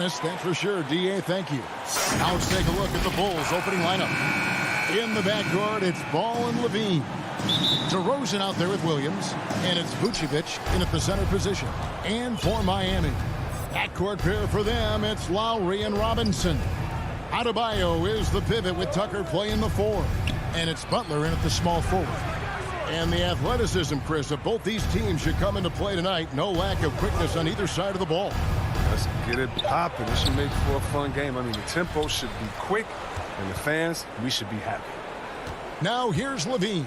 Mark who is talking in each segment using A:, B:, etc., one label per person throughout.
A: That's for sure, D.A. Thank you. Now let's take a look at the Bulls' opening lineup. In the backcourt, it's Ball and Levine. DeRozan out there with Williams. And it's Vucevic in at the center position. And for Miami, backcourt pair for them, it's Lowry and Robinson. Adebayo is the pivot with Tucker playing the 4. And it's Butler in at the small forward. And the athleticism, Chris, of both these teams should come into play tonight. No lack of quickness on either side of the ball.
B: Let's get it popping. This should make for a fun game. I mean, the tempo should be quick, and the fans, we should be happy.
A: Now here's Levine.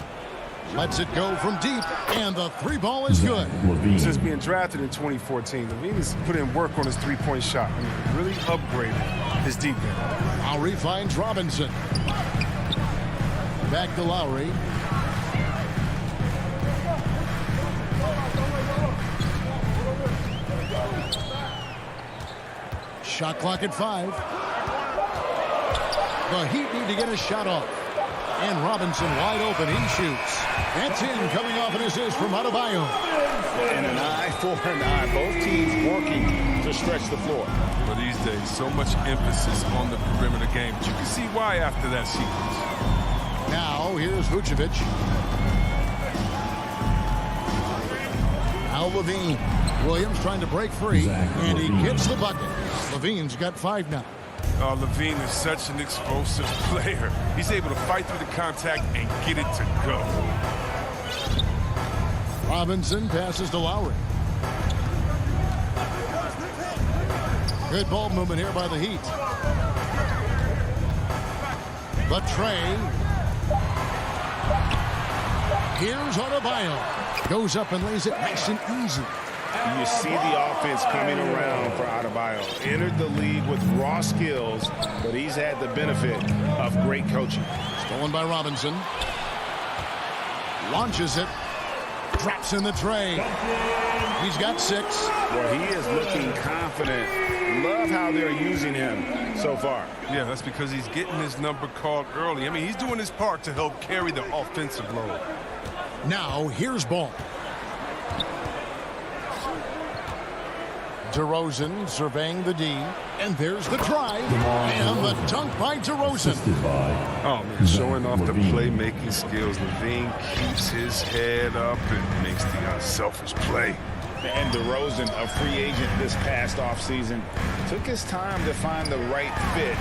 A: Lets it go from deep, and the 3 ball is good.
B: Since being drafted in 2014, Levine has put in work on his 3-point shot. I mean, really upgraded his deep game.
A: Lowry finds Robinson. Back to Lowry. Shot clock at 5. The Heat need to get a shot off. And Robinson wide open. He shoots. That's in, coming off an assist from Adebayo.
C: And an eye for an eye. Both teams working to stretch the floor.
B: But these days, so much emphasis on the perimeter game. But you can see why after that sequence.
A: Now, here's Vucevic. Now Levine. Williams trying to break free. And he gets the bucket. Levine's got 5 now.
B: Levine is such an explosive player. He's able to fight through the contact and get it to go.
A: Robinson passes to Lowry. Good ball movement here by the Heat. The tray. Here's Adebayo. Goes up and lays it nice and easy.
C: You see the offense coming around for Adebayo. Entered the league with raw skills, but he's had the benefit of great coaching.
A: Stolen by Robinson. Launches it. Drops in the tray. He's got 6.
C: Well, he is looking confident. Love how they're using him so far.
B: Yeah, that's because he's getting his number called early. I mean, he's doing his part to help carry the offensive load.
A: Now, here's Ball. DeRozan surveying the D. And there's the try. And the dunk by DeRozan.
B: Oh, man, showing off the playmaking skills. Levine keeps his head up and makes the unselfish play.
C: And DeRozan, a free agent this past offseason, took his time to find the right fit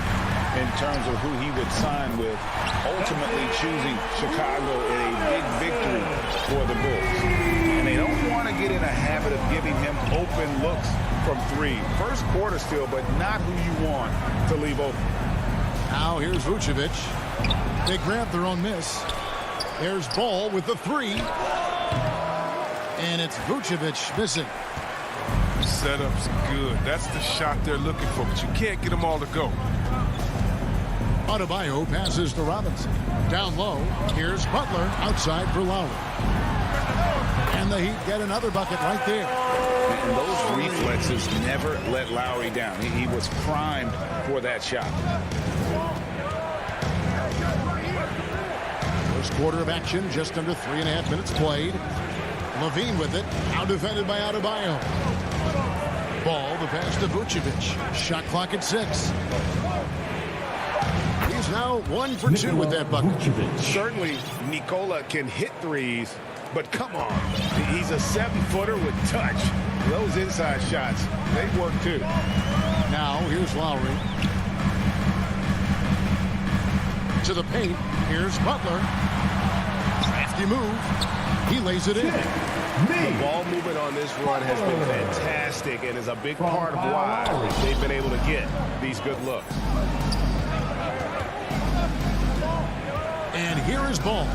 C: in terms of who he would sign with, ultimately choosing Chicago in a big victory for the Bulls. And they don't want to get in a habit of giving him open looks from 3. First quarter still, but not who you want to leave open.
A: Now here's Vucevic. They grab their own miss. There's Ball with the 3. And it's Vucevic missing.
B: Setup's good. That's the shot they're looking for, but you can't get them all to go.
A: Adebayo passes to Robinson. Down low, here's Butler outside for Lowry. And the Heat get another bucket right there.
C: And those reflexes never let Lowry down. He was primed for that shot.
A: First quarter of action, just under 3.5 minutes played. Levine with it, now defended by Adebayo. Ball, the pass to Vucevic. Shot clock at 6. He's now 1 for 2 with that bucket.
C: Certainly, Nikola can hit threes, but come on. He's a 7-footer with touch. Those inside shots, they work too.
A: Now, here's Lowry. To the paint, here's Butler. Crafty move. He lays it in.
C: The ball movement on this run has been fantastic and is a big part of why they've been able to get these good looks.
A: And here is Ball.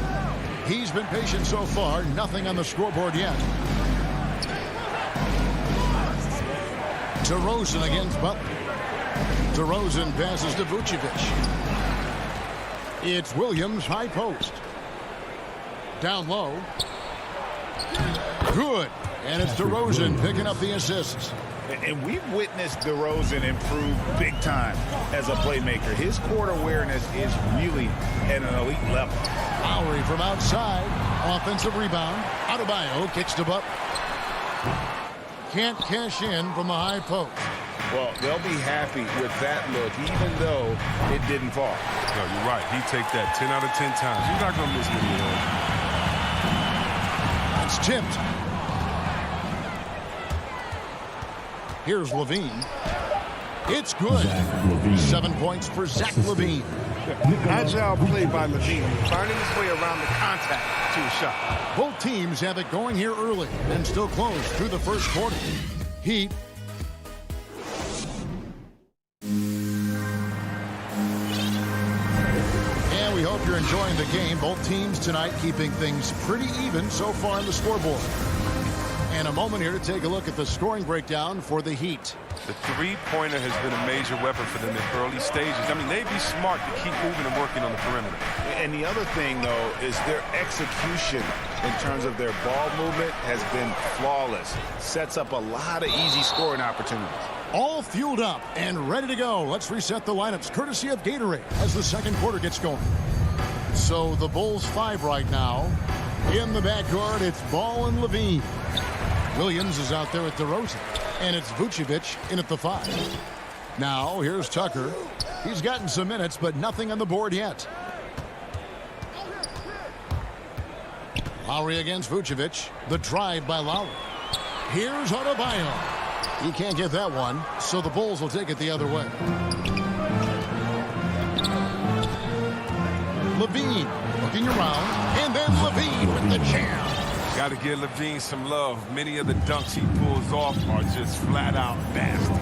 A: He's been patient so far. Nothing on the scoreboard yet. DeRozan against Butler. DeRozan passes to Vucevic. It's Williams, high post. Down low. Good. And it's DeRozan picking up the assists.
C: And we've witnessed DeRozan improve big time as a playmaker. His court awareness is really at an elite level.
A: Lowry from outside. Offensive rebound. Adebayo kicks to Butler. Can't cash in from the high post.
C: Well, they'll be happy with that look, even though it didn't fall.
B: No, you're right. He take that 10 out of 10 times. You're not going to miss many of those.
A: It's tipped. Here's Levine. It's good. 7 points for Zach Levine.
D: Agile play by Levine, finding his way around the contact to a shot.
A: Both teams have it going here early and still close through the first quarter. Heat. And we hope you're enjoying the game. Both teams tonight keeping things pretty even so far on the scoreboard. And a moment here to take a look at the scoring breakdown for the Heat.
B: The three-pointer has been a major weapon for them in early stages. I mean, they'd be smart to keep moving and working on the perimeter.
C: And the other thing, though, is their execution in terms of their ball movement has been flawless. Sets up a lot of easy scoring opportunities.
A: All fueled up and ready to go. Let's reset the lineups courtesy of Gatorade as the second quarter gets going. So the Bulls 5 right now. In the backcourt, it's Ball and Levine. Williams is out there at DeRozan. And it's Vucevic in at the 5. Now, here's Tucker. He's gotten some minutes, but nothing on the board yet. Lowry against Vucevic. The drive by Lowry. Here's Adebayo. He can't get that one, so the Bulls will take it the other way. Levine looking around, and then Levine with the jam.
B: Got to give Levine some love. Many of the dunks he pulls off are just flat out nasty.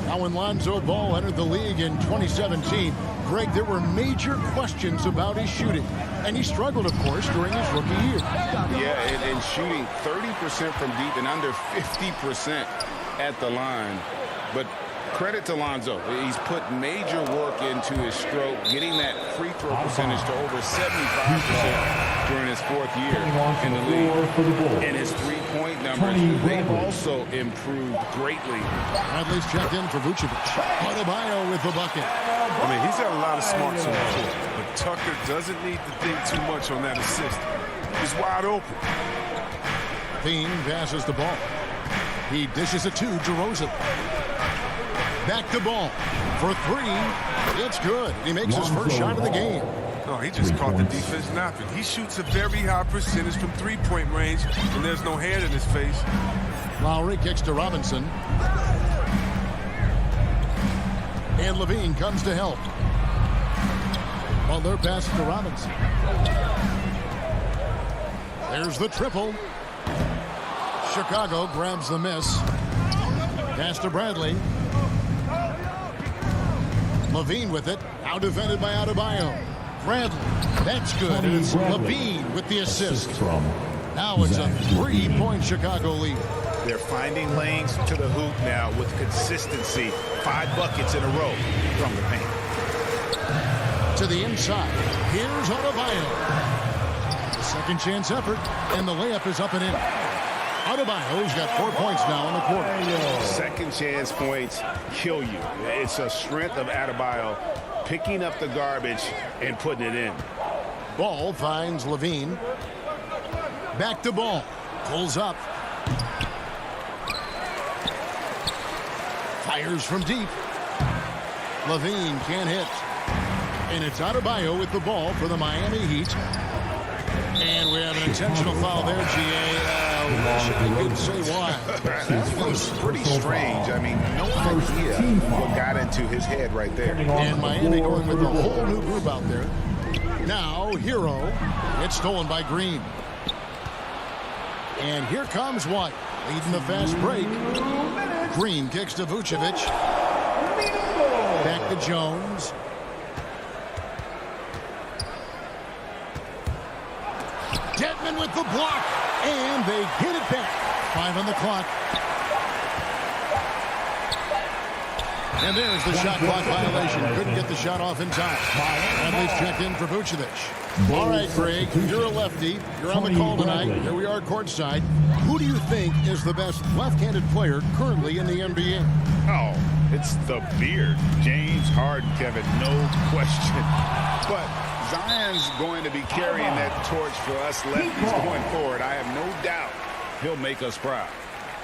A: Now, when Lonzo Ball entered the league in 2017, Greg, there were major questions about his shooting. And he struggled, of course, during his rookie year.
C: Yeah, and shooting 30% from deep and under 50% at the line. But credit to Lonzo. He's put major work into his stroke, getting that free throw percentage to over 75% during his fourth year in the league. And his three-point numbers, they've also improved greatly.
A: Bradley's checked in for Vucevic. Adebayo with the bucket.
B: I mean, he's got a lot of smarts on the court, but Tucker doesn't need to think too much on that assist. He's wide open.
A: Thiem passes the ball. He dishes it to DeRozan. Back to Ball for 3. It's good. He makes his first shot of the game.
B: No, he just caught the defense napping. He shoots a very high percentage from three-point range, and there's no hand in his face.
A: Lowry kicks to Robinson. And Levine comes to help. Butler passes to Robinson. There's the triple. Chicago grabs the miss. Pass to Bradley. Levine with it. Out defended by Adebayo. Bradley. That's good. And it's Levine with the assist. Now it's a 3-point Chicago lead.
C: They're finding lanes to the hoop now with consistency. 5 buckets in a row from the paint.
A: To the inside. Here's Adebayo. Second chance effort. And the layup is up and in. Adebayo's got 4 points now in the quarter.
C: Second chance points kill you. It's a strength of Adebayo picking up the garbage and putting it in.
A: Ball finds Levine. Back to Ball. Pulls up. Fires from deep. Levine can't hit. And it's Adebayo with the ball for the Miami Heat. And we have an intentional foul there, GA. Wish I could say why.
C: That was pretty strange. I mean, no idea what got into his head right there.
A: And Miami going with a whole new group out there. Now, Hero. It's stolen by Green. And here comes White, leading the fast break. Green kicks to Vucevic. Back to Jones. Detman with the block. And they get it back. 5 on the clock. And there's the shot clock violation. Couldn't get the shot off in time. Bradley's checked in for Vucevic. All right, Greg, you're a lefty. You're on the call tonight. Here we are courtside. Who do you think is the best left-handed player currently in the NBA?
C: Oh, it's the beard. James Harden, Kevin, no question. But Zion's going to be carrying that torch for us lefties going forward. I have no doubt he'll make us proud.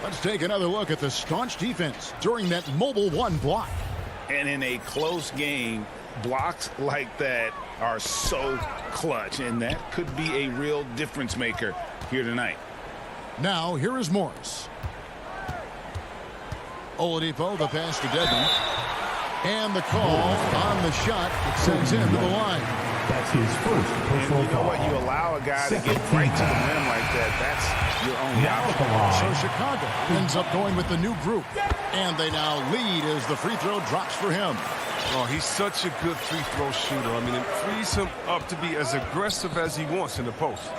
A: Let's take another look at the staunch defense during that mobile one block.
C: And in a close game, blocks like that are so clutch, and that could be a real difference maker here tonight.
A: Now, here is Morris. Oladipo, the pass to Dedmon. And the call on the shot. It sends him to the line.
E: That's his first personal
C: And you know what? You allow a guy to get right to the rim like that. That's your only option.
A: So Chicago ends up going with the new group. And they now lead as the free throw drops for him.
B: Oh, he's such a good free throw shooter. I mean, it frees him up to be as aggressive as he wants in the post.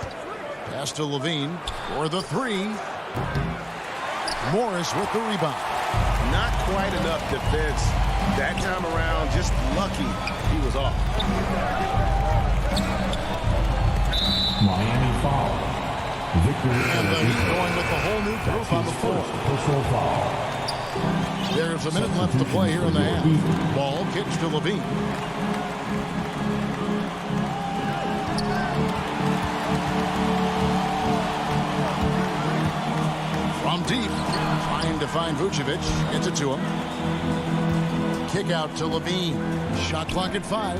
A: Pass to Levine for the three. Morris with the rebound.
D: Not quite enough defense that time around. Just lucky he was off.
E: Miami foul.
A: And the Heat going with the whole new group on the floor.
E: Personal foul.
A: There's a minute left to play here in the half. Ball kicks to Levine. From deep, trying to find Vucevic. Gets it to him. Kick out to Levine. Shot clock at 5.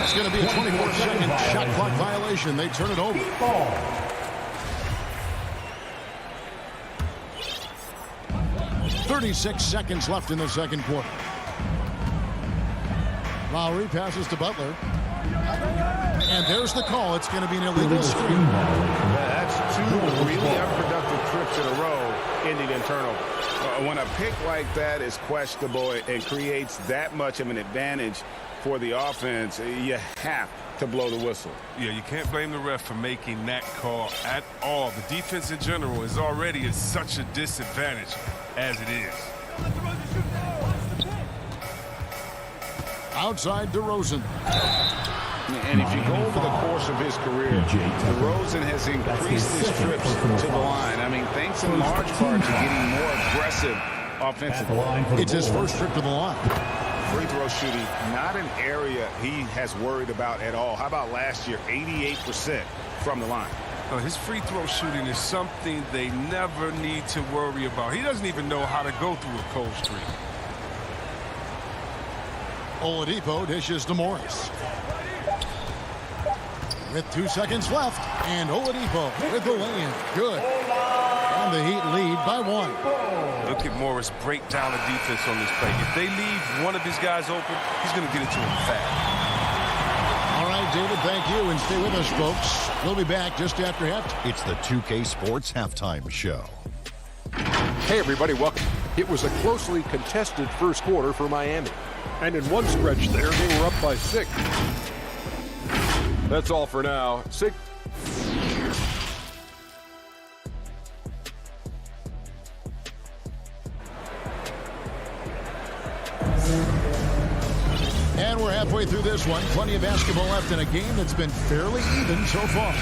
A: It's going to be a 24-second shot clock violation. They turn it over. 36 seconds left in the second quarter. Lowry passes to Butler. And there's the call. It's going to be an illegal screen.
D: That's two really unproductive trips in a row ending in turnover.
C: When a pick like that is questionable and creates that much of an advantage for the offense, you have to blow the whistle.
B: Yeah, you can't blame the ref for making that call at all. The defense in general is already at such a disadvantage as it is.
A: Outside DeRozan.
C: And if you go over the course of his career, DeRozan has increased his trips to the line. I mean, thanks in large part to getting more aggressive offensively.
A: It's his first trip to the line.
C: Free throw shooting, not an area he has worried about at all. How about last year, 88% from the line?
B: His free throw shooting is something they never need to worry about. He doesn't even know how to go through a cold streak.
A: Oladipo dishes to Morris. With 2 seconds left, and Oladipo with the lay-in. Good. And the Heat lead by 1.
B: Look at Morris break down the defense on this play. If they leave one of his guys open, he's going to get it to him fast.
A: All right, David, thank you, and stay with us, folks. We'll be back just after halftime.
F: It's the 2K Sports Halftime Show.
G: Hey, everybody, welcome. It was a closely contested first quarter for Miami. And in one stretch there, they were up by 6. That's all for now. 6.
A: And we're halfway through this one. Plenty of basketball left in a game that's been fairly even so far.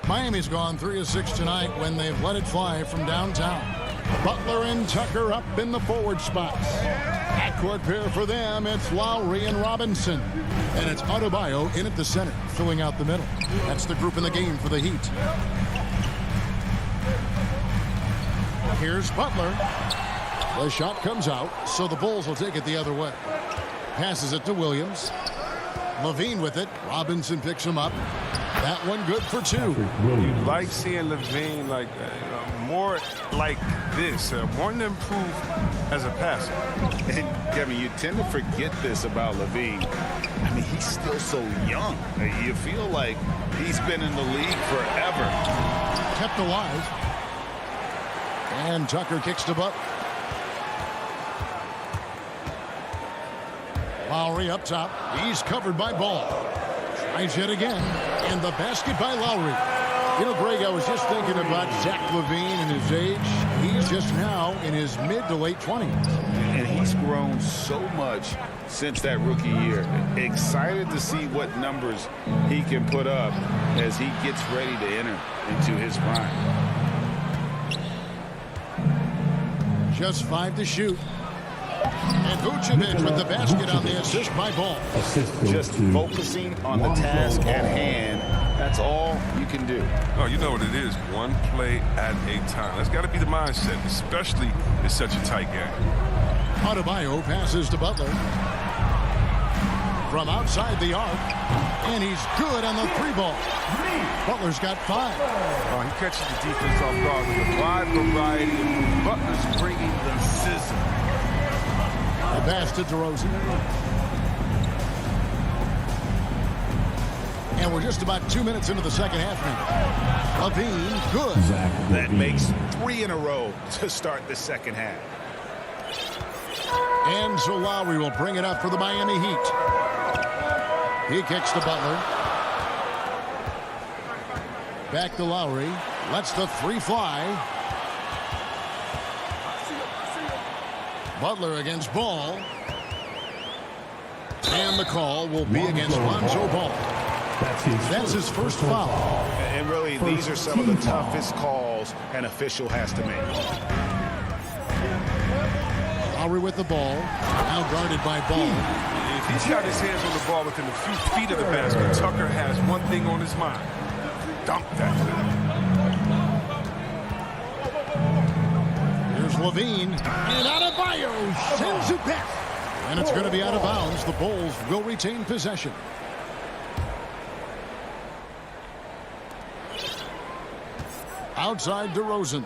A: Miami's gone 3 of 6 tonight when they've let it fly from downtown. Butler and Tucker up in the forward spots. Backcourt pair for them, it's Lowry and Robinson. And it's Adebayo in at the center, filling out the middle. That's the group in the game for the Heat. Here's Butler. The shot comes out, so the Bulls will take it the other way. Passes it to Williams. Levine with it. Robinson picks him up. That one good for 2.
B: You like seeing Levine more like this, wanting to improve as a passer.
C: And Kevin, you tend to forget this about Levine. I mean, he's still so young. You feel like he's been in the league forever.
A: Kept alive. And Tucker kicks to Butler. Lowry up top. He's covered by Ball. Tries yet again. And the basket by Lowry. You know, Greg, I was just thinking about Zach LaVine and his age. He's just now in his mid to late 20s.
C: And he's grown so much since that rookie year. Excited to see what numbers he can put up as he gets ready to enter into his prime.
A: Just 5 to shoot. And Vucevic with the basket on the assist by Ball.
C: Just focusing on the task at hand. That's all you can do.
B: Oh, you know what it is. One play at a time. That's got to be the mindset, especially in such a tight game.
A: Adebayo passes to Butler. From outside the arc. And he's good on the 3-ball. Butler's got 5.
B: Oh, he catches the defense off guard with a wide variety of moves. Butler's bringing the sizzle.
A: The pass to DeRozan. And we're just about 2 minutes into the second half now. Levine, good.
C: That makes 3 in a row to start the second half.
A: And so Lowry will bring it up for the Miami Heat. He kicks to Butler. Back to Lowry. Lets the 3 fly. Butler against Ball. And the call will be against Lonzo Ball. That's his first foul.
C: And really, these are some of the toughest calls an official has to make.
A: Lowry with the ball. Now guarded by Ball.
B: If he's got his hands on the ball within a few feet of the basket, Tucker has one thing on his mind. Dunk that.
A: Here's Levine. And Adebayo sends it back. And it's going to be out of bounds. The Bulls will retain possession. Outside DeRozan.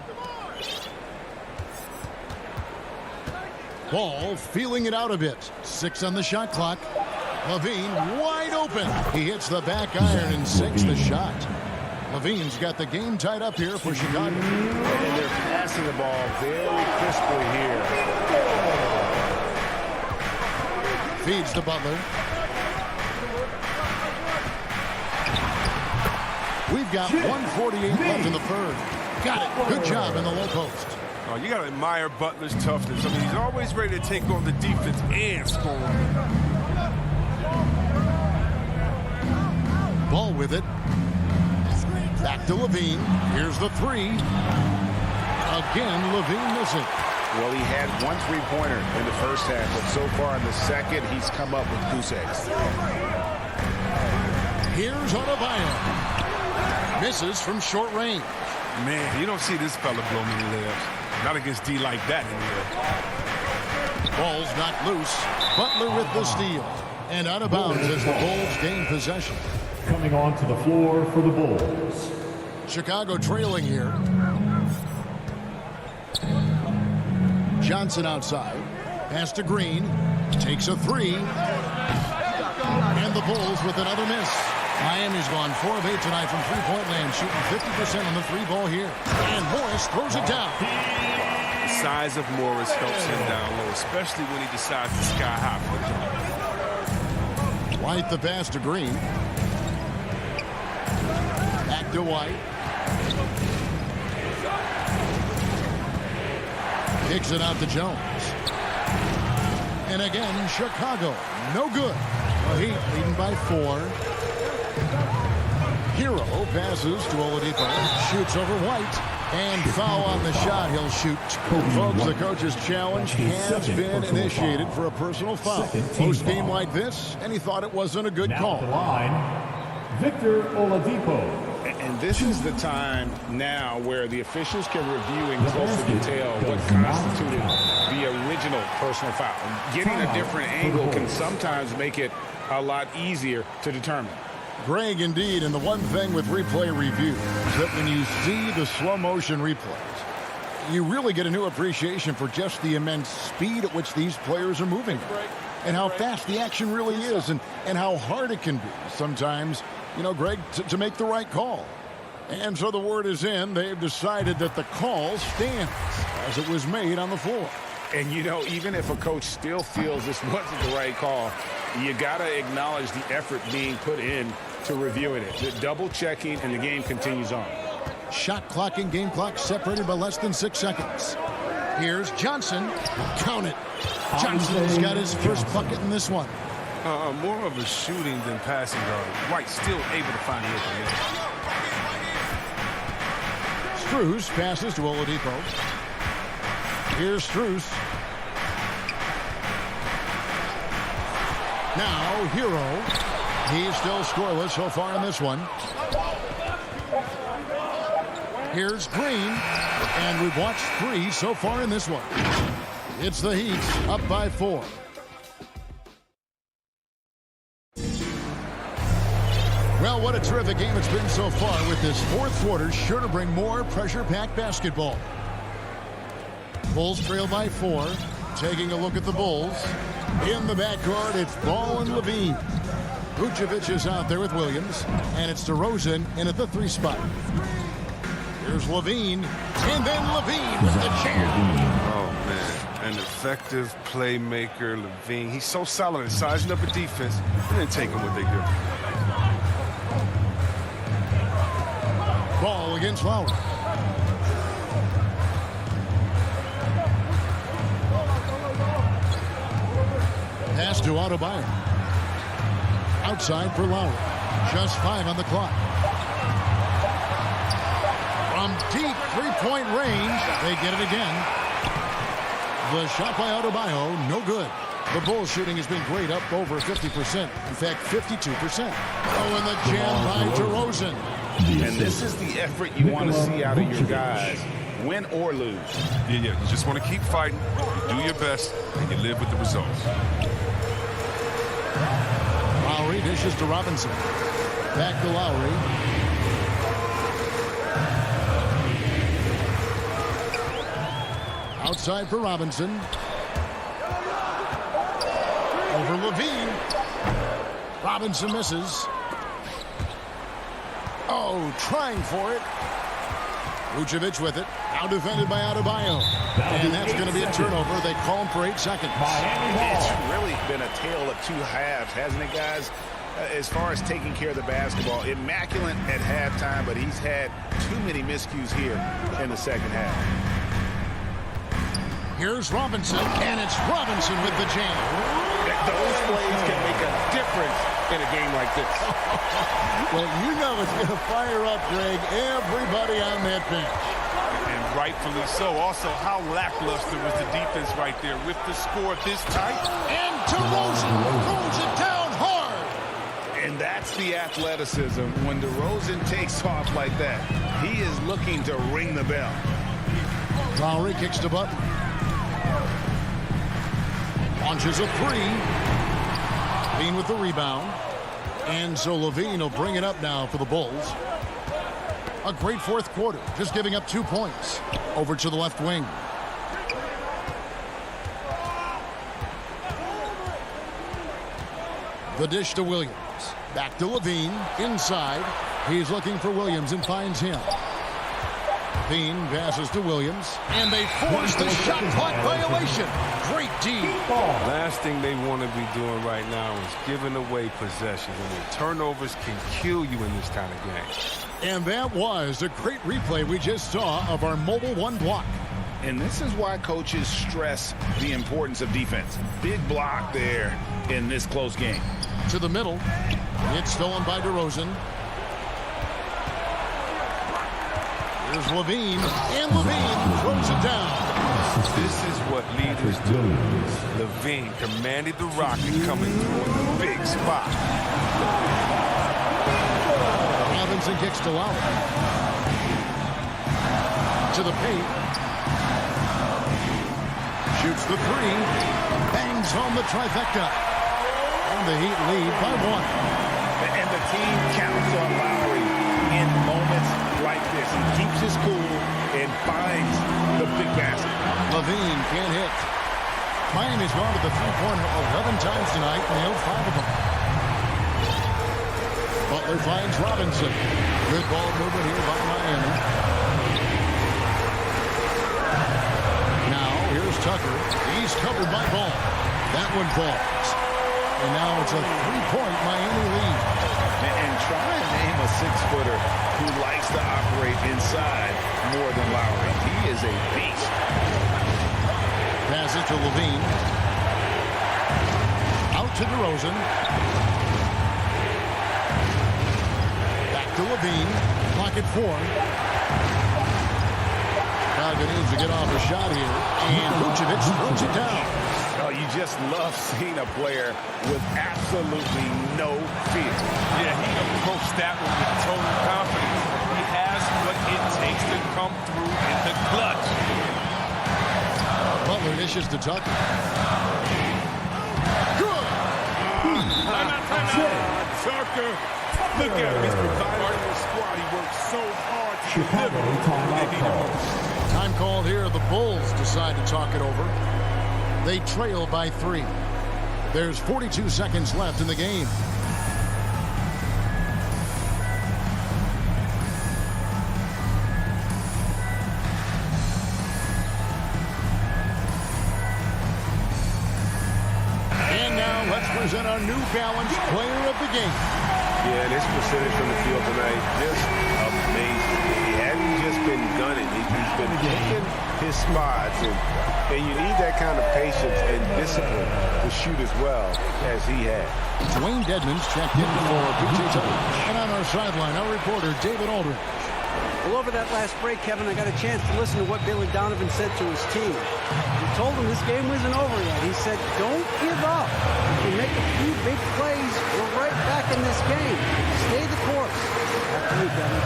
A: Ball feeling it out a bit. 6 on the shot clock. Levine wide open. He hits the back iron and sinks the shot. Levine's got the game tied up here for Chicago.
C: And they're passing the ball very crisply here.
A: Feeds to Butler. We've got 1:48 left in the third. Got it. Good job in the low post.
B: Oh, you got to admire Butler's toughness. I mean, he's always ready to take on the defense and score.
A: Ball with it. Back to Levine. Here's the 3. Again, Levine missing.
C: Well, he had 1 3-pointer in the first half, but so far in the second, he's come up with goose eggs.
A: Here's Adebayo. Misses from short range.
B: Man, you don't see this fella blow many layups. Not against D like that anyway.
A: Ball's not loose. Butler with the steal. And out of bounds as the Bulls gain possession.
E: Coming onto the floor for the Bulls.
A: Chicago trailing here. Johnson outside. Pass to Green. Takes a 3. And the Bulls with another miss. Miami's gone 4 of 8 tonight from three-point land, shooting 50% on the 3-ball here. And Morris throws it down.
B: The size of Morris helps him down low, especially when he decides to sky high for the jump.
A: White the pass to Green. Back to White. Kicks it out to Jones. And again, Chicago. No good. Heat leading by 4. Hero passes to Oladipo. Shoots over White. And foul on the shot. He'll shoot. Folks, the coach's challenge has been initiated for a personal foul. Post game like this, and he thought it wasn't a good call.
E: Now the line, Victor Oladipo.
C: And this is the time now where the officials can review in closer detail what constituted the original personal foul. Getting a different angle can sometimes make it a lot easier to determine.
A: Greg, indeed, and the one thing with replay review is that when you see the slow motion replays, you really get a new appreciation for just the immense speed at which these players are moving and how fast the action really is and how hard it can be sometimes, you know, Greg, to make the right call. And so the word is in. They've decided that the call stands as it was made on the floor.
C: And, you know, even if a coach still feels this wasn't the right call, you got to acknowledge the effort being put in to reviewing it. The double checking, and the game continues on.
A: Shot clock and game clock separated by less than 6 seconds. Here's Johnson. Count it. Johnson's got his first bucket in this one.
B: More of a shooting than passing guard. White still able to find the open man.
A: Strus passes to Oladipo. Here's Strus. Now, Hero. He's still scoreless so far in this one. Here's Green. And we've watched 3 so far in this one. It's the Heat up by 4. Well, what a terrific game it's been so far, with this fourth quarter sure to bring more pressure-packed basketball. Bulls trail by 4. Taking a look at the Bulls. In the backcourt, it's Ball and Levine. Vucevic is out there with Williams, and it's DeRozan in at the 3 spot. Here's Levine, and then Levine with the jam.
B: Oh, man. An effective playmaker, Levine. He's so solid at sizing up a defense and then taking what they give.
A: Ball against Lowry. Pass to Adebayo. Outside for Lowry. Just 5 on the clock. From deep three-point range, they get it again. The shot by Adebayo, no good. The Bulls shooting has been great, up over 50%. In fact, 52%. Oh, and the jam by DeRozan.
C: And this is the effort you want to see out of your guys, win or lose.
B: Yeah. You just want to keep fighting. You do your best, and you live with the results.
A: Lowry dishes to Robinson. Back to Lowry. Outside for Robinson. Over Levine. Robinson misses. Oh, trying for it. Vucevic with it. Now defended by Adebayo. And that's going to be a turnover. They call him for 8 seconds.
C: It's really been a tale of 2 halves, hasn't it, guys? As far as taking care of the basketball, immaculate at halftime, but he's had too many miscues here in the second half.
A: Here's Robinson, and it's Robinson with the jam.
C: Those plays can make a difference in a game like this.
A: Well, you know it's going to fire up, Greg, everybody on that bench.
B: And rightfully so. Also, how lackluster was the defense right there with the score this tight.
A: And DeRozan throws it down hard.
C: And that's the athleticism. When DeRozan takes off like that, he is looking to ring the bell.
A: Lowry kicks to Butler. Launches a 3. Levine with the rebound. And so Levine will bring it up now for the Bulls. A great fourth quarter, just giving up 2 points. Over to the left wing. The dish to Williams. Back to Levine. Inside. He's looking for Williams and finds him. Levine passes to Williams. And they force the shot clock violation. Great D.
B: Last thing they want to be doing right now is giving away possessions. I mean, turnovers can kill you in this kind of game.
A: And that was a great replay we just saw of our mobile 1 block.
C: And this is why coaches stress the importance of defense. Big block there in this close game.
A: To the middle. It's stolen by DeRozan. Here's Levine. And Levine throws it down.
B: This is what leaders do. Levine commanded the rock and coming through in the big spot.
A: Robinson kicks to Lowry. To the paint. Shoots the 3. Bangs home the trifecta. And the Heat lead by 1.
C: And the team counts on Lowry in moments like this. He keeps his cool and finds the big basket.
A: Levine can't hit. Miami's gone to the three-pointer 11 times tonight, nailed 5 of them. Butler finds Robinson. Good ball movement here by Miami. Now, here's Tucker. He's covered by Ball. That one falls. And now it's a 3-point Miami lead.
C: And try and name a 6-footer who likes to operate inside more than Lowry. He is a beast.
A: Pass it to Levine. Out to DeRozan. Back to Levine. Clock at 4. Falcon needs to get off a shot here. And Vucevic throws it down.
C: Oh, you just love seeing a player with absolutely no fear.
B: Yeah, he approached that one with total confidence. He has what it takes to come through in the clutch.
A: Butler dishes to Tucker. Good!
B: Tucker, look at him. He's providing the squad. He worked so hard to
E: Chicago
B: deliver.
E: timeout call.
A: Time called here. The Bulls decide to talk it over. They trail by 3. There's 42 seconds left in the game. And now let's present our New Balance player of the game.
D: Yeah, this percentage from the field tonight, just amazing. He hasn't just been gunning. He's been picking his spots, and you need that kind of patience and discipline to shoot as well as he has.
A: Dwayne Dedmon's checked in for PJ Tucker. And on our sideline, our reporter, David Aldridge.
H: Well, over that last break, Kevin, I got a chance to listen to what Billy Donovan said to his team. He told them this game wasn't over yet. He said, don't give up. If you make a few big plays, we're right back in this game. Stay the course. Back to you, Kevin.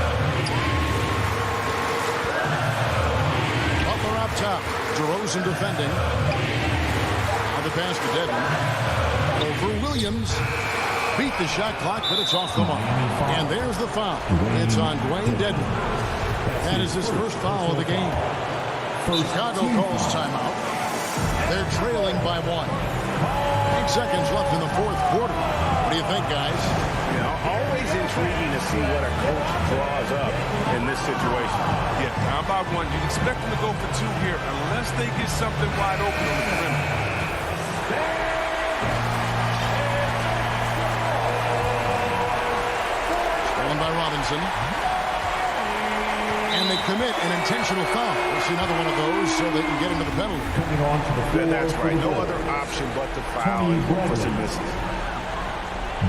A: Butler up top. DeRozan defending. On the pass to Dedmon. Over Williams. Beat the shot clock, but it's off the mark. And there's the foul. It's on Dwayne Dedmon. That is his first foul of the game. Chicago calls timeout. They're trailing by 1. 8 seconds left in the fourth quarter. What do you think, guys?
C: You know, always intriguing to see what a coach draws up in this situation.
B: Yeah, down by 1. You'd expect them to go for 2 here unless they get something wide open on the perimeter.
A: Stolen by Robinson. And they commit an intentional foul. We'll see another one of those so they can get into the penalty.
E: Coming on to the floor.
C: That's
E: for
C: right.
E: the
C: No
E: Bulls.
C: other option but to foul and hope for some misses.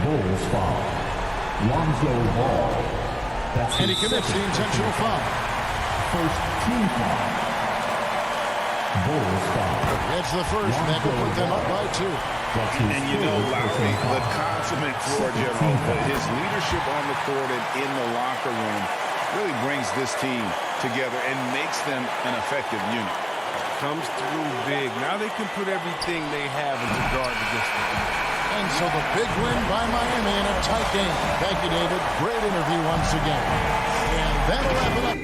E: Bulls foul. Lonzo Ball. That's
A: And he
E: his
A: commits the
E: second
A: intentional foul.
E: First team foul. Bulls foul.
A: That's the first, and that will put them up by 2.
E: That's his
C: And you know,
E: third
C: Lowry,
E: personal
C: the
E: foul.
C: consummate floor general, his leadership on the court and in the locker room really brings this team together and makes them an effective unit.
B: Comes through big. Now they can put everything they have into guard against the defense.
A: And so the big win by Miami in a tight game. Thank you, David. Great interview once again. And that'll wrap it up.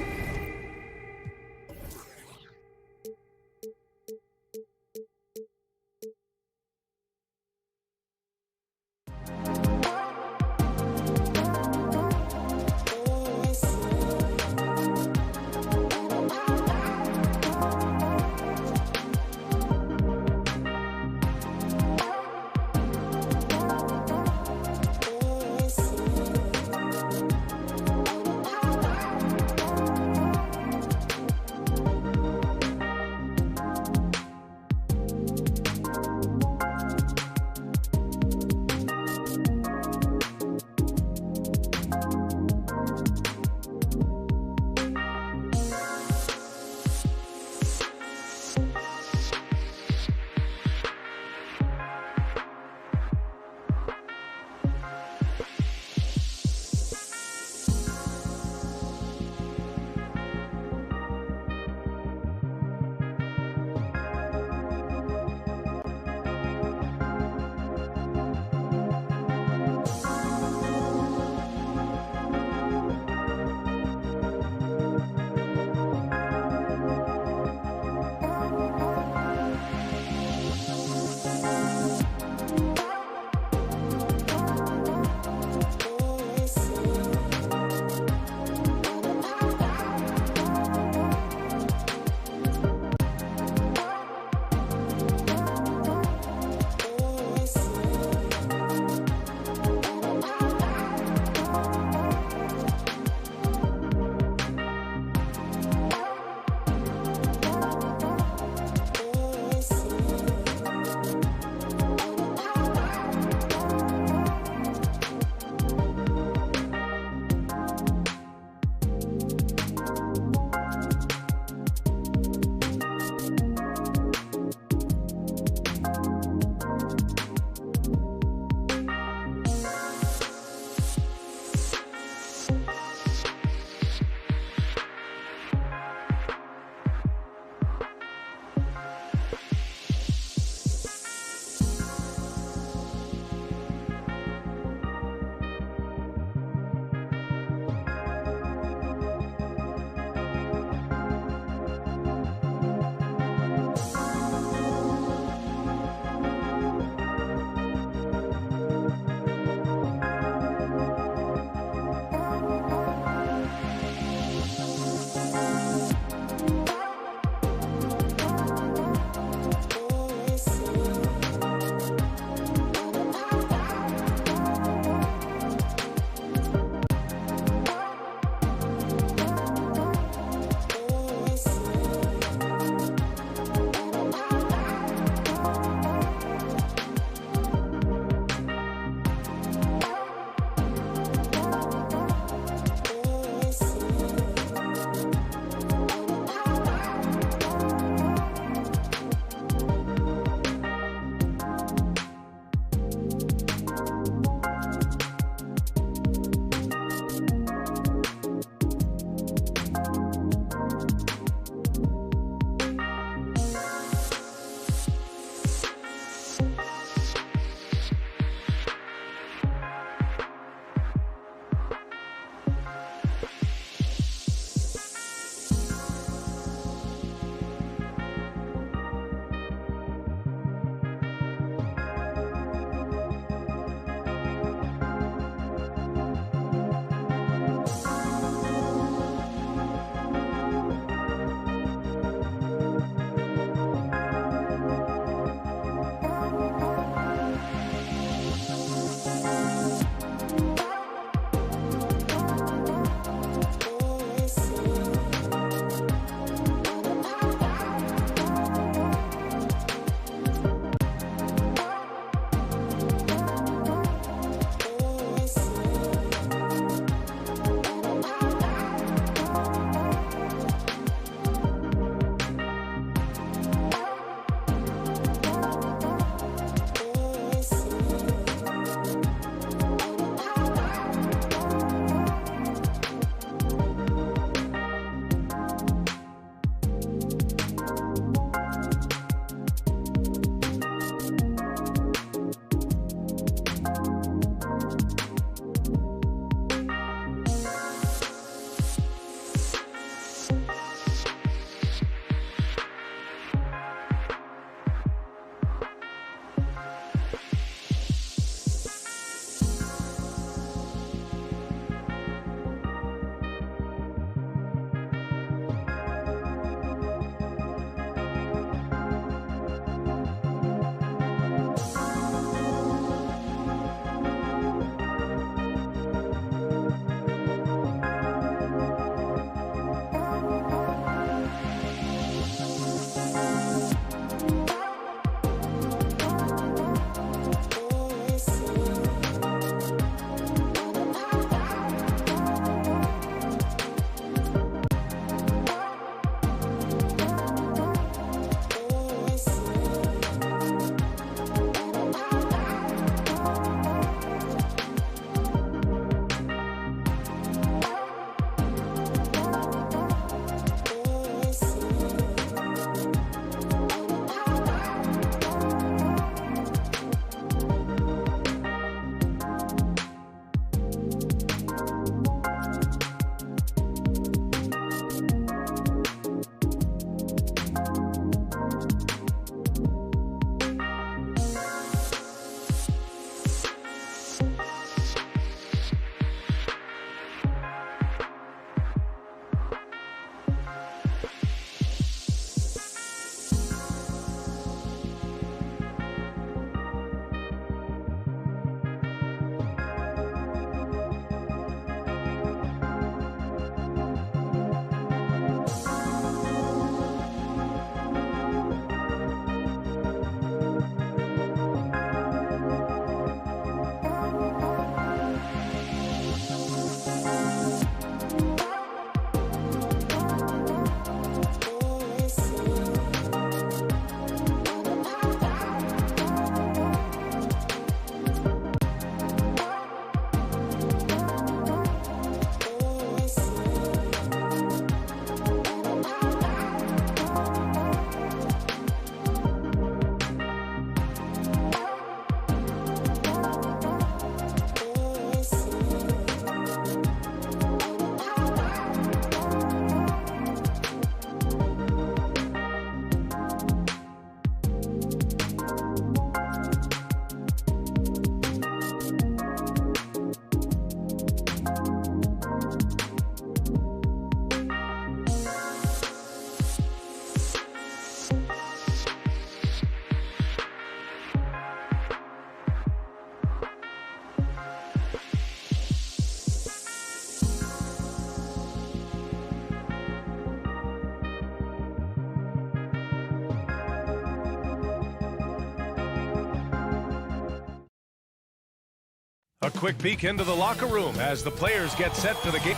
I: A quick peek into the locker room as the players get set for the game.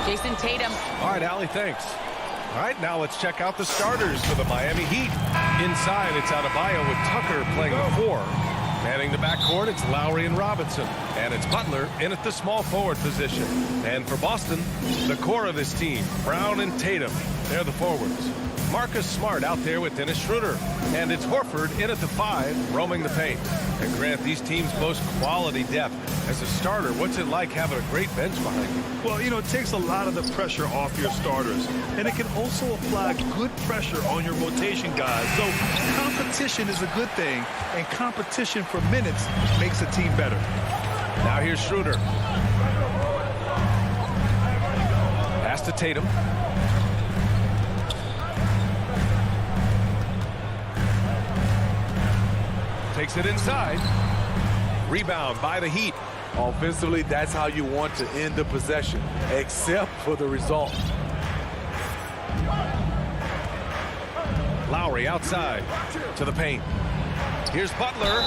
J: Jason Tatum.
I: All right, Allie, thanks. All right, now let's check out the starters for the Miami Heat. Inside, it's Adebayo with Tucker playing the 4. Manning the backcourt, it's Lowry and Robinson. And it's Butler in at the small forward position. And for Boston, the core of this team, Brown and Tatum. They're the forwards. Marcus Smart out there with Dennis Schroeder. And it's Horford in at the 5, roaming the paint. And Grant, these teams boast quality depth. As a starter, what's it like having a great bench behind you?
K: Well, you know, it takes a lot of the pressure off your starters. And it can also apply good pressure on your rotation guys. So competition is a good thing. And competition for minutes makes a team better.
I: Now here's Schroeder. Pass to Tatum. Takes it inside. Rebound by the Heat.
L: Offensively, that's how you want to end the possession, except for the result.
I: Lowry outside to the paint. Here's Butler.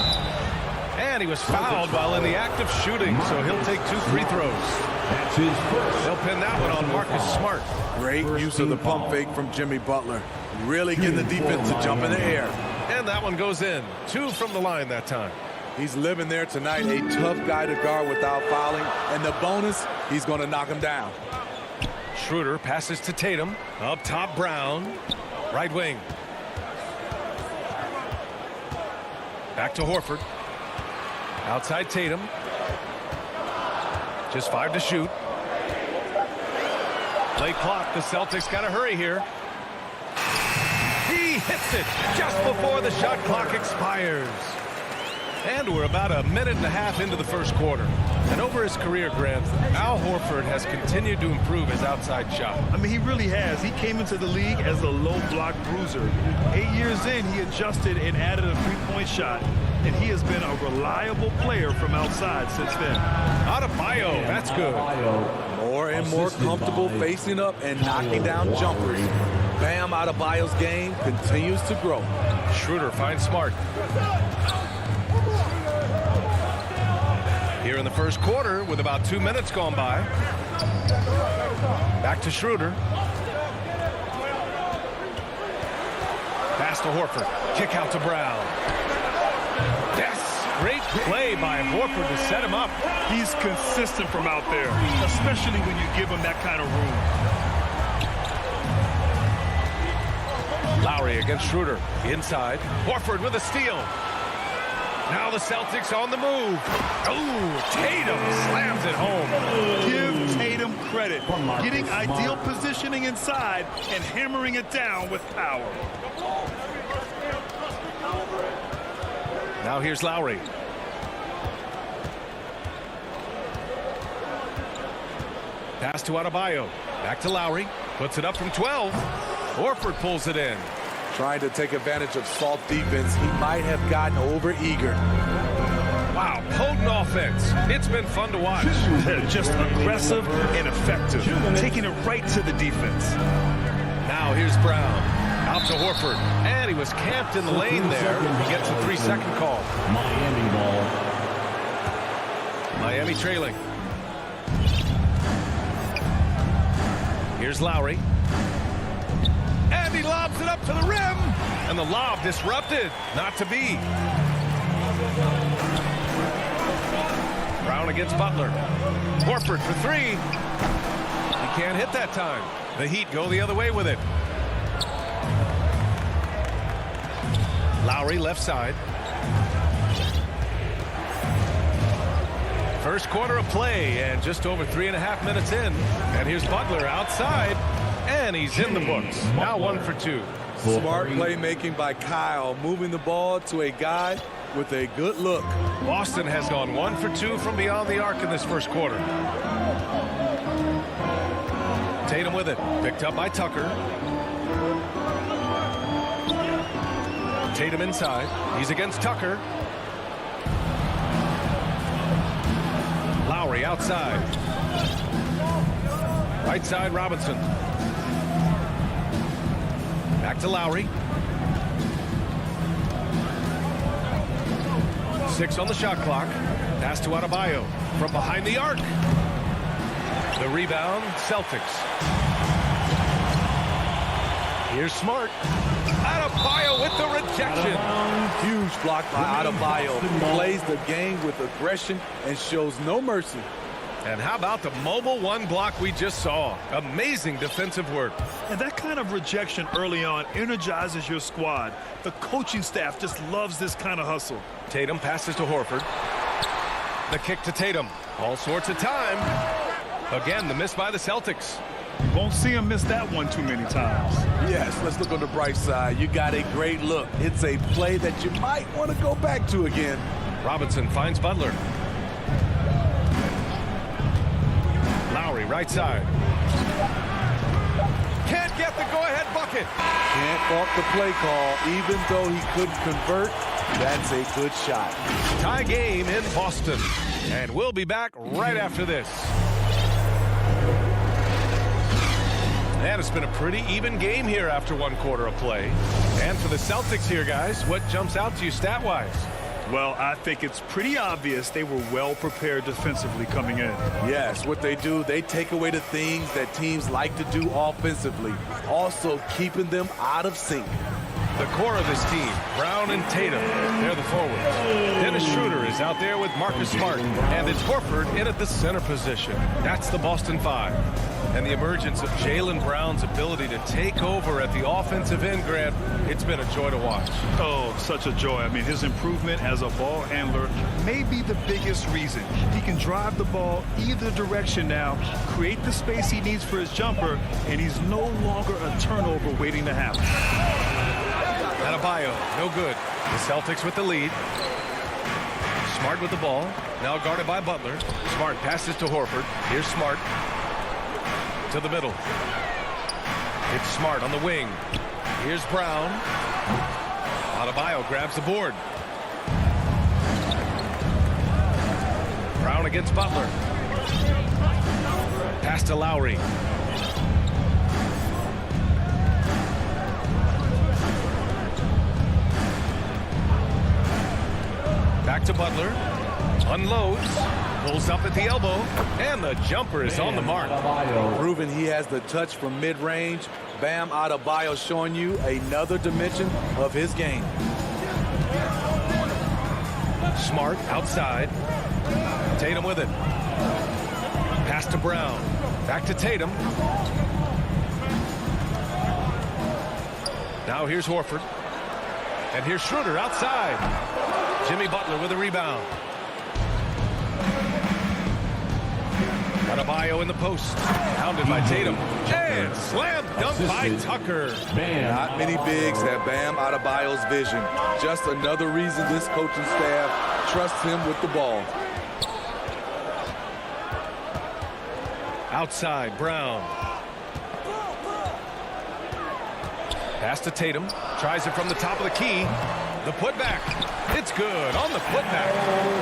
I: And he was fouled while in the act of shooting, so he'll take 2 free throws.
E: That's his first.
I: They'll pin that one on Marcus Smart.
L: Great use of the pump fake from Jimmy Butler. Really getting the defense to jump in the air.
I: And that one goes in. 2 from the line that time.
L: He's living there tonight, a tough guy to guard without fouling. And the bonus, he's going to knock him down.
I: Schroeder passes to Tatum. Up top, Brown. Right wing. Back to Horford. Outside Tatum. Just 5 to shoot. Play clock. The Celtics got to hurry here. He hits it just before the shot clock expires. And we're about a minute and a half into the first quarter. And over his career, Grant, Al Horford has continued to improve his outside shot.
K: I mean, he really has. He came into the league as a low block bruiser. 8 years in, he adjusted and added a three-point shot. And he has been a reliable player from outside since then.
I: Adebayo, that's good.
L: More and more comfortable facing up and knocking down jumpers. Bam Adebayo's game continues to grow.
I: Schroeder finds Smart. Here in the first quarter with about 2 minutes gone by. Back to Schroeder. Pass to Horford. Kick out to Brown. Yes, great play by Horford to set him up.
K: He's consistent from out there, especially when you give him that kind of room.
I: Lowry against Schroeder. Inside. Horford with a steal. Now the Celtics on the move. Oh, Tatum slams it home.
K: Give Tatum credit. Getting ideal positioning inside and hammering it down with power.
I: Now here's Lowry. Pass to Adebayo. Back to Lowry. Puts it up from 12. Horford pulls it in.
L: Trying to take advantage of soft defense. He might have gotten over-eager.
I: Wow, potent offense. It's been fun to watch.
K: Just aggressive and effective. Taking it right to the defense.
I: Now here's Brown. Out to Horford. And he was camped in the lane there. He gets a 3-second call.
E: Miami ball.
I: Miami trailing. Here's Lowry. And he lobs it up to the rim. And the lob disrupted. Not to be. Brown against Butler. Horford for 3. He can't hit that time. The Heat go the other way with it. Lowry left side. First quarter of play and just over 3.5 minutes in. And here's Butler outside. And he's in the books. Now 1 for 2.
L: Smart playmaking by Kyle, moving the ball to a guy with a good look.
I: Boston has gone 1 for 2 from beyond the arc in this first quarter. Tatum with it. Picked up by Tucker. Tatum inside. He's against Tucker. Lowry outside. Right side, Robinson. Back to Lowry. 6 on the shot clock. Pass to Adebayo from behind the arc. The rebound, Celtics. Here's Smart. Adebayo with the rejection.
L: Huge block by Adebayo. Plays the game with aggression and shows no mercy.
I: And how about the mobile one block we just saw? Amazing defensive work.
K: And that kind of rejection early on energizes your squad. The coaching staff just loves this kind of hustle.
I: Tatum passes to Horford. The kick to Tatum. All sorts of time. Again, the miss by the Celtics.
K: Won't see him miss that one too many times.
L: Yes, let's look on the bright side. You got a great look. It's a play that you might want to go back to again.
I: Robinson finds Butler. Lowry, right side. Can't get the go-ahead bucket.
L: Can't fault the play call. Even though he couldn't convert, that's a good shot.
I: Tie game in Boston. And we'll be back right after this. And it's been a pretty even game here after one quarter of play. And for the Celtics here, guys, what jumps out to you stat-wise?
K: Well, I think it's pretty obvious they were well prepared defensively coming in.
L: Yes, what they do, they take away the things that teams like to do offensively, also keeping them out of sync.
I: The core of this team, Brown and Tatum, they're the forwards. Dennis Schroeder is out there with Marcus Smart, and it's Horford in at the center position. That's the Boston Five. And the emergence of Jaylen Brown's ability to take over at the offensive end, Grant, it's been a joy to watch.
K: Oh, such a joy. I mean, his improvement as a ball handler may be the biggest reason. He can drive the ball either direction now, create the space he needs for his jumper, and he's no longer a turnover waiting to happen.
I: Adebayo, no good. The Celtics with the lead. Smart with the ball. Now guarded by Butler. Smart passes to Horford. Here's Smart. To the middle. It's Smart on the wing. Here's Brown. Adebayo grabs the board. Brown against Butler. Pass to Lowry. Back to Butler. Unloads. Pulls up at the elbow. And the jumper is on the mark.
L: Proving he has the touch from mid-range. Bam Adebayo showing you another dimension of his game.
I: Smart outside. Tatum with it. Pass to Brown. Back to Tatum. Now here's Horford. And here's Schroeder outside. Jimmy Butler with a rebound. Adebayo in the post. Pounded by Tatum. And slam dunk by Tucker.
L: Not many bigs have Bam Adebayo's vision. Just another reason this coaching staff trusts him with the ball.
I: Outside, Brown. Pass to Tatum. Tries it from the top of the key. The putback. It's good on the putback.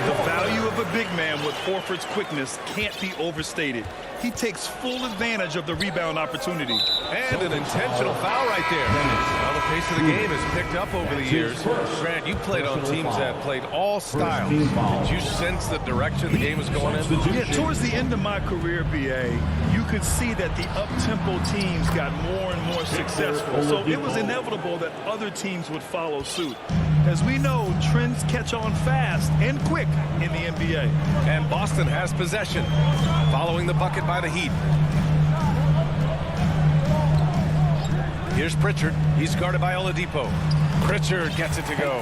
K: The value of a big man with Horford's quickness can't be overstated. He takes full advantage of the rebound opportunity.
I: And an intentional foul right there. Well, the pace of the game has picked up over the years. Grant, you played on teams that played all styles. Did you sense the direction the game was going in?
K: Yeah, towards the end of my career, BA, you could see that the up-tempo teams got more and more successful. So it was inevitable that other teams would follow suit. As we know, trends catch on fast and quick in the NBA.
I: And Boston has possession, following the bucket by the Heat. Here's Pritchard. He's guarded by Oladipo. Pritchard gets it to go.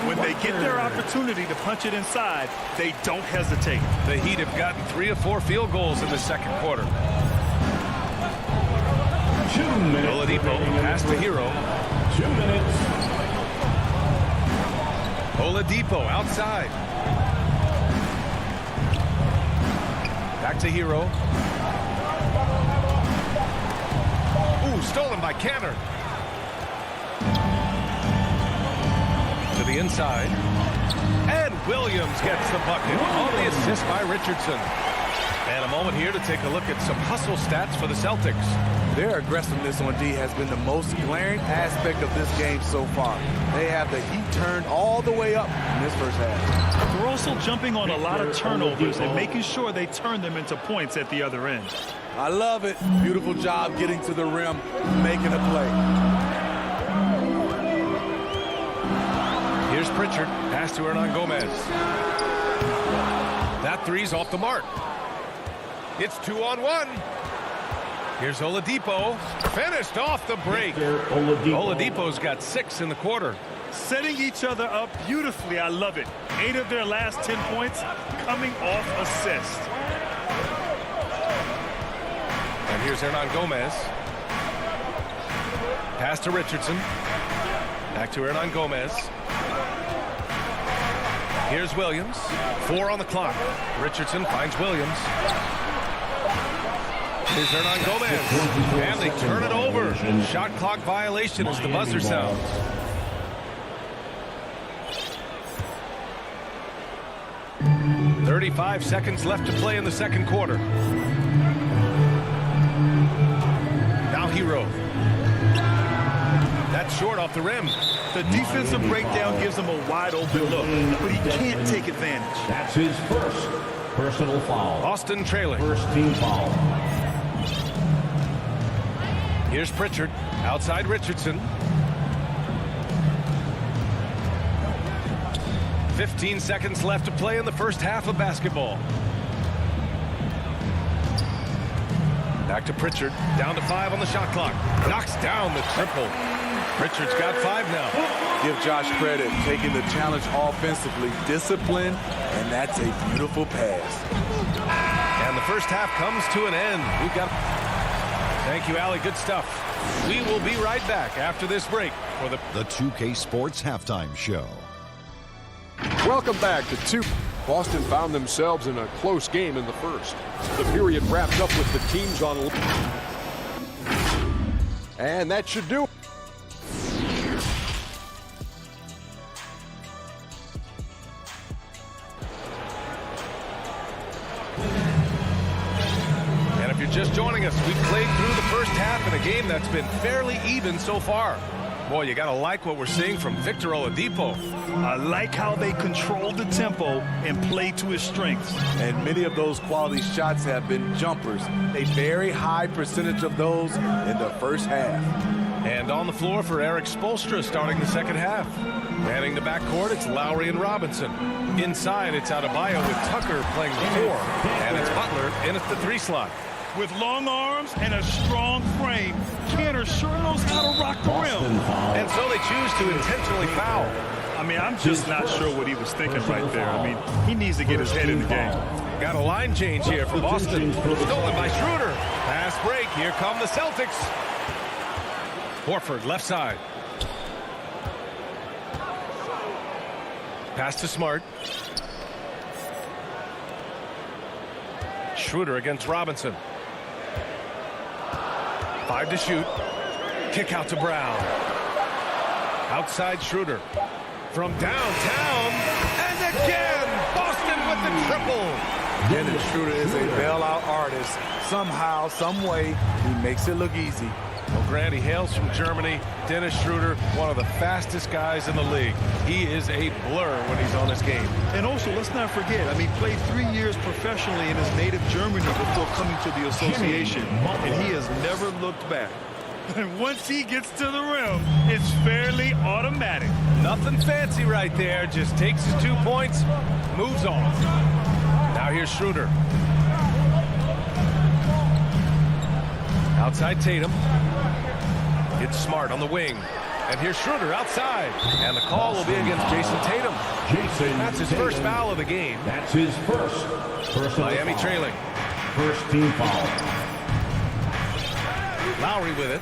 K: When they get their opportunity to punch it inside, they don't hesitate.
I: The Heat have gotten 3 of 4 field goals in the second quarter.
E: 2 minutes.
I: Oladipo pass to Hero.
E: 2 minutes.
I: Oladipo outside. Back to Hero. Ooh, stolen by Canner. To the inside. And Williams gets the bucket on the assist by Richardson. And a moment here to take a look at some hustle stats for the Celtics.
L: Their aggressiveness on D has been the most glaring aspect of this game so far. They have the heat turned all the way up in this first half.
K: They're also jumping on a lot of turnovers and making sure they turn them into points at the other end.
L: I love it. Beautiful job getting to the rim, making a play.
I: Here's Pritchard. Pass to Hernan Gomez. That three's off the mark. It's 2-on-1. Here's Oladipo. Finished off the break. Oladipo's got 6 in the quarter.
K: Setting each other up beautifully. I love it. 8 of their last 10 points coming off assist.
I: And here's Hernan Gomez. Pass to Richardson. Back to Hernan Gomez. Here's Williams. 4 on the clock. Richardson finds Williams. Here's Hernan Gomez. And they turn it over. Shot clock violation as the buzzer sounds. "35 seconds left to play in the second quarter. Now Hero. That's short off the rim.
K: The defensive breakdown gives him a wide open look, but he can't take advantage.
E: That's his first personal foul.
I: Boston trailing.
E: First team foul.
I: Here's Pritchard. Outside Richardson. 15 seconds left to play in the first half of basketball. Back to Pritchard. Down to 5 on the shot clock. Knocks down the triple. Pritchard's got 5 now.
L: Give Josh credit, taking the challenge offensively, discipline, and that's a beautiful pass.
I: And the first half comes to an end. We've got... Thank you, Allie. Good stuff. We will be right back after this break for the
F: 2K Sports Halftime Show.
G: Welcome back to 2. Boston found themselves in a close game in the first. The period wrapped up with the teams on... And that should do it.
I: If you're just joining us, we played through the first half in a game that's been fairly even so far. Boy, you gotta like what we're seeing from Victor Oladipo.
K: I like how they control the tempo and play to his strengths.
L: And many of those quality shots have been jumpers. A very high percentage of those in the first half.
I: And on the floor for Eric Spoelstra starting the second half. Manning the backcourt, it's Lowry and Robinson. Inside, it's Adebayo with Tucker playing the 4. And it's Butler in at the 3 slot.
K: With long arms and a strong frame, Cantor sure knows how to rock the rim.
I: And so they choose to intentionally foul.
K: I mean, I'm just not sure what he was thinking right there. I mean, he needs to get his head in the game.
I: Got a line change here for Boston. Stolen by Schroeder. Pass break. Here come the Celtics. Horford, left side. Pass to Smart. Schroeder against Robinson. 5 to shoot. Kick out to Brown. Outside Schroeder. From downtown. And again, Boston with the triple.
L: Dennis Schroeder is a bailout artist. Somehow, some way, he makes it look easy.
I: Well, Grant, he hails from Germany. Dennis Schroeder, one of the fastest guys in the league. He is a blur when he's on his game.
K: And also, let's not forget, I mean, played 3 years professionally in his native Germany before coming to the association, and he has never looked back. And once he gets to the rim, it's fairly automatic.
I: Nothing fancy right there. Just takes his 2 points, moves on. Now here's Schroeder. Outside Tatum. It's Smart on the wing. And here's Schroeder outside. And the call will be against Jason Tatum. That's his first foul of the game.
E: That's his first.
I: Miami trailing.
E: First team foul.
I: Lowry with it.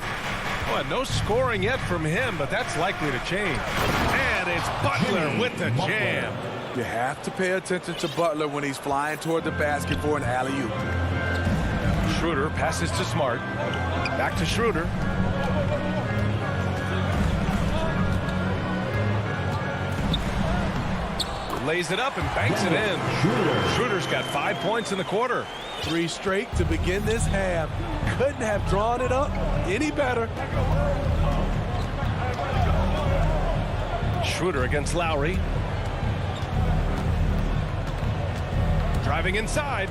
I: Well, no scoring yet from him, but that's likely to change. And it's Butler with the jam.
L: You have to pay attention to Butler when he's flying toward the basket for an alley-oop.
I: Schroeder passes to Smart. Back to Schroeder. Lays it up and banks it in. Schroeder's got 5 points in the quarter.
L: 3 straight to begin this half. Couldn't have drawn it up any better.
I: Schroeder against Lowry. Driving inside.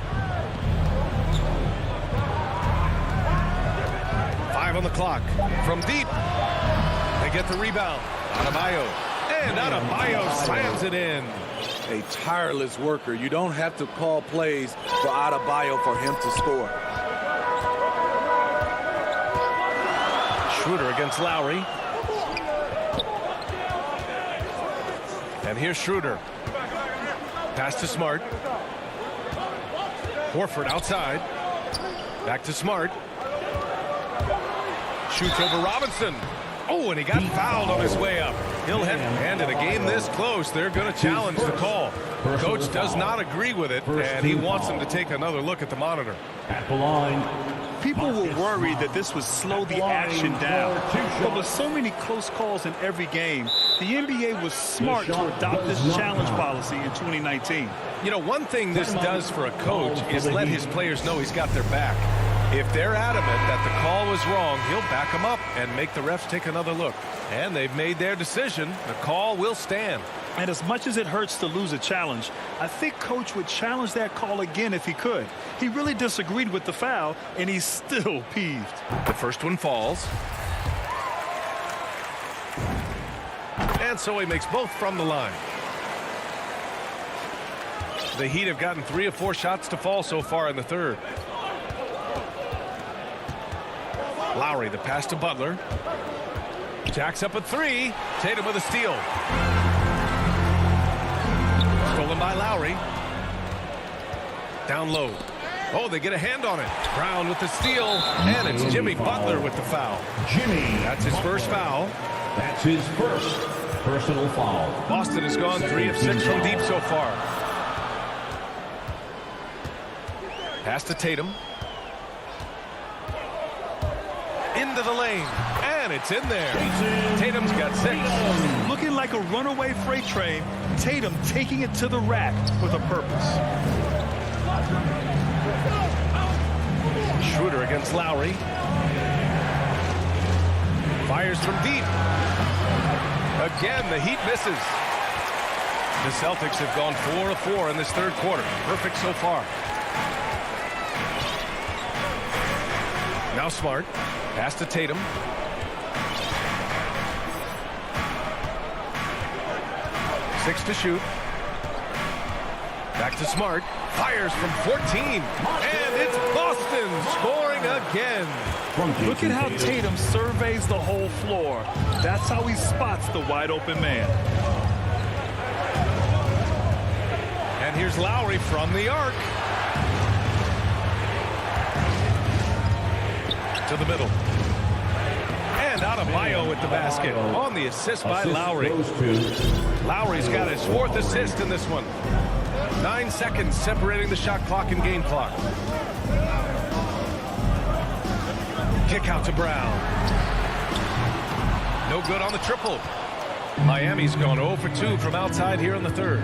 I: 5 on the clock. From deep. They get the rebound. Adebayo. And Adebayo slams it in.
L: A tireless worker. You don't have to call plays for Adebayo for him to score.
I: Schroeder against Lowry. And here's Schroeder. Pass to Smart. Horford outside. Back to Smart. Shoots over Robinson. Oh, and he got fouled on his way up. He'll head, and in a game this close, they're going to challenge the call. Coach does not agree with it, and he wants him to take another look at the monitor.
E: At the line.
K: People were worried that this would slow the action down. But with so many close calls in every game, the NBA was smart to adopt this challenge policy in 2019.
I: You know, one thing this does for a coach is let his players know he's got their back. If they're adamant that the call was wrong, he'll back them up and make the refs take another look. And they've made their decision. The call will stand.
K: And as much as it hurts to lose a challenge, I think Coach would challenge that call again if he could. He really disagreed with the foul, and he's still peeved.
I: The first one falls. And so he makes both from the line. The Heat have gotten 3 of 4 shots to fall so far in the third. Lowry, the pass to Butler. Jacks up a 3. Tatum with a steal. Stolen by Lowry. Down low. Oh, they get a hand on it. Brown with the steal. And it's Jimmy Butler with the foul. That's his first foul.
E: That's his first personal foul.
I: Boston has gone 3 of 6 from deep so far. Pass to Tatum. Into the lane. And it's in there. Tatum's got 6.
K: Looking like a runaway freight train, Tatum taking it to the rack with a purpose.
I: Schroeder against Lowry. Fires from deep. Again, the Heat misses. The Celtics have gone 4 of 4 in this third quarter. Perfect so far. Now Smart. Pass to Tatum. Six to shoot. Back to Smart. Fires from 14. And it's Boston scoring again.
K: Look at how Tatum surveys the whole floor. That's how he spots the wide open man.
I: And here's Lowry from the arc. To the middle. And Adebayo with the basket on the assist by Lowry. Lowry's got his 4th assist in this one. 9 seconds separating the shot clock and game clock. Kick out to Brown. No good on the triple. Miami's gone 0 for 2 from outside here in the third.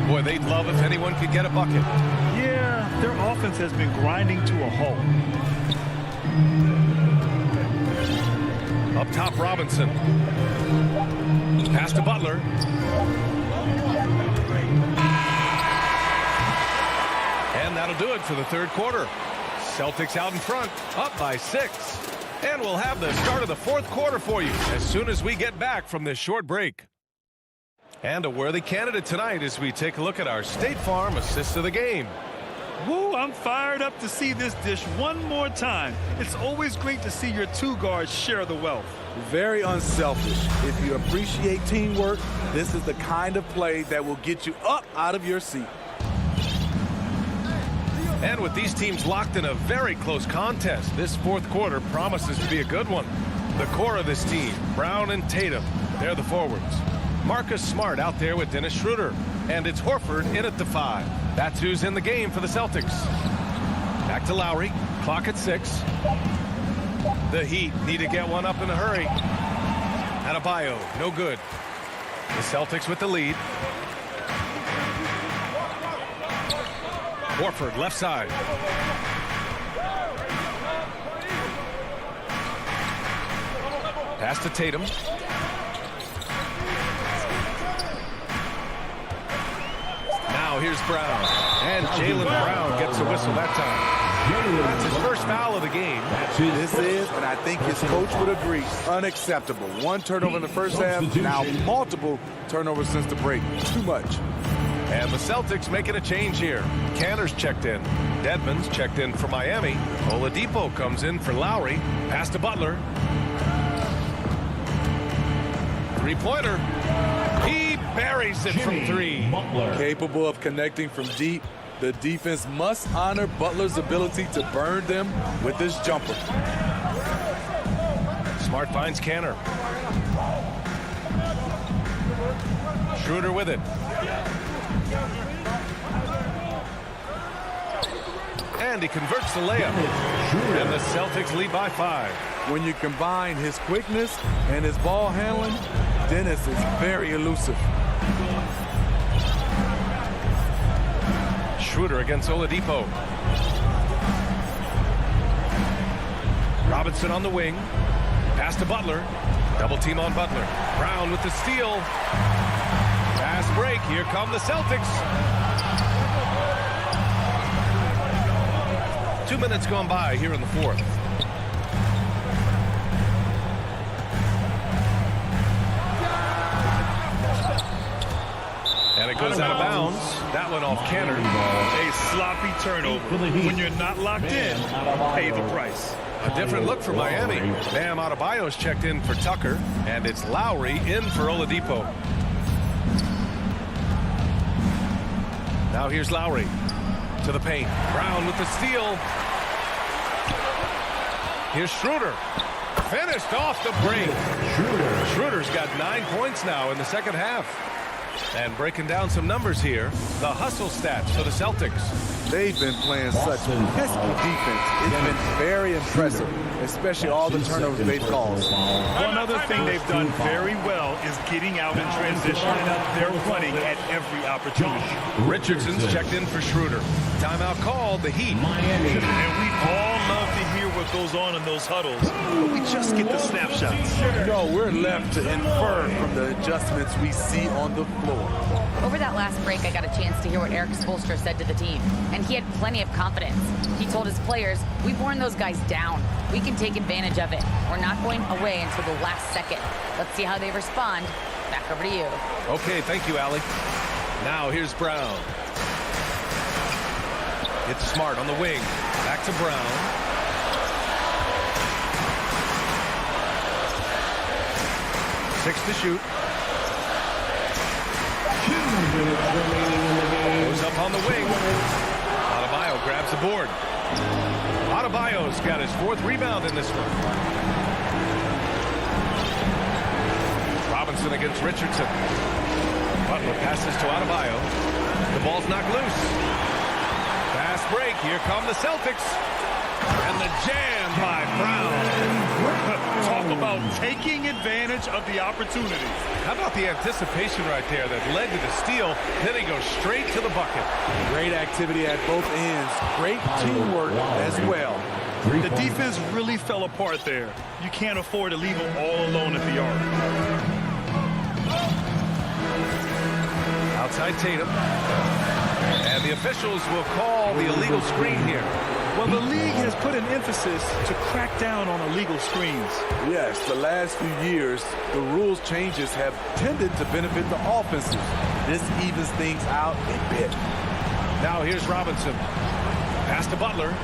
I: Boy, they'd love if anyone could get a bucket.
K: Yeah, their offense has been grinding to a halt.
I: Up top, Robinson. Pass to Butler. And that'll do it for the third quarter. Celtics out in front, up by 6. And we'll have the start of the fourth quarter for you as soon as we get back from this short break. And a worthy candidate tonight as we take a look at our State Farm assist of the game.
K: Woo, I'm fired up to see this dish one more time. It's always great to see your 2 guards share the wealth.
L: Very unselfish. If you appreciate teamwork, this is the kind of play that will get you up out of your seat.
I: And with these teams locked in a very close contest, this fourth quarter promises to be a good one. The core of this team, Brown and Tatum, they're the forwards. Marcus Smart out there with Dennis Schroeder. And it's Horford in at the 5. That's who's in the game for the Celtics. Back to Lowry. Clock at 6. The Heat need to get one up in a hurry. Adebayo, no good. The Celtics with the lead. Horford, left side. Pass to Tatum. Now here's Brown. And Jaylen Brown gets a whistle that time. That's his first foul of the game.
L: This is, and I think his coach would agree, unacceptable. One turnover in the first half, now multiple turnovers since the break. Too much.
I: And the Celtics making a change here. Canner's checked in. Dedmon's checked in for Miami. Oladipo comes in for Lowry. Pass to Butler. Three-pointer. He buries it from three.
L: Capable of connecting from deep. The defense must honor Butler's ability to burn them with his jumper.
I: Smart finds Canner. Schroeder with it. And he converts the layup. And the Celtics lead by 5.
L: When you combine his quickness and his ball handling, Dennis is very elusive.
I: Schroeder against Oladipo. Robinson on the wing. Pass to Butler. Double team on Butler. Brown with the steal. Fast break. Here come the Celtics. 2 minutes gone by here in the fourth. And it goes out of bounds. That one off Canner.
K: A sloppy turnover. When you're not locked in, pay the price.
I: A different look for Miami. Bam Adebayo's checked in for Tucker. And it's Lowry in for Oladipo. Now here's Lowry. To the paint. Brown with the steal. Here's Schroeder. Finished off the break. Schroeder's got 9 points now in the second half. And breaking down some numbers here, the hustle stats for the Celtics.
L: They've been playing such pesky defense. It's been very impressive, especially all the turnovers they've caused.
K: One other thing they've done very well is getting out in transition. They're running at every opportunity.
I: Richardson's checked in for Schroeder. Timeout called, the Heat.
K: And we all love to hear what goes on in those huddles, but we just get the snapshots.
L: No, we're left to infer from the adjustments we see on the floor.
J: Over that last break, I got a chance to hear what Eric Spoelstra said to the team, and he had plenty of confidence. He told his players, we've worn those guys down. We can take advantage of it. We're not going away until the last second. Let's see how they respond. Back over to you.
I: Okay, thank you, Allie. Now here's Brown. It's Smart on the wing. Back to Brown. Six to shoot. Goes up on the wing. Adebayo grabs the board. Adebayo's got his 4th rebound in this one. Robinson against Richardson. Butler passes to Adebayo. The ball's knocked loose. Fast break. Here come the Celtics. And the jam by Brown.
K: Talk about taking advantage of the opportunity.
I: How about the anticipation right there that led to the steal? Then he goes straight to the bucket.
L: Great activity at both ends. Great teamwork as well.
K: The defense really fell apart there. You can't afford to leave them all alone at the arc.
I: Outside Tatum. And the officials will call the illegal screen here.
K: Well, the league has put an emphasis to crack down on illegal screens.
L: Yes, the last few years, the rules changes have tended to benefit the offenses. This evens things out a bit.
I: Now here's Robinson. Pass to Butler.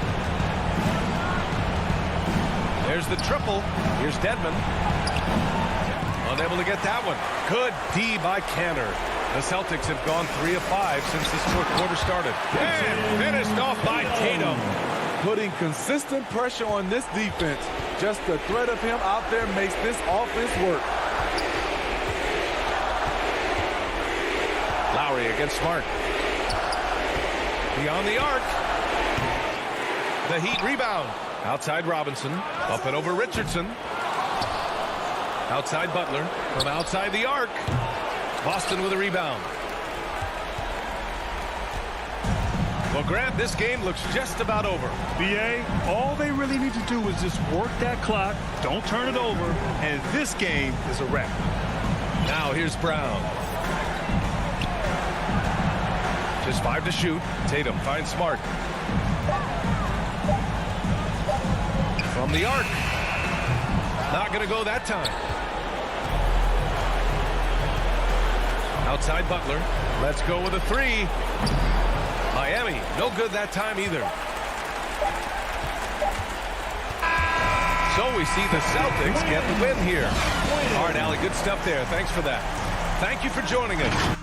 I: There's the triple. Here's Dedmon. Unable to get that one. Good D by Canner. The Celtics have gone 3 of 5 since this fourth quarter started. And finished off by Tatum.
L: Putting consistent pressure on this defense. Just the threat of him out there makes this offense work.
I: Lowry against Smart. Beyond the arc. The Heat rebound. Outside Robinson. Up and over Richardson. Outside Butler. From outside the arc. Boston with a rebound. Well, Grant, this game looks just about over.
K: BA, all they really need to do is just work that clock, don't turn it over, and this game is a wrap.
I: Now here's Brown. Just 5 to shoot. Tatum finds Smart. From the arc. Not going to go that time. Outside Butler. Let's go with a 3. Miami, no good that time either. So we see the Celtics get the win here. All right, Allie, good stuff there. Thanks for that. Thank you for joining us.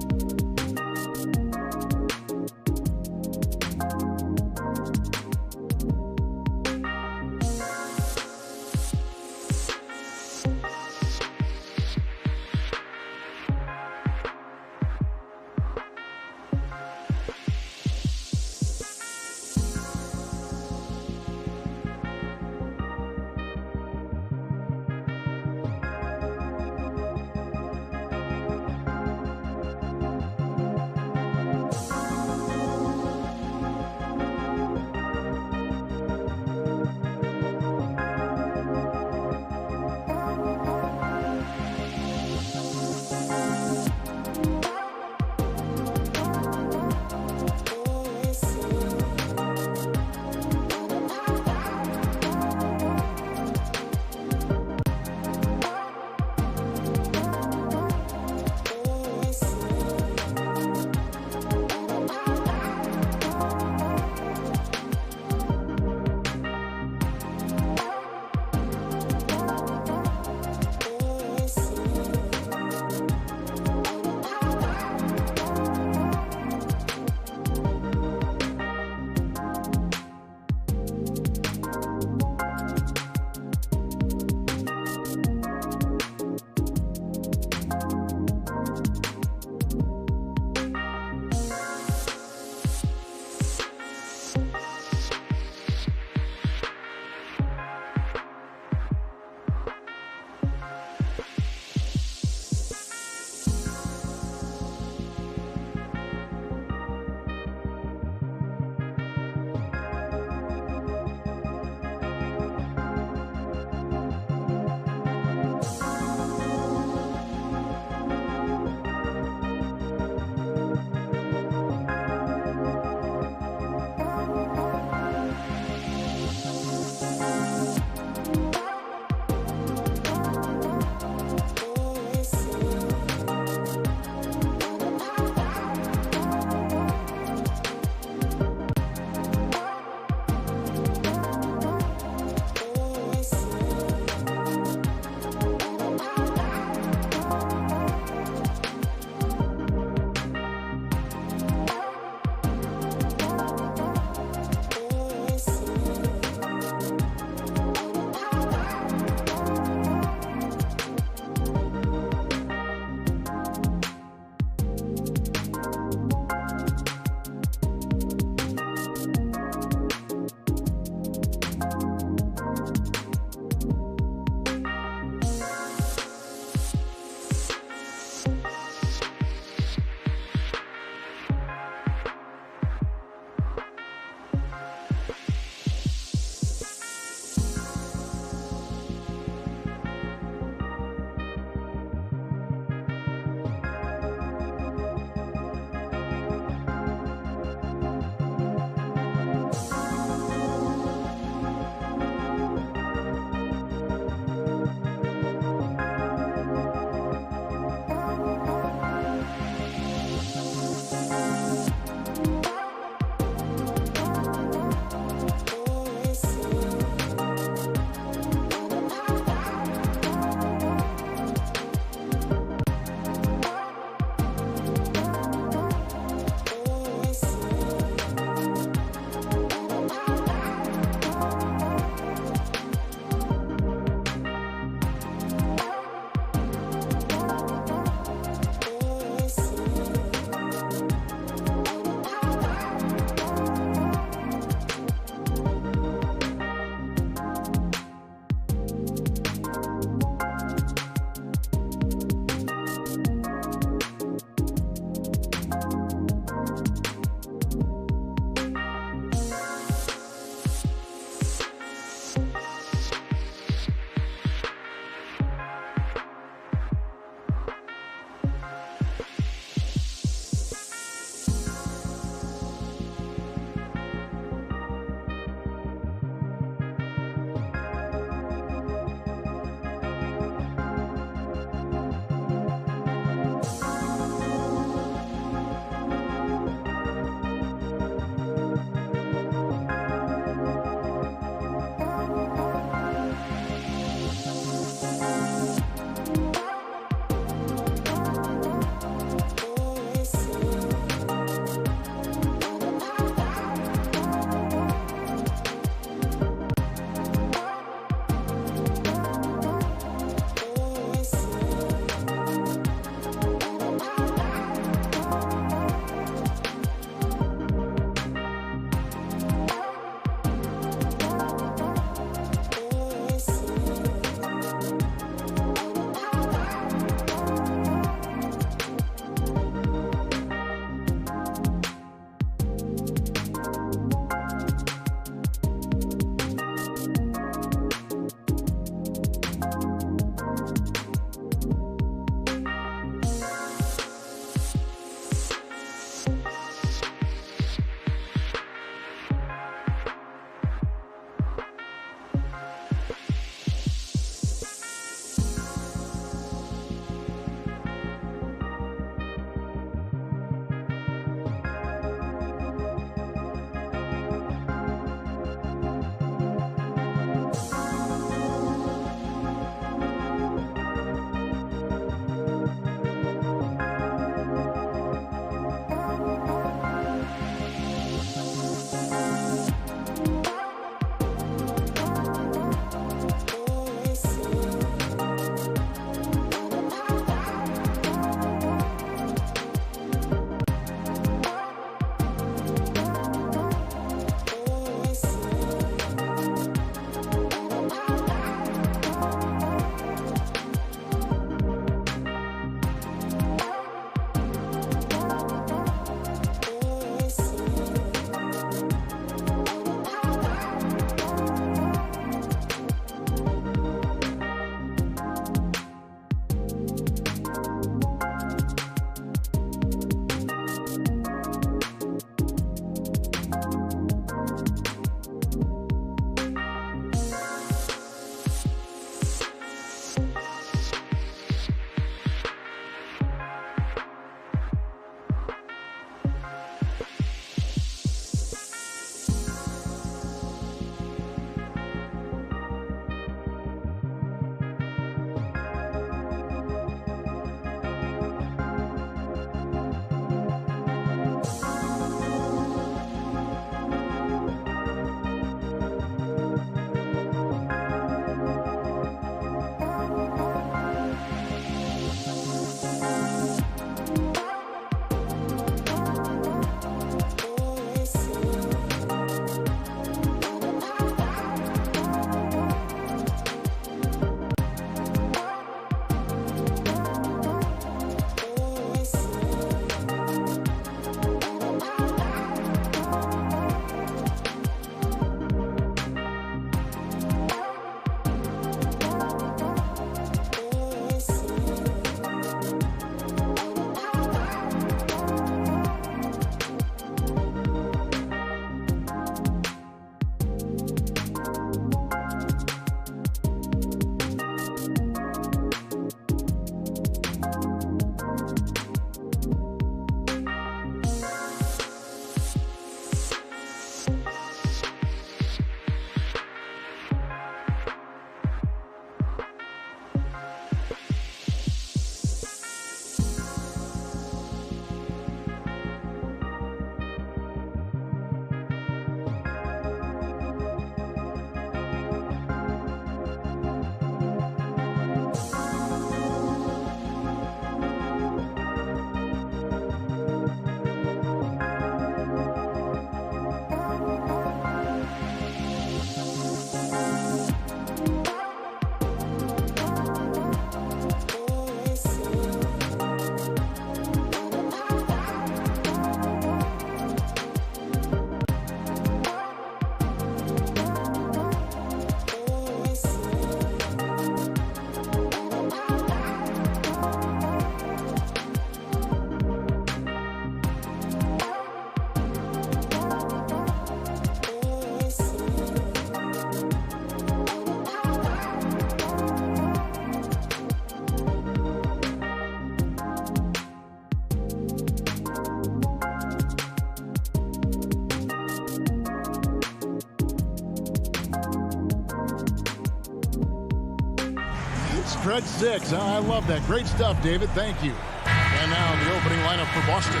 A: Stretch 6. I love that. Great stuff, David. Thank you. And now the opening lineup for Boston.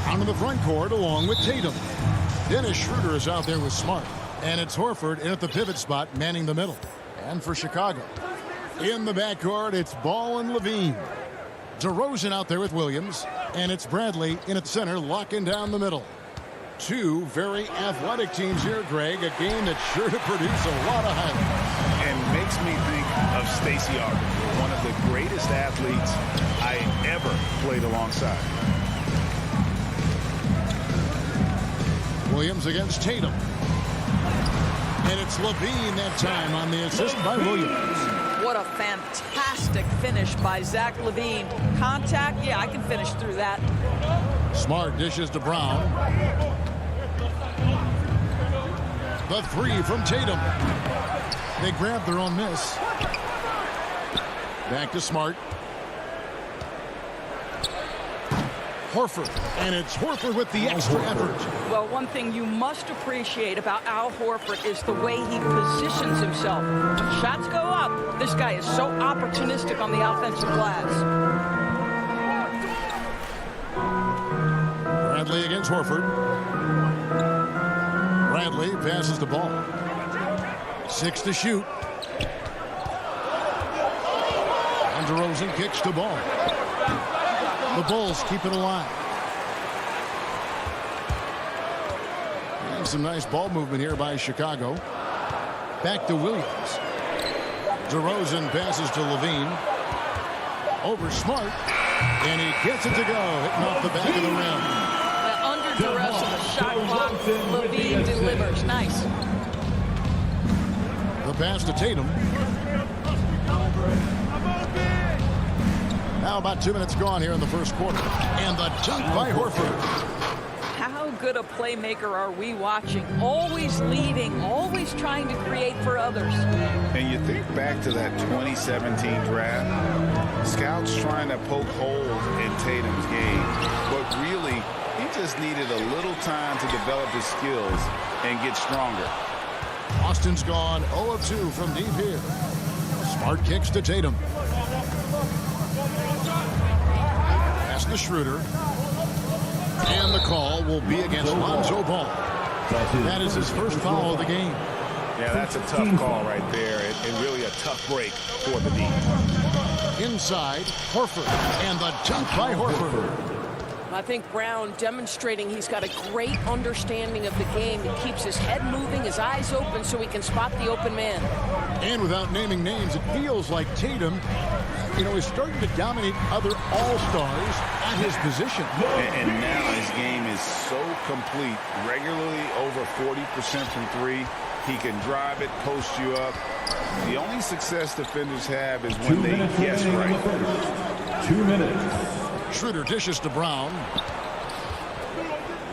A: Onto the front court along with Tatum. Dennis Schroeder is out there with Smart. And it's Horford in at the pivot spot, manning the middle. And for Chicago, in the backcourt, it's Ball and Levine. DeRozan out there with Williams. And it's Bradley in at center, locking down the middle. Two very athletic teams here, Greg. A game that's sure to produce a lot of highlights.
C: And makes me think of Stacey Augmon, one of the greatest athletes I ever played alongside.
A: Williams against Tatum. And it's Levine that time on the assist by Williams.
M: What a fantastic finish by Zach LaVine. Contact, yeah, I can finish through that.
A: Smart dishes to Brown. The three from Tatum. They grab their own miss. Back to Smart. Horford. And it's Horford with the extra effort.
M: Well, one thing you must appreciate about Al Horford is the way he positions himself. When shots go up, this guy is so opportunistic on the offensive glass.
A: Bradley against Horford. Bradley passes the ball. 6 to shoot. And DeRozan kicks the ball. The Bulls keep it alive. And some nice ball movement here by Chicago. Back to Williams. DeRozan passes to Levine. Over Smart. And he gets it to go. Hitting off the back of the rim.
M: Under duress of the shot clock, Levine delivers. Nice.
A: The pass to Tatum. Now about 2 minutes gone here in the first quarter. And the dunk by Horford.
M: How good a playmaker are we watching? Always leading, always trying to create for others.
C: And you think back to that 2017 draft, scouts trying to poke holes in Tatum's game, but really, he just needed a little time to develop his skills and get stronger.
A: Austin's gone 0 of 2 from deep here. Smart kicks to Tatum. Pass to Schroeder. And the call will be against Lonzo Ball. That is his first foul of the game.
C: Yeah, that's a tough call right there, and really a tough break for the D.
A: Inside, Horford. And the dunk by Horford.
M: I think Brown demonstrating he's got a great understanding of the game. He keeps his head moving, his eyes open so he can spot the open man.
A: And without naming names, it feels like Tatum, is starting to dominate other all-stars at his position.
C: And now his game is so complete. Regularly over 40% from three. He can drive it, post you up. The only success defenders have is when they guess right.
E: 2 minutes.
A: Schroeder dishes to Brown.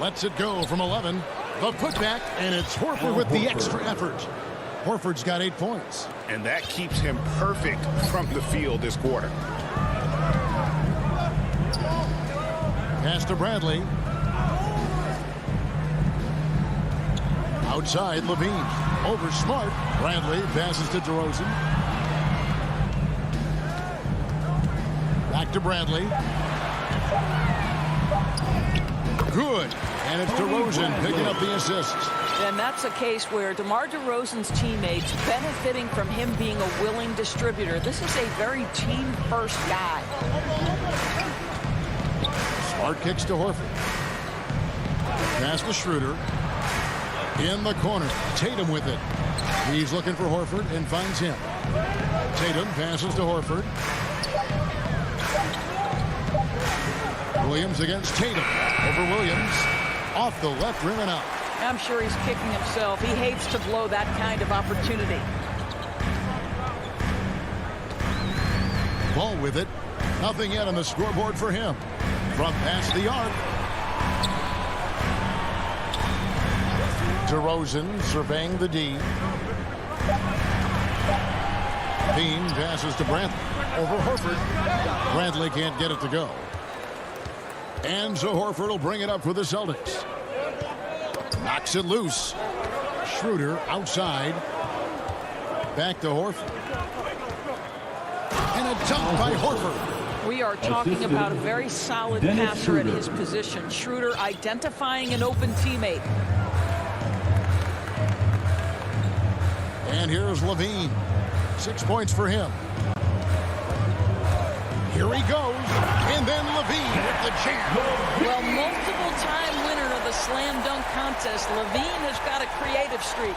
A: Lets it go from 11. The putback, and it's Horford with the extra effort. Horford's got 8 points.
C: And that keeps him perfect from the field this quarter.
A: Pass to Bradley. Outside, Levine. Over Smart. Bradley passes to DeRozan. Back to Bradley. Good. And it's DeRozan picking up the assist.
M: And that's a case where DeMar DeRozan's teammates benefiting from him being a willing distributor. This is a very team-first guy.
A: Smart kicks to Horford. Pass to Schroeder. In the corner. Tatum with it. He's looking for Horford and finds him. Tatum passes to Horford. Williams against Tatum. Over Williams. Off the left rim and out.
M: I'm sure he's kicking himself. He hates to blow that kind of opportunity.
A: Ball with it. Nothing yet on the scoreboard for him. From past the arc. DeRozan surveying the D. Bean passes to Bradley. Over Horford. Bradley can't get it to go. And so Horford will bring it up for the Celtics. Knocks it loose. Schroeder outside. Back to Horford. a dunk by Horford.
M: We are talking about a very solid passer at his position. Schroeder identifying an open teammate.
A: And here's Levine. 6 points for him. Here he goes. And then Levine with the jam.
M: Well, multiple-time winner of the slam dunk contest, Levine has got a creative streak.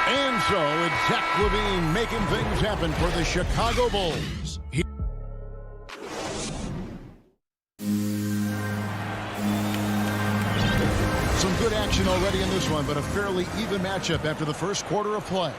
A: And so it's Zach Levine making things happen for the Chicago Bulls. Some good action already in this one, but a fairly even matchup after the first quarter of play.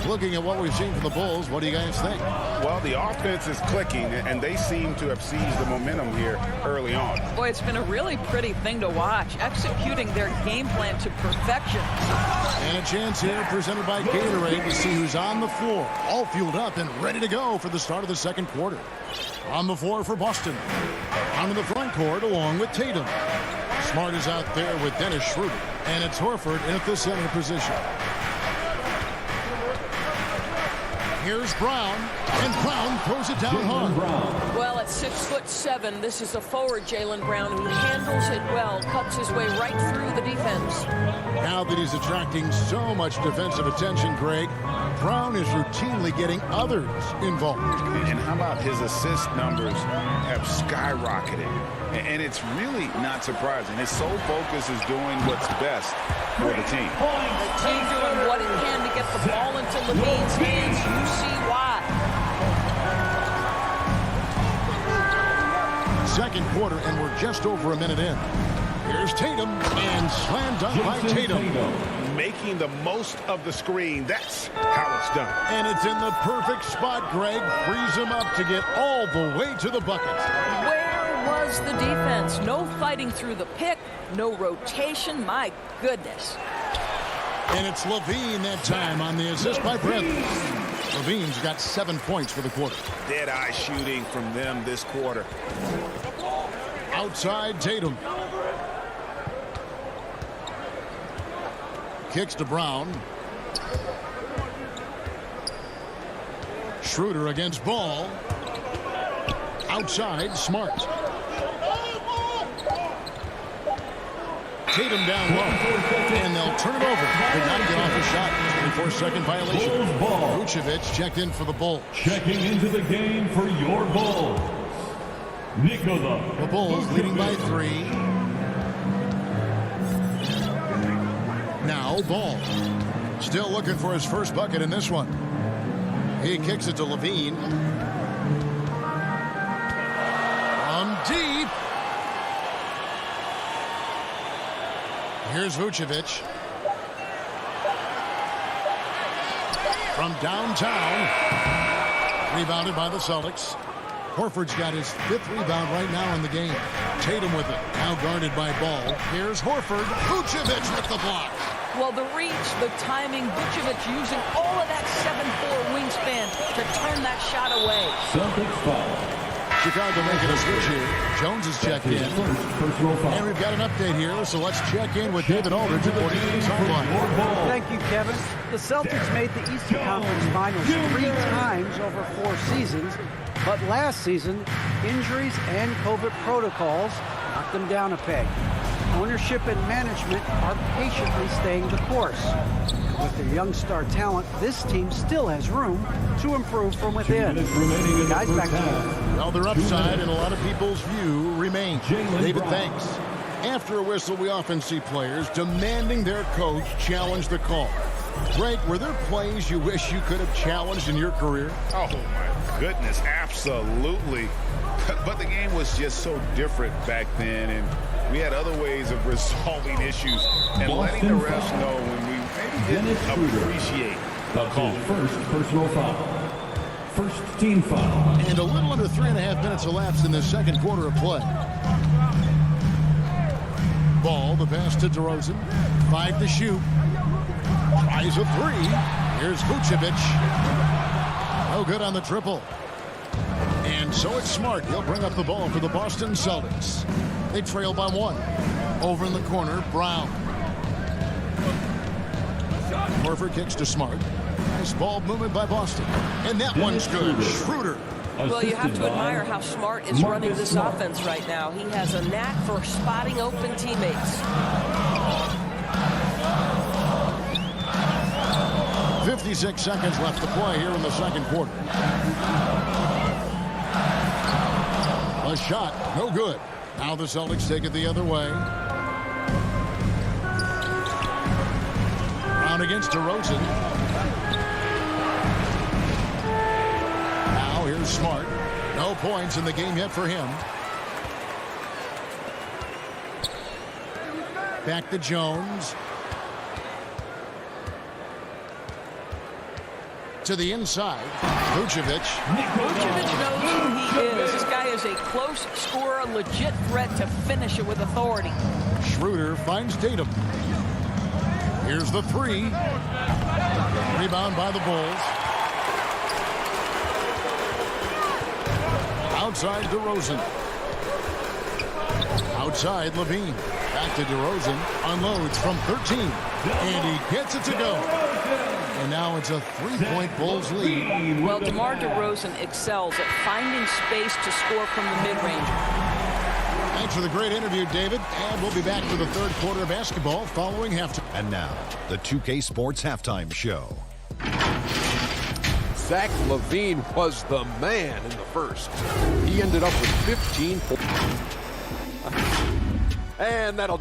A: Looking at what we've seen from the Bulls, what do you guys think?
C: Well, the offense is clicking, and they seem to have seized the momentum here early on.
M: Boy, it's been a really pretty thing to watch, executing their game plan to perfection.
A: And a chance here presented by Gatorade to see who's on the floor, all fueled up and ready to go for the start of the second quarter. On the floor for Boston. On the front court along with Tatum. Smart is out there with Dennis Schroeder, and it's Horford at the center position. Here's Brown, and Brown throws it down hard.
M: Well, at 6'7", this is a forward, Jaylen Brown, who handles it well, cuts his way right through the defense.
A: Now that he's attracting so much defensive attention, Greg, Brown is routinely getting others involved.
C: And how about his assist numbers have skyrocketed? And it's really not surprising. His sole focus is doing what's best for the team.
M: The team doing what it can to get the ball into Levine's hands. You see why.
A: Second quarter, and we're just over a minute in. Here's Tatum, and slam dunk by Tatum.
C: Making the most of the screen. That's how it's done.
A: And it's in the perfect spot, Greg. Frees him up to get all the way to the bucket.
M: Where was the defense? No fighting through the pick, no rotation. My goodness.
A: And it's Levine that time on the assist by Bradley. Levine's got 7 points for the quarter.
C: Dead-eye shooting from them this quarter.
A: Outside Tatum. Kicks to Brown. Schroeder against Ball. Outside, Smart. Tatum down low. And they'll turn it over. They got to get off a shot. 24-second violation. Vucevic checked in for the Bulls.
E: Checking into the game for your Bulls, Nikola.
A: The Bulls leading by 3. Now Ball. Still looking for his first bucket in this one. He kicks it to Levine. From deep. Here's Vucevic. From downtown. Rebounded by the Celtics. Horford's got his 5th rebound right now in the game. Tatum with it. Now guarded by Ball. Here's Horford. Vucevic with the block.
M: Well, the reach, the timing, Vucevic using all of that 7'4" wingspan to turn that shot away.
E: Celtics foul.
A: Chicago making a switch here. Jones is checked in. And we've got an update here, so let's check in with David Aldridge reporting to the sideline.
H: Thank you, Kevin. The Celtics made the Eastern Conference Finals 3 times over 4 seasons, but last season, injuries and COVID protocols knocked them down a peg. Ownership and management are patiently staying the course. With their young star talent, this team still has room to improve from within. Guys, back to you.
A: Well, their upside in a lot of people's view remains. David, thanks. After a whistle, we often see players demanding their coach challenge the call. Greg, were there plays you wish you could have challenged in your career?
C: Oh, my goodness, absolutely. But the game was just so different back then, and we had other ways of resolving issues and letting the refs know when we maybe didn't appreciate the call.
E: First personal foul. First team foul.
A: And a little under 3.5 minutes elapsed in the second quarter of play. Ball, the pass to DeRozan. 5 to shoot. Tries a 3. Here's Vucevic. No good on the triple. And so it's Smart. He'll bring up the ball for the Boston Celtics. They trail by 1. Over in the corner, Brown. Horford kicks to Smart. Nice ball movement by Boston. And that one's good. Schroeder.
M: Well, you have to admire how smart is running this offense right now. He has a knack for spotting open teammates.
A: 56 seconds left to play here in the second quarter. A shot, no good. Now the Celtics take it the other way. Brown against DeRozan. Now here's Smart. No points in the game yet for him. Back to Jones. To the inside. Vucevic.
M: Vucevic knows who he is. This guy is a close scorer, a legit threat to finish it with authority.
A: Schroeder finds Tatum. Here's the three. Rebound by the Bulls. Outside DeRozan. Outside Levine. Back to DeRozan. Unloads from 13. And he gets it to go. And now it's a three-point Bulls lead.
M: Well, DeMar DeRozan excels at finding space to score from the mid-range.
A: Thanks for the great interview, David. And we'll be back for the third quarter of basketball following halftime.
F: And now, the 2K Sports Halftime Show.
G: Zach LaVine was the man in the first. He ended up with 15 points. And that'll...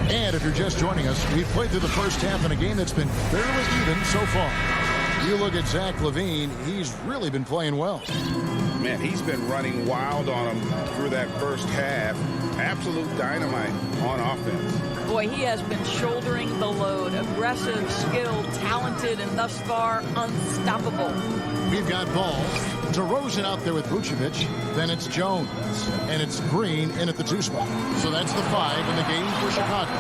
A: And if you're just joining us, we've played through the first half in a game that's been fairly even so far. You look at Zach LaVine, he's really been playing well.
C: Man, he's been running wild on him through that first half. Absolute dynamite on offense.
M: Boy, he has been shouldering the load. Aggressive, skilled, talented, and thus far unstoppable.
A: We've got ball. DeRozan out there with Vucevic. Then it's Jones. And it's Green in at the 2 spot. So that's the 5 in the game for Chicago.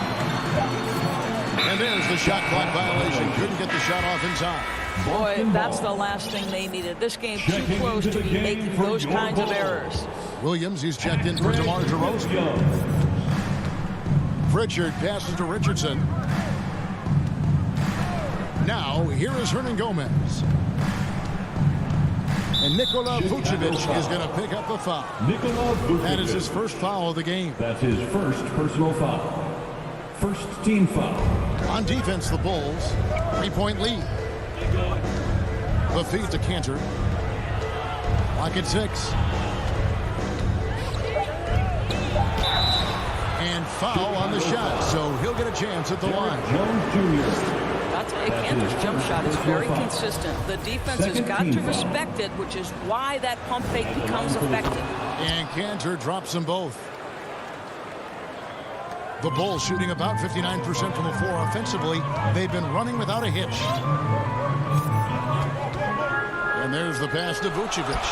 A: And there's the shot clock violation. Couldn't get the shot off in time.
M: Boy, that's the last thing they needed. This game's too close to be making those kinds of errors.
A: Williams, he's checked in for DeMar DeRozan. Pritchard passes to Richardson. Now, here is Hernan Gomez. And Nikola Vucevic is going to pick up the foul. That is his first foul of the game.
E: That's his first personal foul. First team foul.
A: On defense, the Bulls. 3-point lead. The feed to Cantor. Lock at 6. And foul on the shot, so he'll get a chance at the line.
E: Jones Jr.
M: I'll tell you, Cantor's jump shot is very consistent. The defense has got to respect it, which is why that pump fake becomes effective.
A: And Cantor drops them both. The Bulls shooting about 59% from the floor offensively. They've been running without a hitch. And there's the pass to Vucevic.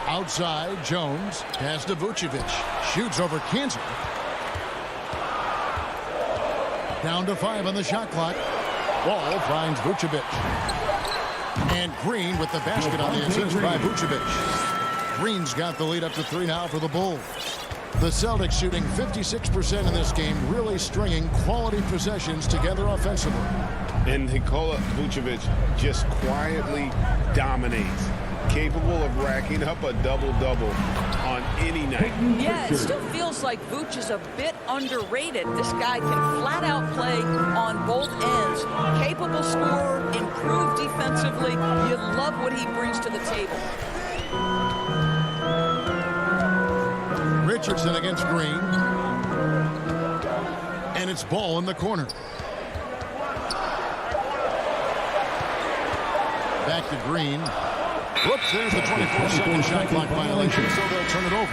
A: Outside, Jones. Pass to Vucevic. Shoots over Cantor. Down to 5 on the shot clock. Ball finds Vucevic. And Green with the basket on the assist by Vucevic. Green's got the lead up to 3 now for the Bulls. The Celtics shooting 56% in this game, really stringing quality possessions together offensively.
C: And Nikola Vucevic just quietly dominates. Capable of racking up a double-double on any night.
M: Yeah, it still feels like Vooch is a bit underrated. This guy can flat out play on both ends. Capable scorer, improved defensively. You love what he brings to the table.
A: Richardson against Green. And it's Ball in the corner. Back to Green. Whoops, there's the 24-second shot clock violation, so they'll turn it over.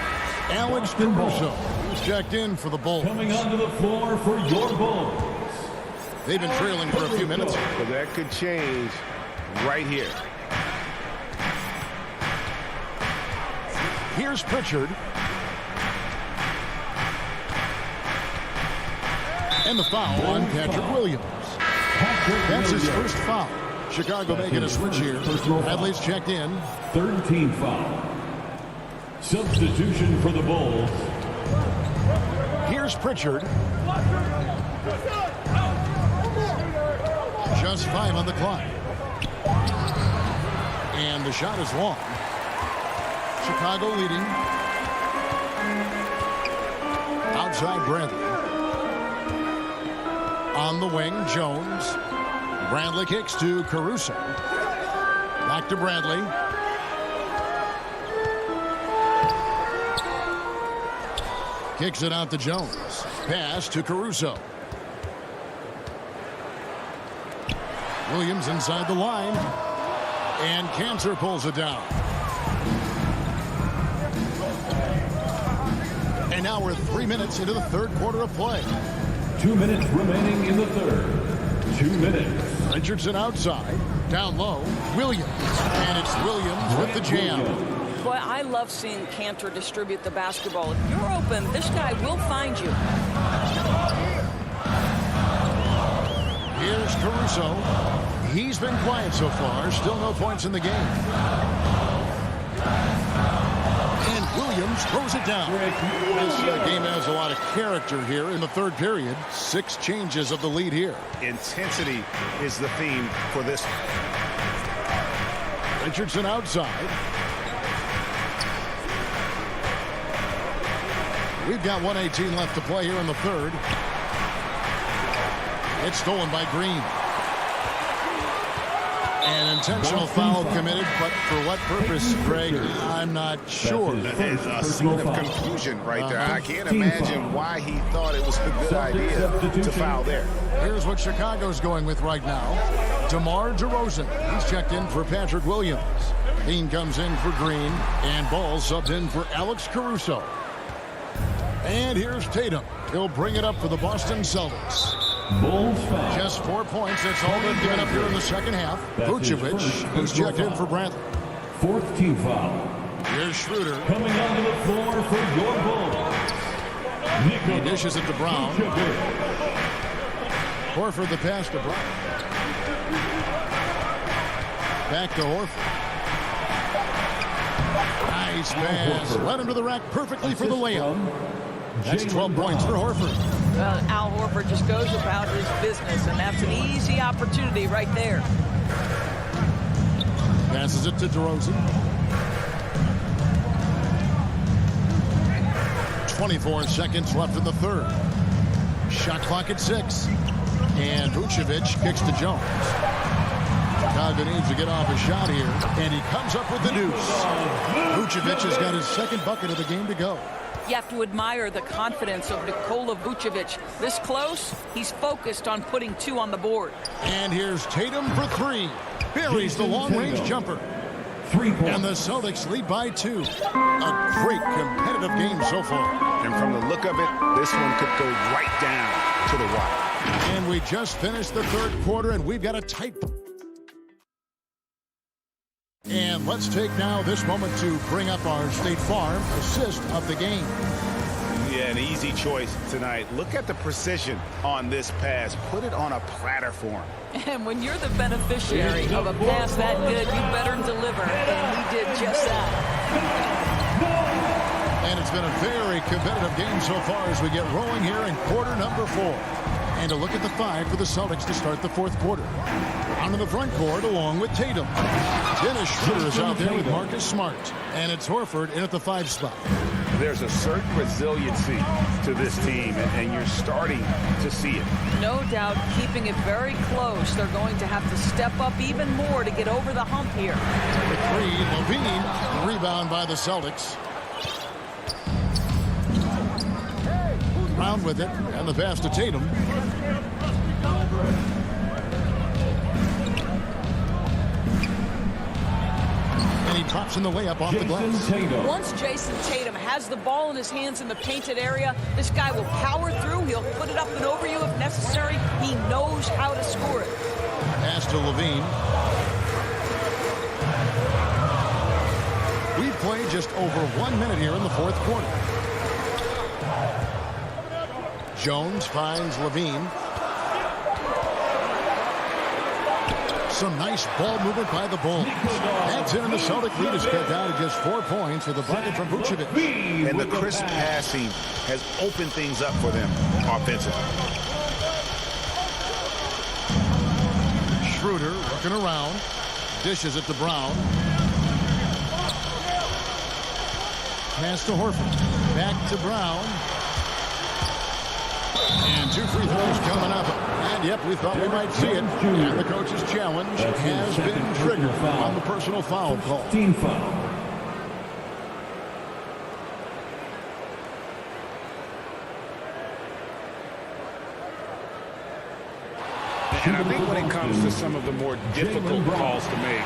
A: Alex Caruso, who's checked in for the Bulls.
E: Coming onto the floor for your Bulls.
A: They've been trailing for a few minutes.
C: But that could change right here.
A: Here's Pritchard. And the foul on Patrick Williams. That's his first foul. Chicago making a switch here. Bradley's checked in.
E: Third team foul. Substitution for the Bulls.
A: Here's Pritchard. Just 5 on the clock. And the shot is long. Chicago leading. Outside Bradley. On the wing, Jones. Bradley kicks to Caruso. Back to Bradley. Kicks it out to Jones. Pass to Caruso. Williams inside the line. And Cantor pulls it down. And now we're 3 minutes into the third quarter of play.
E: 2 minutes remaining in the third. 2 minutes.
A: Richardson outside. Down low. Williams. And it's Williams with the jam.
M: Boy, I love seeing Cantor distribute the basketball. If you're open, this guy will find you.
A: Here's Caruso. He's been quiet so far. Still no points in the game. And Williams throws it down. This game has a lot of character here in the third period. 6 changes of the lead here.
C: Intensity is the theme for this.
A: Richardson outside. We've got 1:18 left to play here in the third. It's stolen by Green. An intentional foul committed, but for what purpose, Greg, I'm not sure.
C: That is a scene of confusion right there. I can't imagine why he thought it was a good idea to foul there.
A: Here's what Chicago's going with right now. DeMar DeRozan. He's checked in for Patrick Williams. Bean comes in for Green, and Ball subbed in for Alex Caruso. And here's Tatum. He'll bring it up for the Boston Celtics.
E: Bulls foul.
A: Just 4 points. That's all they've given up here in the second half. Vucevic, who's checked in for Bradley.
E: Fourth team foul.
A: Here's Schroeder.
E: Coming onto the floor for your Bulls.
A: He dishes it to Brown. Horford the pass to Brown. Back to Horford. Nice pass. Led him to the rack perfectly for the layup. That's 12 points for Horford.
M: Al Horford just goes about his business, and that's an easy opportunity right there.
A: Passes it to DeRozan. 24 seconds left in the third. Shot clock at 6. And Vucevic kicks to Jones. Chicago needs to get off a shot here, and he comes up with the deuce. Vucevic has got his second bucket of the game to go.
M: You have to admire the confidence of Nikola Vucevic. This close, he's focused on putting 2 on the board.
A: And here's Tatum for 3. Buries the long-range jumper.
E: 3 points.
A: And the Celtics lead by 2. A great competitive game so far.
C: And from the look of it, this one could go right down to the wire.
A: And we just finished the third quarter, and we've got a tight... And let's take now this moment to bring up our State Farm assist of the game.
C: Yeah, an easy choice tonight. Look at the precision on this pass. Put it on a platter for him.
M: And when you're the beneficiary of a pass that good, you better deliver. And he did just that.
A: And it's been a very competitive game so far as we get rolling here in quarter number 4. And a look at the 5 for the Celtics to start the fourth quarter. Onto the front court along with Tatum. Dennis Schroeder is out there with Marcus Smart. And it's Horford in at the 5 spot.
C: There's a certain resiliency to this team, and you're starting to see it.
M: No doubt, keeping it very close. They're going to have to step up even more to get over the hump here.
A: The 3, Levine, rebound by the Celtics. Brown with it, and the pass to Tatum. And he drops in the layup off the glass.
M: Once Jason Tatum has the ball in his hands in the painted area, this guy will power through. He'll put it up and over you if necessary. He knows how to score it.
A: Pass to Levine. We've played just over 1 minute here in the fourth quarter. Jones finds Levine. Some nice ball movement by the Bulls. That's in, and the Celtic lead is cut down to just 4 points with a bucket from Vucevic.
C: And the crisp passing has opened things up for them offensively.
A: Schroeder looking around. Dishes it to Brown. Pass to Horford. Back to Brown. And 2 free throws coming up. And yep, we thought we might see it. And the coach's challenge has been triggered on the personal foul call.
E: Team foul.
C: And I think when it comes to some of the more difficult calls to make,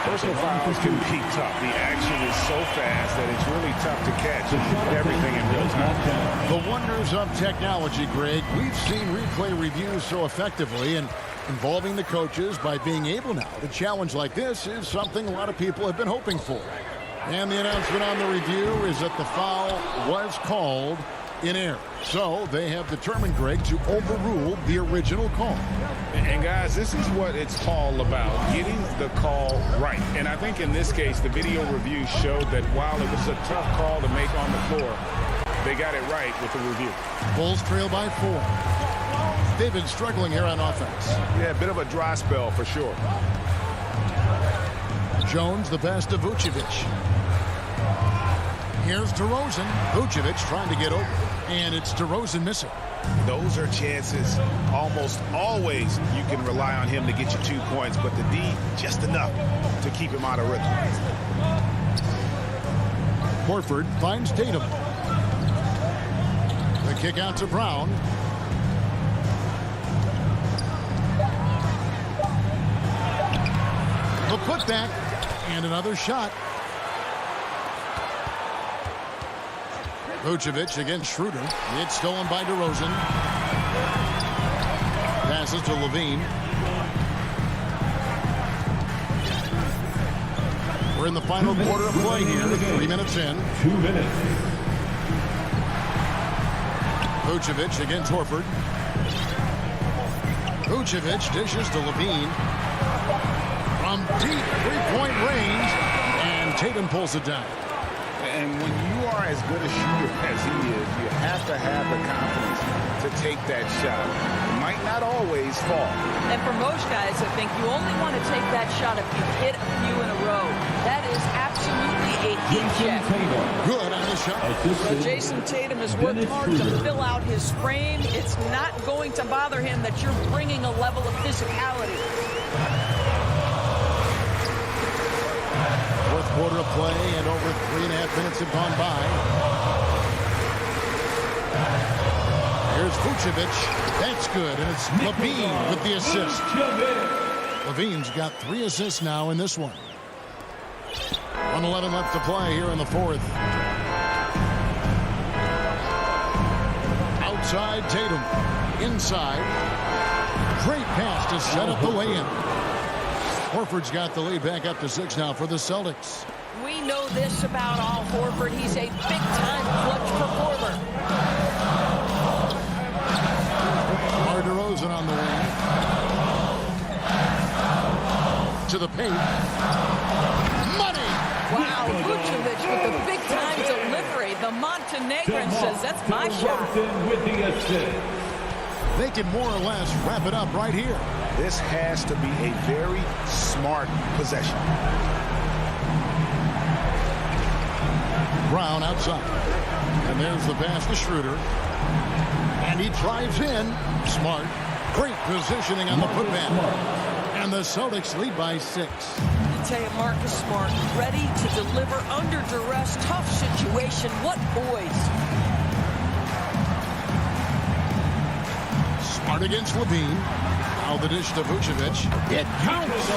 C: personal fouls can be tough. The action is so fast that it's really tough to catch everything in real time.
A: The wonders of technology, Greg. We've seen replay reviews so effectively, and involving the coaches by being able now to challenge like this is something a lot of people have been hoping for. And the announcement on the review is that the foul was called in error. So they have determined, Greg, to overrule the original call.
C: And guys, this is what it's all about, getting the call right. And I think in this case, the video review showed that while it was a tough call to make on the floor, they got it right with the review.
A: Bulls trail by 4. They've been struggling here on offense.
C: Yeah, a bit of a dry spell for sure.
A: Jones, the pass to Vucevic. Here's DeRozan. Vucevic trying to get over. And it's DeRozan missing.
C: Those are chances almost always you can rely on him to get you 2 points, but the D just enough to keep him out of rhythm.
A: Horford finds Tatum. The kick out to Brown. The putback and another shot. Vucevic against Schroeder. It's stolen by DeRozan. Passes to Levine. We're in the final quarter of play here. 3 minutes in.
E: 2 minutes.
A: Vucevic against Horford. Vucevic dishes to Levine. From deep three-point range. And Tatum pulls it down.
C: And when you are as good a shooter as he is, you have to have the confidence to take that shot. It might not always fall.
M: And for most guys, I think you only want to take that shot if you hit a few in a row. That is absolutely a heat check.
A: Good on the shot.
M: But Jason Tatum has worked hard to fill out his frame. It's not going to bother him that you're bringing a level of physicality.
A: Fourth quarter of play, and over 3.5 minutes have gone by. Here's Vucevic. That's good, and it's Levine with the assist. Levine's got 3 assists now in this one. 1:11 left to play here in the fourth. Outside Tatum. Inside. Great pass to set up the lay-in. Horford's got the lead back up to 6 now for the Celtics.
M: We know this about Al Horford. He's a big-time clutch performer.
A: DeRozan on the wing. To the paint. Money!
M: Wow, Vucevic with the big-time delivery. The Montenegrin says, that's my shot.
E: With the assist.
A: They can more or less wrap it up right here.
C: This has to be a very smart possession.
A: Brown outside. And there's the pass to Schroeder. And he drives in. Smart. Great positioning on the putback. And the Celtics lead by 6.
M: I tell you, Marcus Smart, ready to deliver under duress. Tough situation. What poise.
A: Smart against Levine. Now the dish to Vucevic. It counts.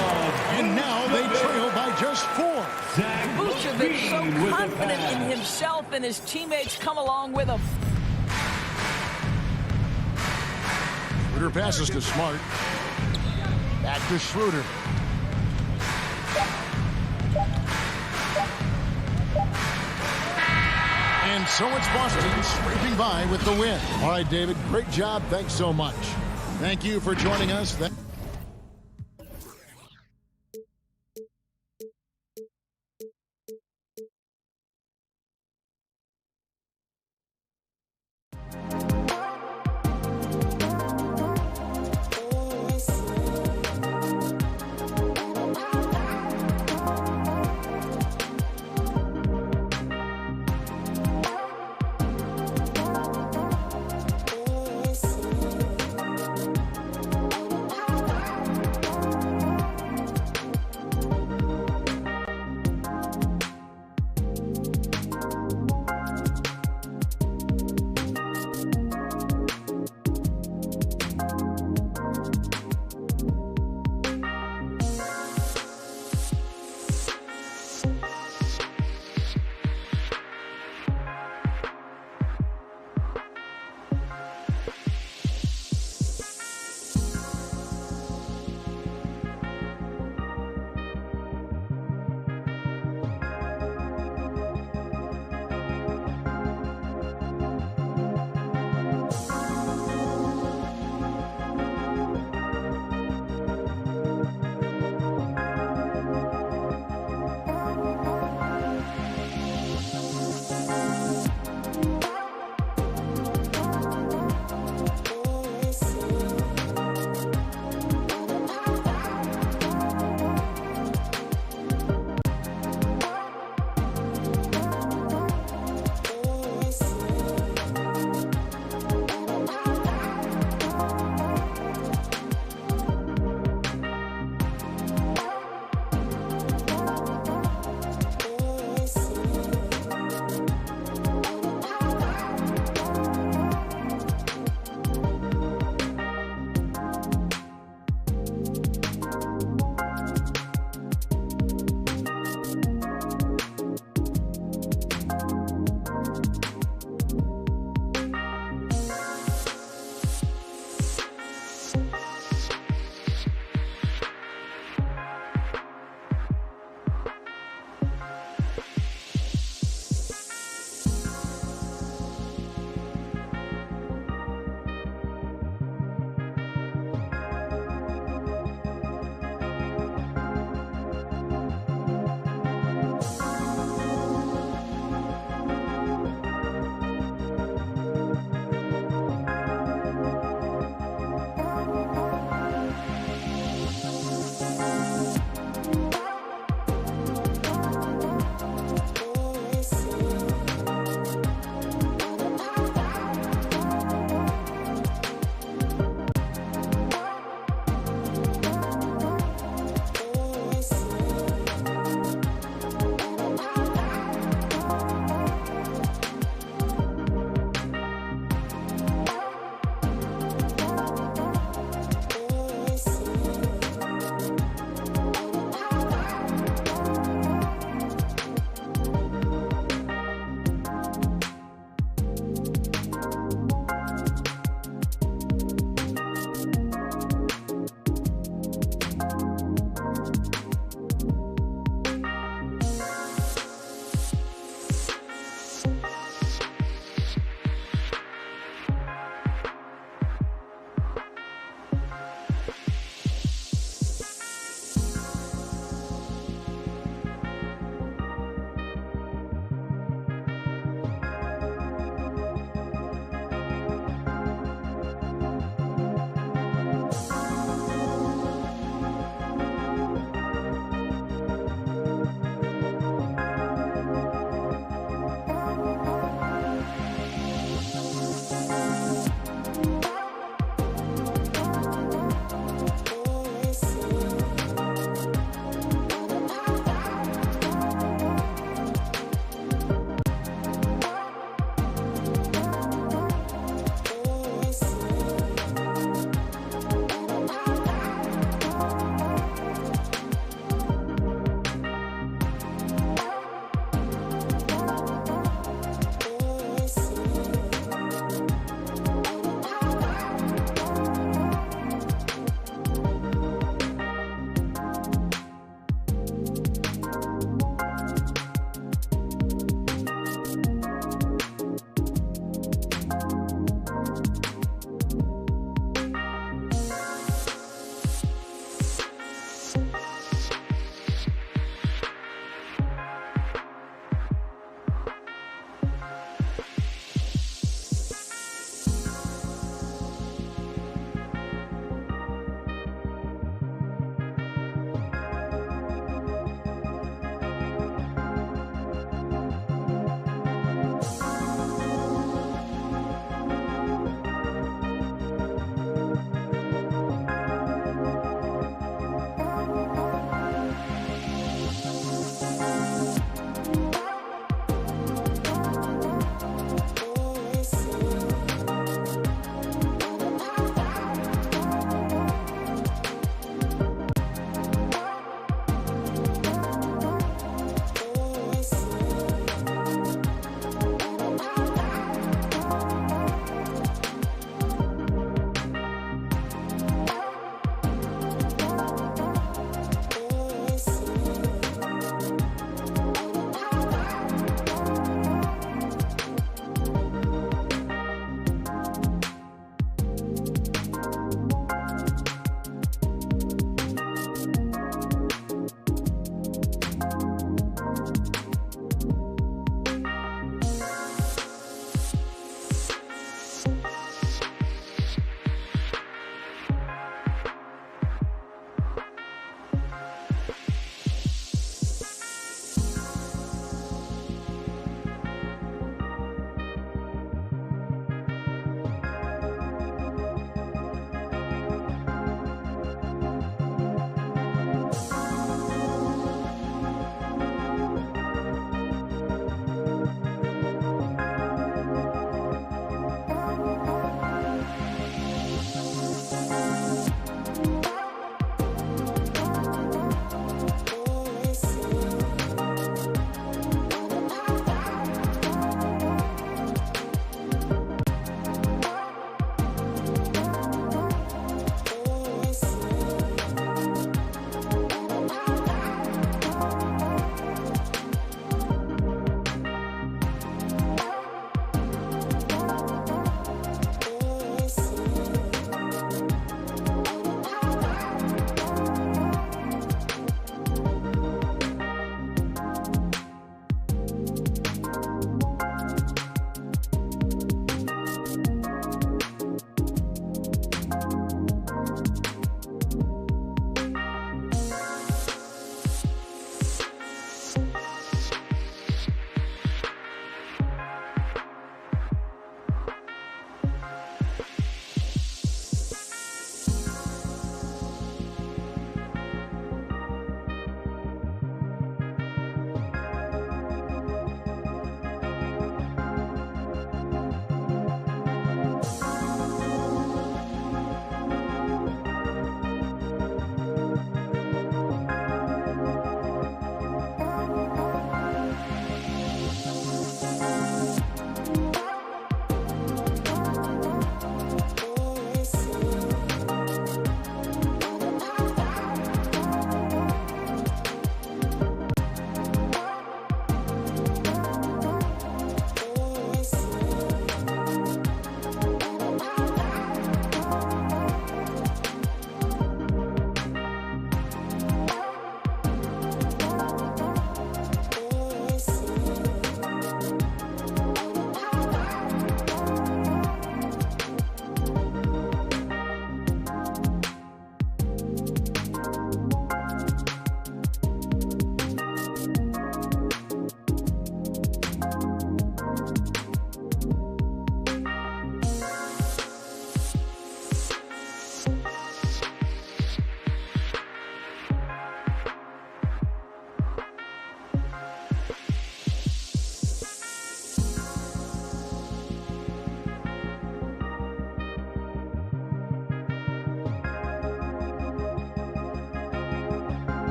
A: And now they trail by just 4.
M: Vucevic so confident in himself, and his teammates come along with him.
A: Schroeder passes to Smart. Back to Schroeder. And so it's Boston scraping by with the win. All right, David, great job. Thanks so much. Thank you for joining us.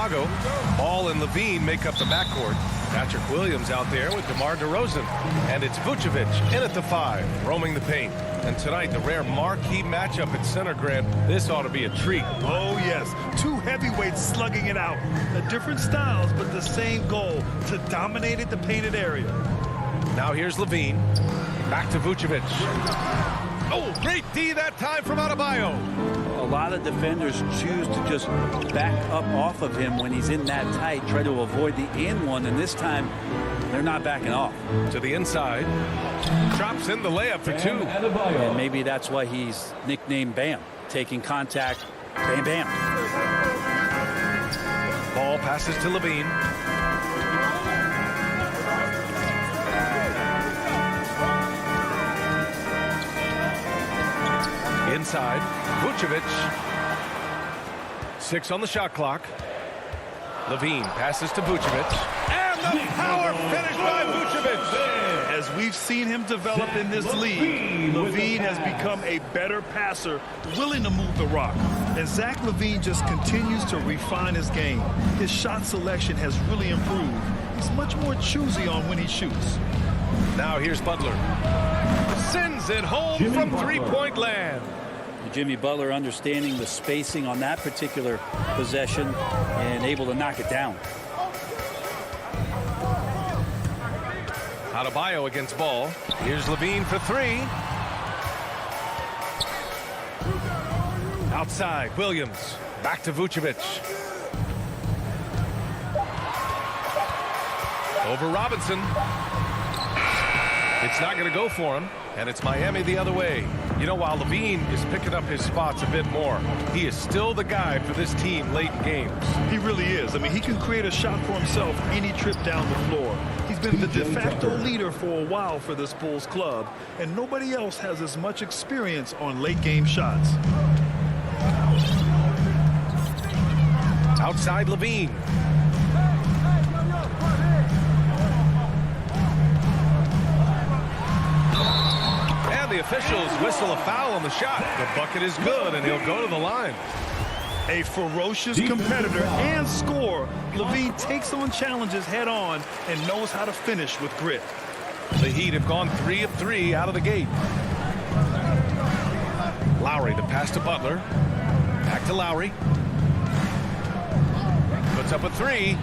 I: Chicago. Ball and Levine make up the backcourt. Patrick Williams out there with DeMar DeRozan. And it's Vucevic in at the 5, roaming the paint. And tonight, the rare marquee matchup at center, Grant. This ought to be a treat.
K: Oh, yes. Two heavyweights slugging it out. Different styles, but the same goal, to dominate at the painted area.
I: Now here's Levine. Back to Vucevic. Oh, great D that time from Adebayo.
H: A lot of defenders choose to just back up off of him when he's in that tight, try to avoid the and one, and this time they're not backing off.
I: To the inside. Drops in the layup for 2.
H: And maybe that's why he's nicknamed Bam. Taking contact, bam, bam.
I: Ball passes to Levine. Inside, Vucevic. 6 on the shot clock. Levine passes to Vucevic. And the power finish by Vucevic.
K: As we've seen him develop in this league, Levine has become a better passer, willing to move the rock. And Zach LaVine just continues to refine his game. His shot selection has really improved. He's much more choosy on when he shoots.
I: Now here's Butler. Sends it home from three-point land.
H: Jimmy Butler understanding the spacing on that particular possession and able to knock it down.
I: Adebayo against Ball. Here's Levine for 3. Outside, Williams. Back to Vucevic. Over Robinson. It's not going to go for him, and it's Miami the other way. You know, while Levine is picking up his spots a bit more, he is still the guy for this team late in games.
K: He really is. I mean, he can create a shot for himself any trip down the floor. He's been the de facto leader for a while for this Bulls club, and nobody else has as much experience on late-game shots.
I: Outside Levine. The officials whistle a foul on the shot. The bucket is good, and he'll go to the line.
K: A ferocious competitor and scorer, Levine takes on challenges head-on and knows how to finish with grit.
I: The Heat have gone 3 of 3 out of the gate. Lowry, the pass to Butler. Back to Lowry. Puts up a 3.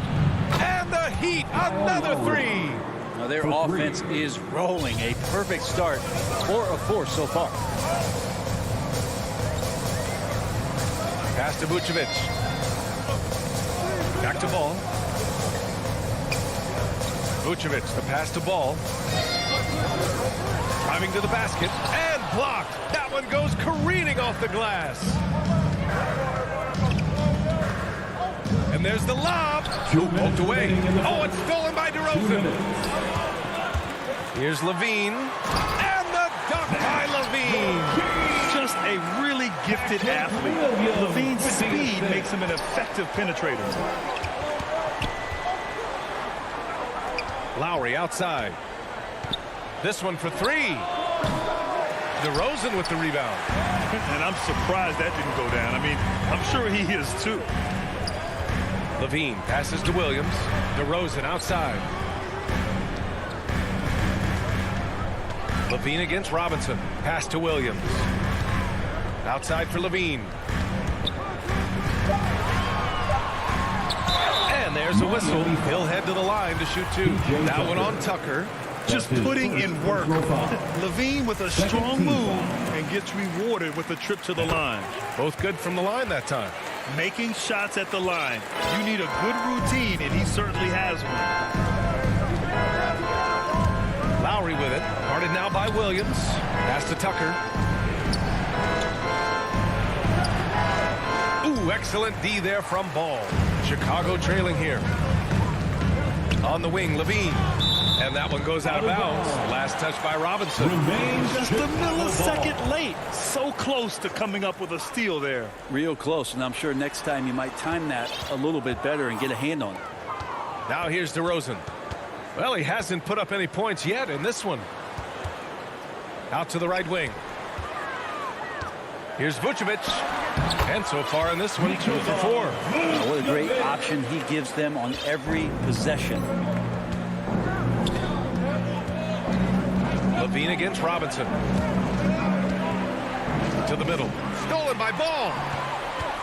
I: And the Heat, another 3.
H: Now their offense is rolling. A perfect start. 4 of 4 so far.
I: Pass to Vucevic. Back to Ball. Vucevic, the pass to Ball. Driving to the basket. And blocked. That one goes careening off the glass. And there's the lob. Poked away. Oh, it's stolen by DeRozan. Here's Levine. And the dunk by Levine.
K: Just a really gifted athlete. Levine's speed makes him an effective penetrator.
I: Lowry outside. This one for 3. DeRozan with the rebound.
K: And I'm surprised that didn't go down. I mean, I'm sure he is too.
I: Levine passes to Williams. DeRozan outside. Levine against Robinson. Pass to Williams. Outside for Levine. And there's a whistle. He'll head to the line to shoot 2. That one on Tucker.
K: Just putting in work. Levine with a strong move and gets rewarded with a trip to the line.
I: Both good from the line that time.
K: Making shots at the line. You need a good routine, and he certainly has one.
I: Lowry with it. Guarded now by Williams. Pass to Tucker. Ooh, excellent D there from Ball. Chicago trailing here. On the wing, Levine. And that one goes out of bounds. Last touch by Robinson.
K: Just a millisecond late. So close to coming up with a steal there.
H: Real close, and I'm sure next time you might time that a little bit better and get a hand on it.
I: Now here's DeRozan. Well, he hasn't put up any points yet in this one. Out to the right wing. Here's Vucevic. And so far in this one, 2 for 4.
H: What a great option he gives them on every possession.
I: Levine against Robinson. To the middle. Stolen by Ball.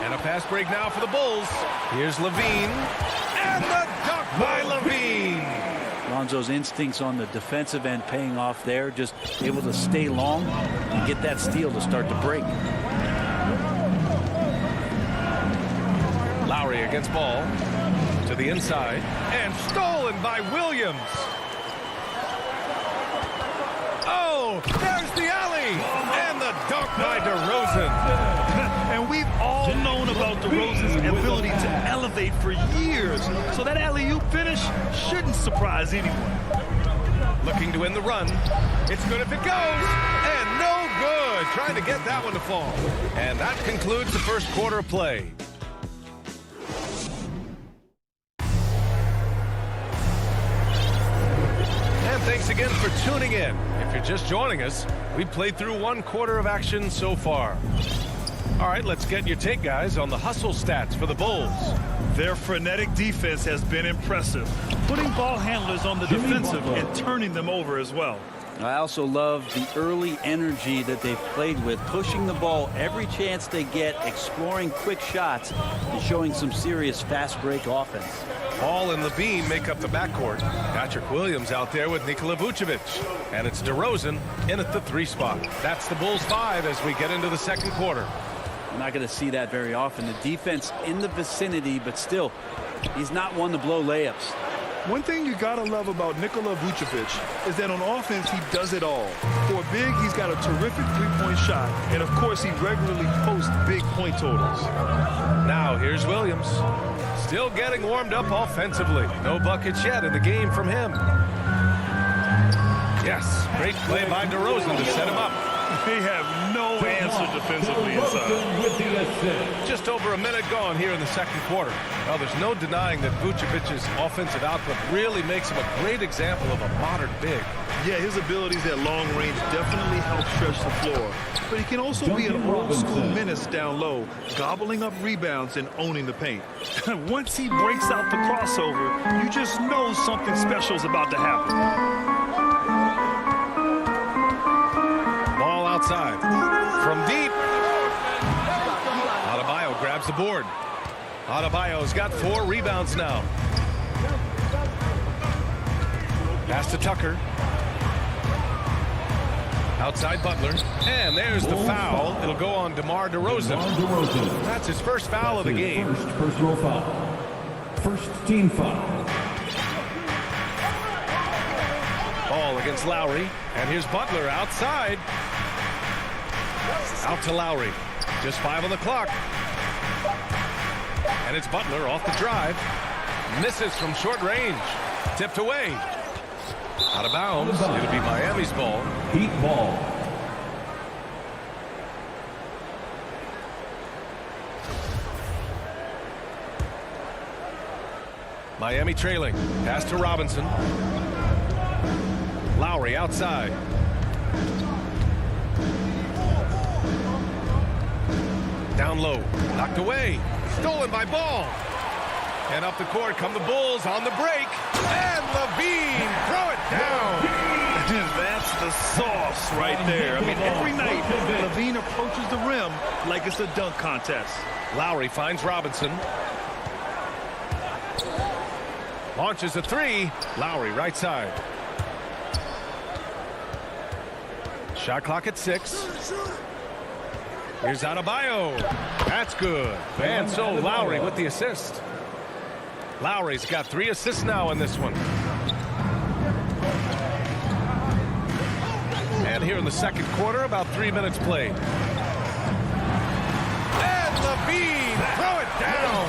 I: And a fast break now for the Bulls. Here's Levine. And the dunk by Levine.
H: Lonzo's instincts on the defensive end paying off there. Just able to stay long and get that steal to start to break.
I: Lowry against Ball. To the inside. And stolen by Williams. Oh, there's the alley. And the dunk by DeRozan.
K: And we've all known about DeRozan's ability to elevate for years. So that alley-oop finish shouldn't surprise anyone.
I: Looking to win the run. It's good if it goes. And no good. Trying to get that one to fall. And that concludes the first quarter of play. And thanks again for tuning in. If you're just joining us, we've played through 1 quarter of action so far. All right, let's get your take, guys, on the hustle stats for the Bulls.
K: Their frenetic defense has been impressive, putting ball handlers on the defensive and turning them over as well.
H: I also love the early energy that they've played with, pushing the ball every chance they get, exploring quick shots, and showing some serious fast break offense.
I: Ball and Levine make up the backcourt. Patrick Williams out there with Nikola Vucevic. And it's DeRozan in at the 3 spot. That's the Bulls 5 as we get into the second quarter.
H: We're not going to see that very often. The defense in the vicinity, but still, he's not one to blow layups.
K: One thing you got to love about Nikola Vucevic is that on offense, he does it all. For a big, he's got a terrific three-point shot, and of course, he regularly posts big point totals.
I: Now, here's Williams. Still getting warmed up offensively. No buckets yet in the game from him. Yes, great play by DeRozan to set him up.
K: They have no answer defensively inside.
I: Just over a minute gone here in the second quarter. Well, there's no denying that Vucevic's offensive output really makes him a great example of a modern big.
K: Yeah, his abilities at long range definitely help stretch the floor. But he can also be an old-school menace down low, gobbling up rebounds and owning the paint. Once he breaks out the crossover, you just know something special is about to happen.
I: Outside from deep. Adebayo grabs the board. Adebayo's got 4 rebounds now. Pass to Tucker. Outside Butler. And there's the foul. It'll go on DeMar DeRozan. That's his first foul of the game.
E: First personal foul. First team foul.
I: Ball against Lowry. And here's Butler outside. Out to Lowry. Just 5 on the clock. And it's Butler off the drive. Misses from short range. Tipped away. Out of bounds. It'll be Miami's ball.
E: Heat ball.
I: Miami trailing. Pass to Robinson. Lowry outside. Down low. Knocked away. Stolen by Ball. And up the court come the Bulls on the break. And Levine throw it down.
K: That's the sauce right there. I mean, every night, Levine approaches the rim like it's a dunk contest.
I: Lowry finds Robinson. Launches a 3. Lowry right side. Shot clock at 6. Here's Adebayo. That's good. And so Lowry with the assist. Lowry's got 3 assists now in this one. And here in the second quarter, about 3 minutes played. And Levine, throw it down.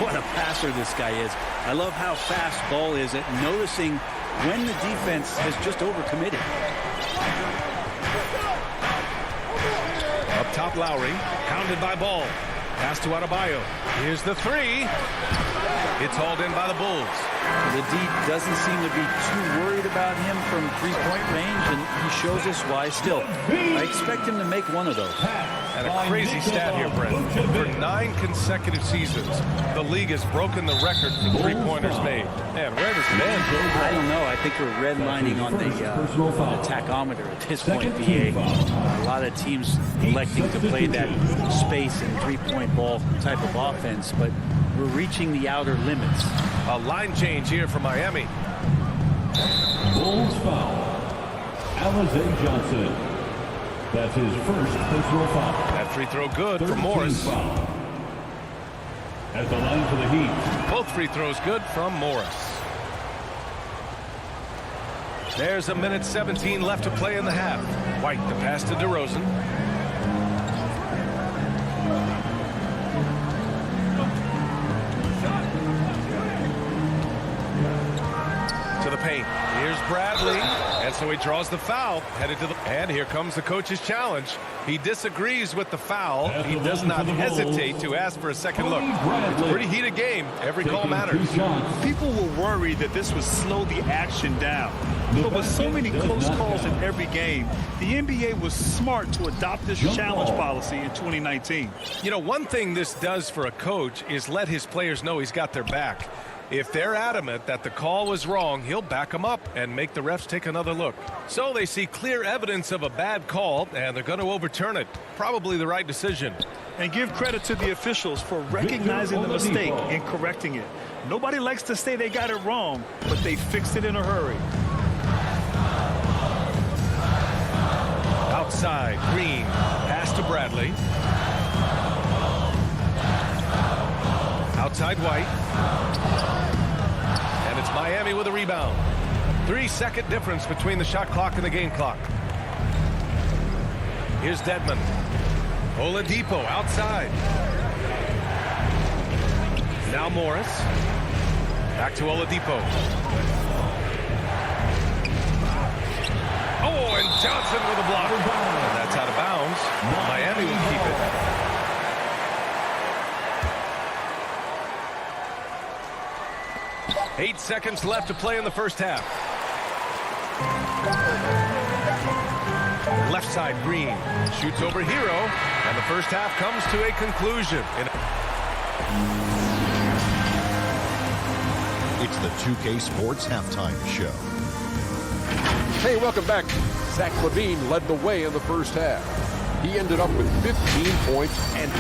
H: What a passer this guy is. I love how fast Ball is at noticing when the defense has just overcommitted.
I: Up top, Lowry, pounded by Ball. Pass to Adebayo. Here's the three. It's hauled in by the Bulls.
N: The D doesn't seem to be too worried about him from three-point range, and he shows us why still. I expect him to make one of those.
I: And a crazy stat here, Brent. For 9 consecutive seasons, the league has broken the record for three-pointers made. Man, where does man go?
N: I don't know. I think we're redlining on the tachometer at this point, BA. A lot of teams electing to play that space and three-point ball type of offense, but we're reaching the outer limits.
I: A line change here for Miami.
E: Bulls foul. Alizé Johnson. That's his first personal foul.
I: That free throw good for Morris.
E: Foul. At the line for the Heat.
I: Both free throws good from Morris. There's a minute 17 left to play in the half. White the pass to DeRozan. To the paint. Here's Bradley. And so he draws the foul. Headed to the... And here comes the coach's challenge. He disagrees with the foul. He does not hesitate to ask for a second look. It's a pretty heated game. Every call matters.
K: People were worried that this would slow the action down. But with so many close calls in every game, the NBA was smart to adopt this challenge policy in 2019.
I: You know, one thing this does for a coach is let his players know he's got their back. If they're adamant that the call was wrong, he'll back them up and make the refs take another look. So they see clear evidence of a bad call, and they're going to overturn it. Probably the right decision.
K: And give credit to the officials for recognizing the mistake and correcting it. Nobody likes to say they got it wrong, but they fixed it in a hurry.
I: Outside, Green. Pass to Bradley. Outside, White. And it's Miami with a rebound. 3-second difference between the shot clock and the game clock. Here's Dedmon. Oladipo outside. Now Morris. Back to Oladipo. Oh, and Johnson with a block. And that's out of bounds. Miami will keep it. Eight seconds left to play in the first half. Left side, Green. Shoots over Hero. And the first half comes to a conclusion.
F: It's the 2K Sports Halftime Show.
G: Hey, welcome back. Zach LaVine led the way in the first half. He ended up with 15 points and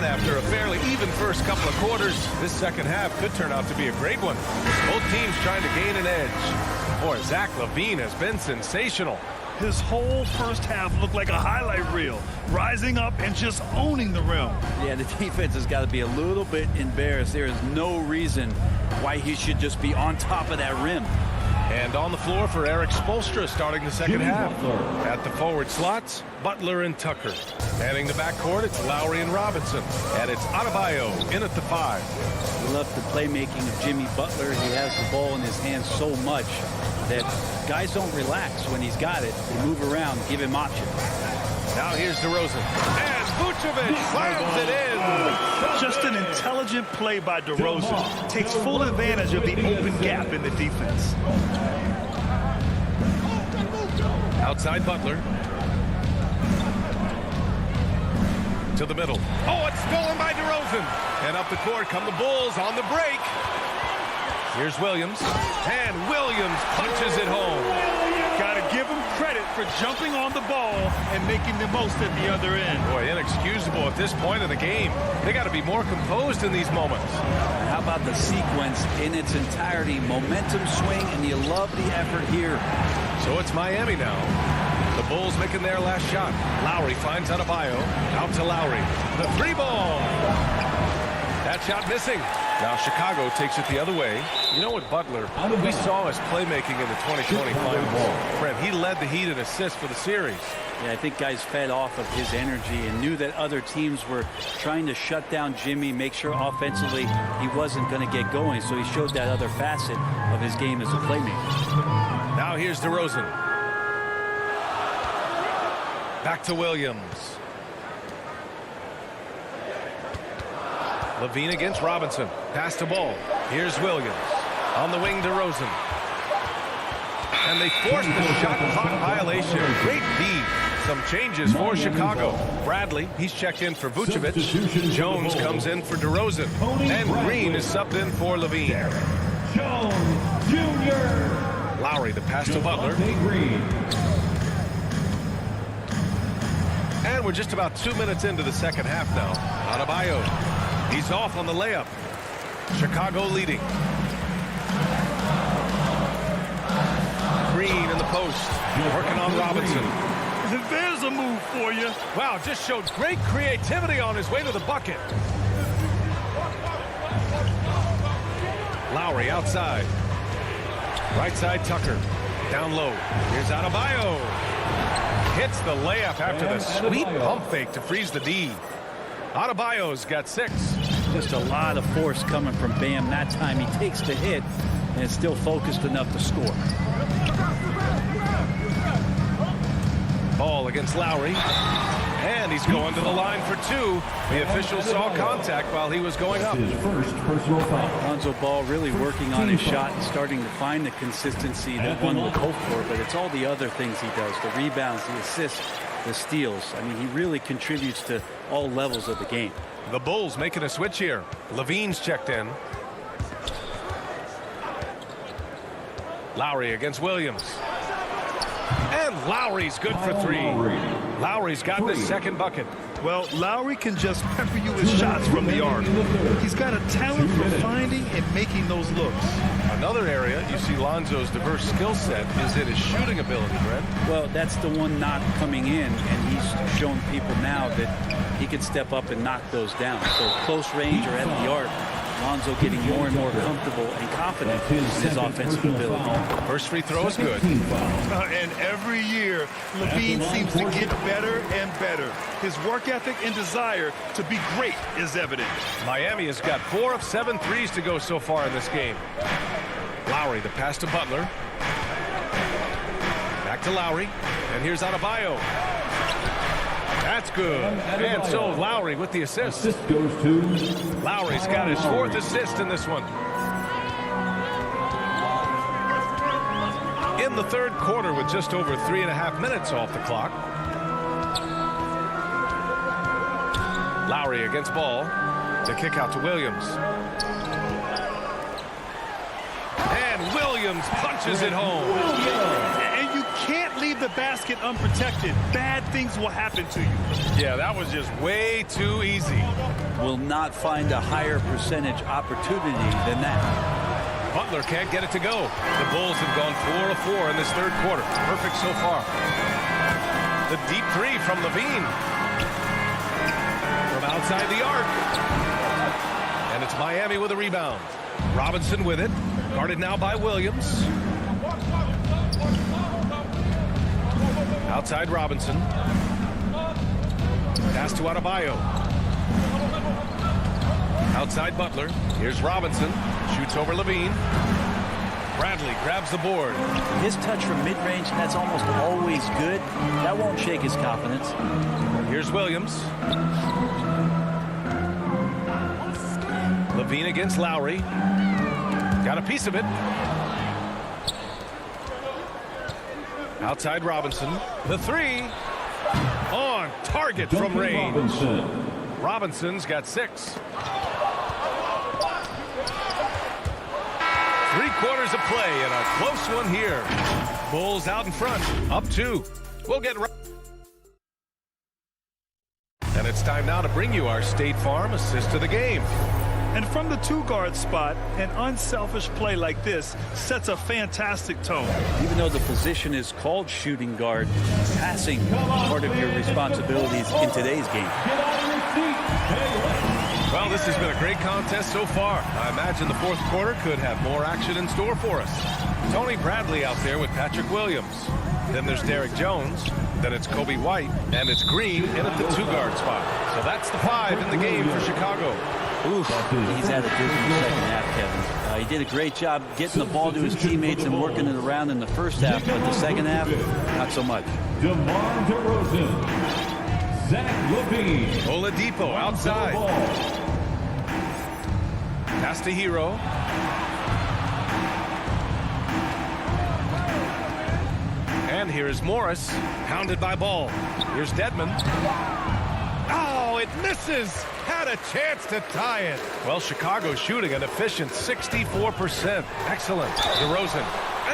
I: after a fairly even first couple of quarters, this second half could turn out to be a great one. Both teams trying to gain an edge. Boy, Zach LaVine has been sensational.
K: His whole first half looked like a highlight reel, rising up and just owning the rim.
N: Yeah, the defense has got to be a little bit embarrassed. There is no reason why he should just be on top of that rim.
I: And on the floor for Eric Spoelstra starting the second half. At the forward slots, Butler and Tucker. Manning the backcourt, it's Lowry and Robinson. And it's Adebayo in at the 5.
N: We love the playmaking of Jimmy Butler. He has the ball in his hands so much that guys don't relax when he's got it. They move around, give him options.
I: Now here's DeRozan. And Vucevic slams it in.
K: Just an intelligent play by DeRozan. Takes full advantage of the open gap in the defense.
I: Outside Butler. To the middle. Oh, it's stolen by DeRozan. And up the court come the Bulls on the break. Here's Williams. And Williams punches it home.
K: Got to give him credit for jumping on the ball and making the most at the other end.
I: Boy, inexcusable at this point of the game. They got to be more composed in these moments.
N: How about the sequence in its entirety? Momentum swing, and you love the effort here.
I: So it's Miami now. The Bulls making their last shot. Lowry finds Adebayo. Out to Lowry. The 3 ball. That shot missing. Now Chicago takes it the other way. You know what, Butler, we saw his playmaking in the 2020 finals. Fred, he led the Heat in assists for the series.
N: Yeah, I think guys fed off of his energy and knew that other teams were trying to shut down Jimmy, make sure offensively he wasn't going to get going. So he showed that other facet of his game as a playmaker.
I: Now here's DeRozan. Back to Williams. Levine against Robinson. Pass the ball. Here's Williams. On the wing, DeRozan. And they forced the shot clock violation. Great D. Some changes for Chicago. Bradley, he's checked in for Vucevic. Jones comes in for DeRozan. And Green is subbed in for Levine.
E: Jones Jr.
I: Lowry, the pass to Butler. And we're just about 2 minutes into the second half now. Adebayo. He's off on the layup. Chicago leading. Green in the post. Working on Robinson.
K: There's a move for you.
I: Wow, just showed great creativity on his way to the bucket. Lowry outside. Right side Tucker. Down low. Here's Adebayo. Hits the layup after the sweet pump fake to freeze the D. Adebayo's got 6.
N: Just a lot of force coming from Bam. That time he takes the hit and is still focused enough to score.
I: Ball against Lowry. And he's going to the line for 2. The official saw contact while he was going up.
E: His first personal foul.
N: Lonzo Ball really working on his shot and starting to find the consistency that one would hope for, but it's all the other things he does, the rebounds, the assists, the steals. I mean, he really contributes to all levels of the game.
I: The Bulls making a switch here. Levine's checked in. Lowry against Williams. And Lowry's good for 3. Lowry's got the second bucket.
K: Well, Lowry can just pepper you with shots from the arc. He's got a talent for finding and making those looks.
I: Another area you see Lonzo's diverse skill set is in his shooting ability, Brent.
N: Well, that's the one knock coming in, and he's shown people now that he can step up and knock those down. So close range or at the arc, Lonzo getting more and more comfortable and confident in his offensive ability.
I: First free throw is good.
K: And every year, Levine seems to get better and better. His work ethic and desire to be great is evident.
I: Miami has got 4 of 7 threes to go so far in this game. Lowry, the pass to Butler. Back to Lowry. And here's Adebayo. That's good. And so Lowry with the assist.
E: Assist goes to
I: Lowry's got his 4th assist in this one. In the third quarter with just over 3.5 minutes off the clock. Lowry against Ball. The kick out to Williams. And Williams punches it home.
K: And you can't leave the basket unprotected. Bad things will happen to you.
I: Yeah, that was just way too easy.
N: Will not find a higher percentage opportunity than that.
I: Butler can't get it to go. The Bulls have gone 4 of 4 in this third quarter. Perfect so far. The deep 3 from Levine. From outside the arc. And it's Miami with a rebound. Robinson with it. Guarded now by Williams. Outside Robinson. Pass to Adebayo. Outside Butler. Here's Robinson. Shoots over Levine. Bradley grabs the board.
N: His touch from mid-range, that's almost always good. That won't shake his confidence.
I: Here's Williams. Levine against Lowry. Got a piece of it. Outside Robinson. The 3. On target from range. Robinson's got 6. 3 quarters of play and a close one here. Bulls out in front. Up 2. We'll get right. And it's time now to bring you our State Farm assist of the game.
K: And from the 2-guard spot, an unselfish play like this sets a fantastic tone.
N: Even though the position is called shooting guard, passing is part of your responsibilities in today's game.
E: Get on your feet.
I: Well, this has been a great contest so far. I imagine the fourth quarter could have more action in store for us. Tony Bradley out there with Patrick Williams. Then there's Derek Jones. Then it's Kobe White. And it's Green in at the 2-guard spot. So that's the 5 in the game for Chicago.
N: Oof, he's had a different second half, Kevin. He did a great job getting the ball to his teammates and working it around in the first half, but the second half, not so much.
E: DeMar DeRozan. Zach LaVine.
I: Oladipo outside. Pass to Hero. And here's Morris, pounded by Ball. Here's Dedmon. Oh, it misses. Had a chance to tie it. Well, Chicago's shooting an efficient 64%. Excellent. DeRozan.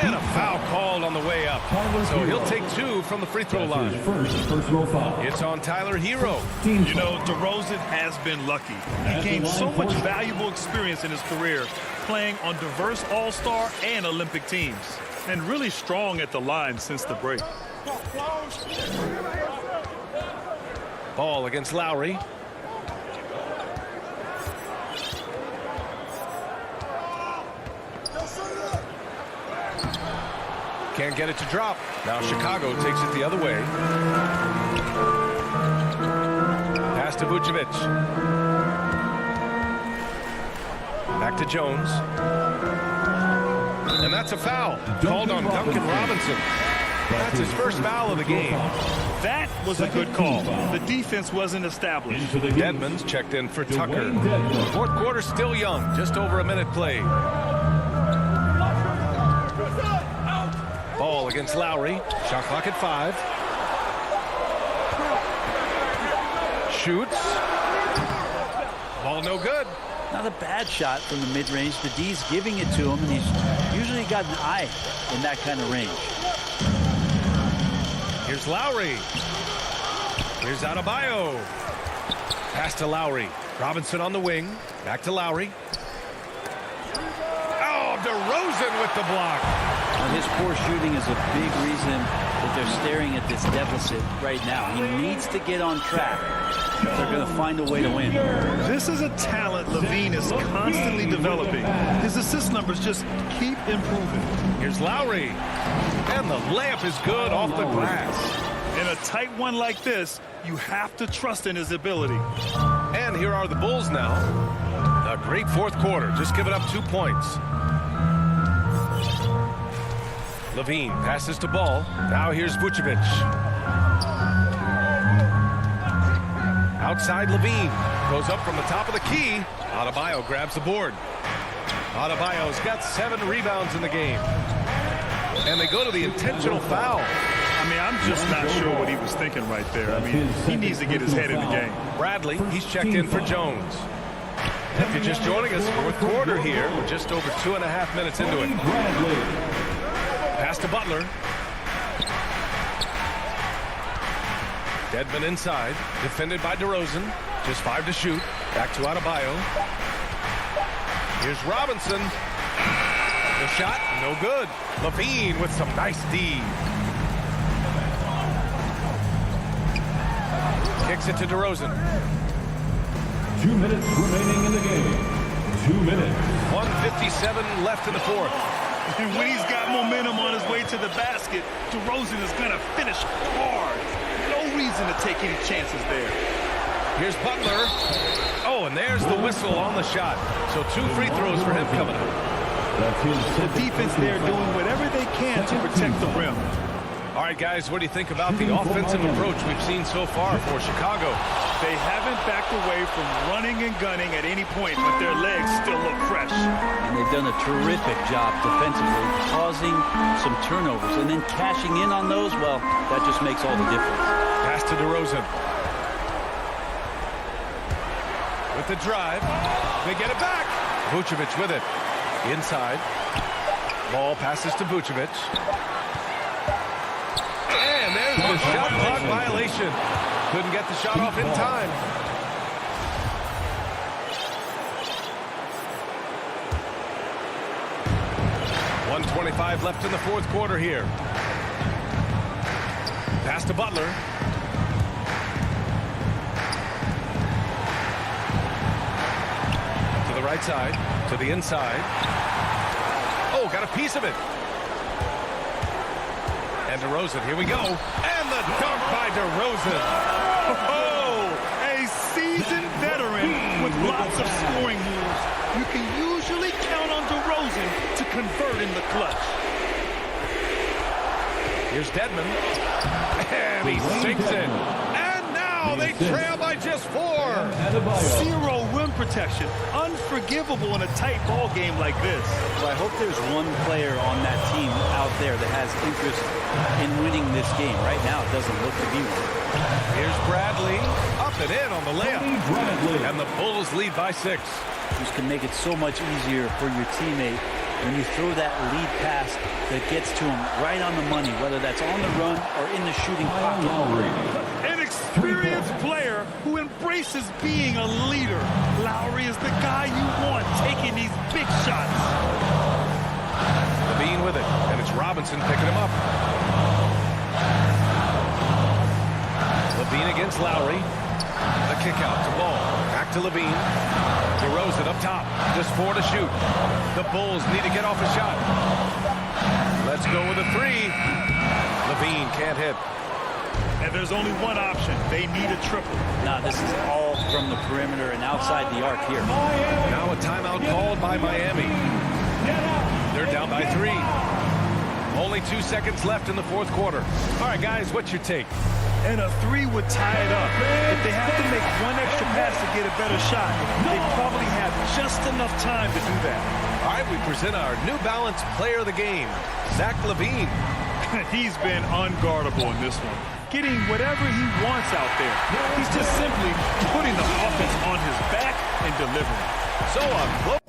I: And a foul called on the way up. So he'll take 2 from the free throw line.
E: First personal foul.
I: It's on Tyler Hero.
K: You know, DeRozan has been lucky. He gained so much valuable experience in his career playing on diverse all-star and Olympic teams. And really strong at the line since the break.
I: Ball against Lowry. Can't get it to drop. Now Chicago takes it the other way. Pass to Vucevic. Back to Jones. And that's a foul. Called on Duncan Robinson. That's his first foul of the game.
K: That was a good call. The defense wasn't established.
I: Dedmon's checked in for Tucker. Fourth quarter still young. Just over a minute played. Ball against Lowry. Shot clock at 5. Shoots. Ball no good.
N: Not a bad shot from the mid-range. The D's giving it to him, and he's usually got an eye in that kind of range.
I: Here's Lowry. Here's Adebayo. Pass to Lowry. Robinson on the wing. Back to Lowry. Oh, DeRozan with the block.
N: Well, his poor shooting is a big reason that they're staring at this deficit right now. He needs to get on track. They're going to find a way to win.
K: This is a talent LaVine is constantly developing. His assist numbers just keep improving.
I: Here's Lowry. And the layup is good off the glass.
K: In a tight one like this, you have to trust in his ability.
I: And here are the Bulls now. A great fourth quarter. Just give it up 2 points. LaVine passes to Ball. Now here's Vucevic. Outside LaVine. Goes up from the top of the key. Adebayo grabs the board. Adebayo's got 7 rebounds in the game. And they go to the intentional foul.
K: I mean, I'm just not sure what he was thinking right there. I mean, he needs to get his head in the game.
I: Bradley, he's checked in for Jones. If you're just joining us, fourth quarter here. We're just over 2.5 minutes into it. Pass to Butler. Dedmon inside. Defended by DeRozan. Just 5 to shoot. Back to Adebayo. Here's Robinson. The shot, no good. LaVine with some nice D. Kicks it to DeRozan.
E: 2 minutes remaining in the game. 2 minutes.
I: 1:57 left in the fourth.
K: And when he's got momentum on his way to the basket, DeRozan is going to finish hard. No reason to take any chances there.
I: Here's Butler. Oh, and there's the whistle on the shot. So 2 free throws for him coming up.
K: The defense there doing whatever they can to protect the rim.
I: All right, guys, what do you think about the offensive approach we've seen so far for Chicago?
K: They haven't backed away from running and gunning at any point, but their legs still look fresh.
N: And they've done a terrific job defensively, causing some turnovers, and then cashing in on those, well, that just makes all the difference.
I: Pass to DeRozan. With the drive, they get it back. Vucevic with it. Inside. Ball passes to Vucevic. And there's the shot clock violation. Couldn't get the shot off in time. .125 left in the fourth quarter here. Pass to Butler. right side to the inside. Oh, got a piece of it. And DeRozan, here we go. And the dunk by DeRozan.
K: Oh, a seasoned veteran with lots of scoring moves. You can usually count on DeRozan to convert in the clutch.
I: Here's Dedmon. And he sinks it. And now they trail by just 4.
K: Zero rim protection. Unforgivable in a tight ball game like this.
N: Well, I hope there's one player on that team out there that has interest in winning this game. Right now, it doesn't look to be one.
I: Here's Bradley. Up and in on the layup. And the Bulls lead by 6.
N: Just can make it so much easier for your teammate when you throw that lead pass that gets to him right on the money, whether that's on the run or in the shooting pocket.
K: An experienced player who embraces being a leader. Lowry is the guy you want taking these big shots.
I: Levine with it, and it's Robinson picking him up. Levine against Lowry. The kick out to Ball. Back to Levine. DeRozan up top. Just 4 to shoot. The Bulls need to get off a shot. Let's go with a 3. Levine can't hit.
K: And there's only one option. They need a triple.
N: Now this is all from the perimeter and outside the arc here.
I: Now a timeout called by Miami. They're down by 3. Only 2 seconds left in the 4th quarter. All right, guys, what's your take?
K: And a 3 would tie it up. If they have to make one extra pass to get a better shot, they probably have just enough time to do that.
I: All right, we present our New Balance player of the game, Zach LaVine.
K: He's been unguardable in this one, getting whatever he wants out there. He's just simply putting the offense on his back and delivering.
I: So close.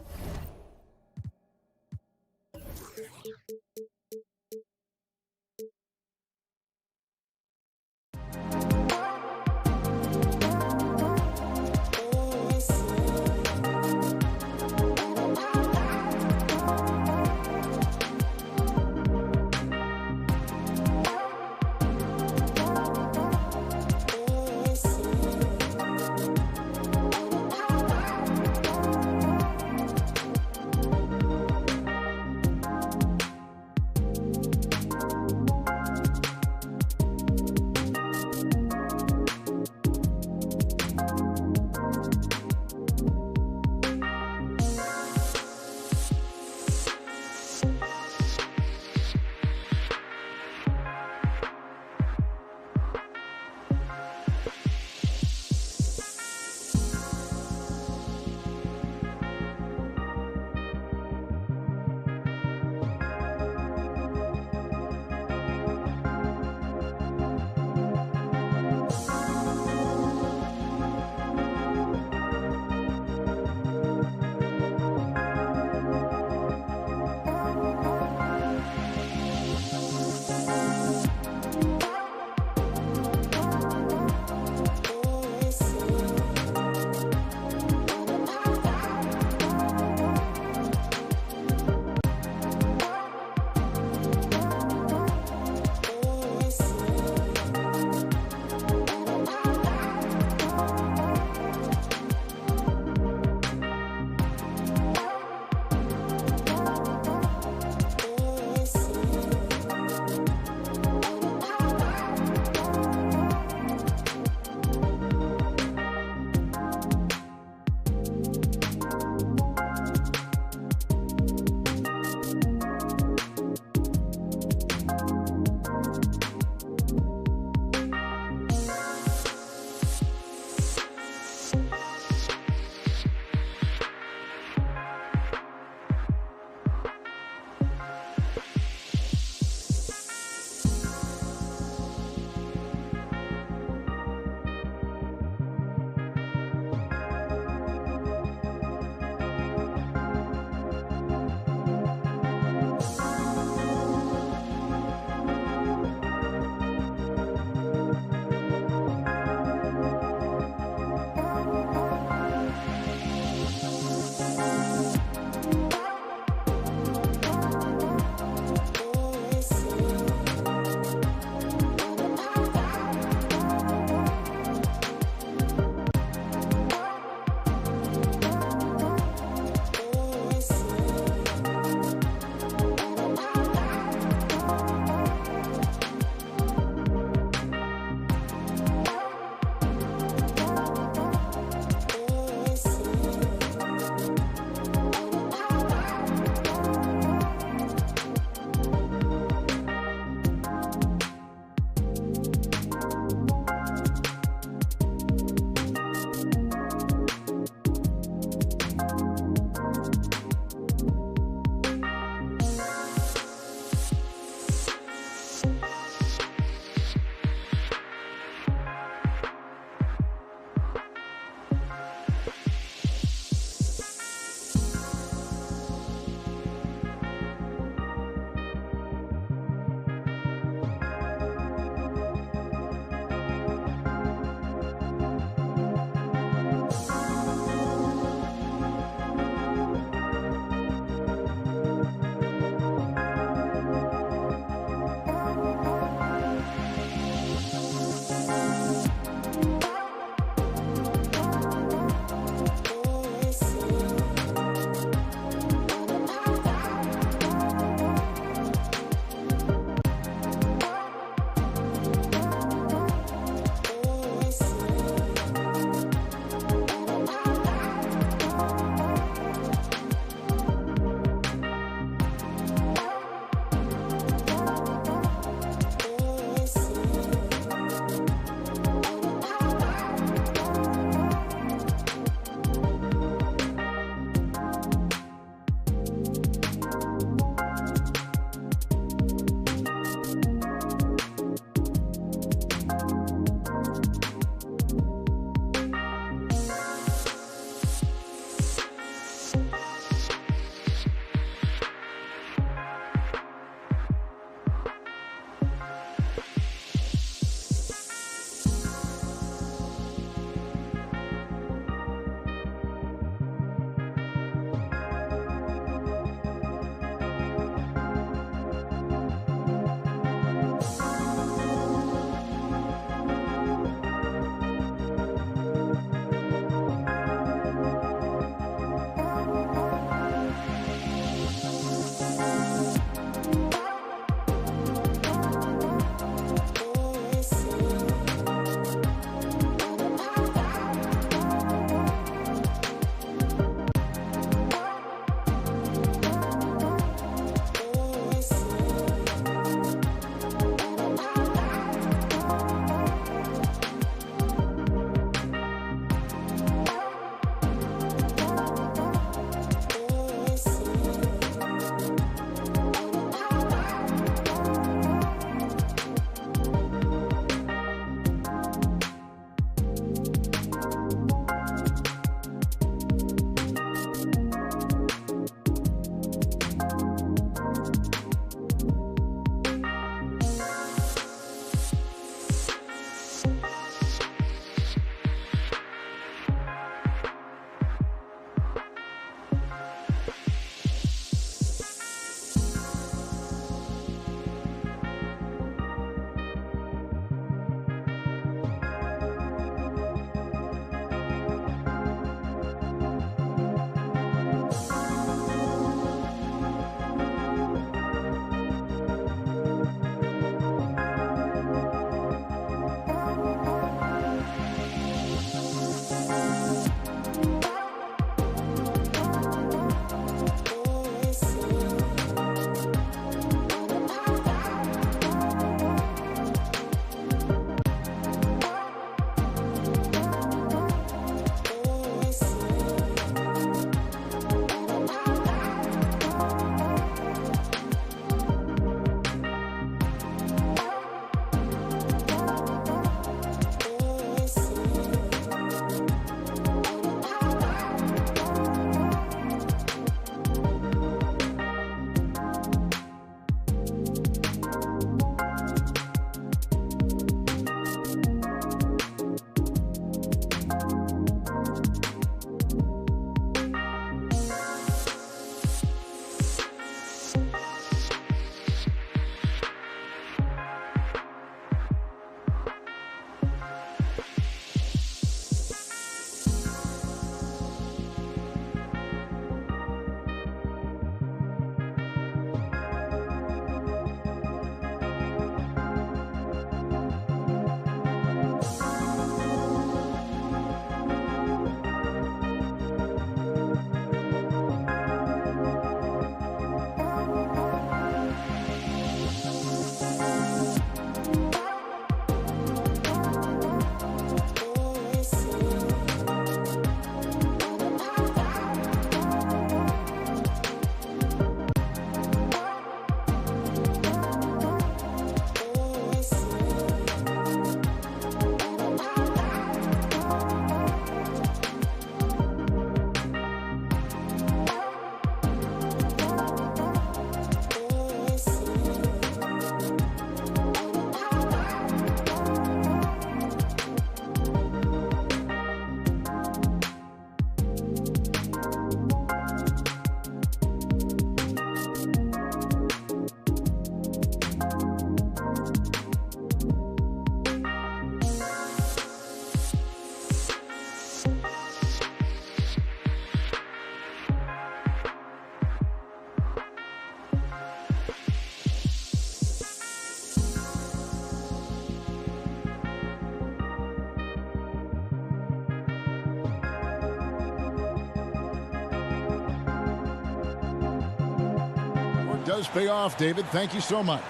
A: work does pay off, David. Thank you so much.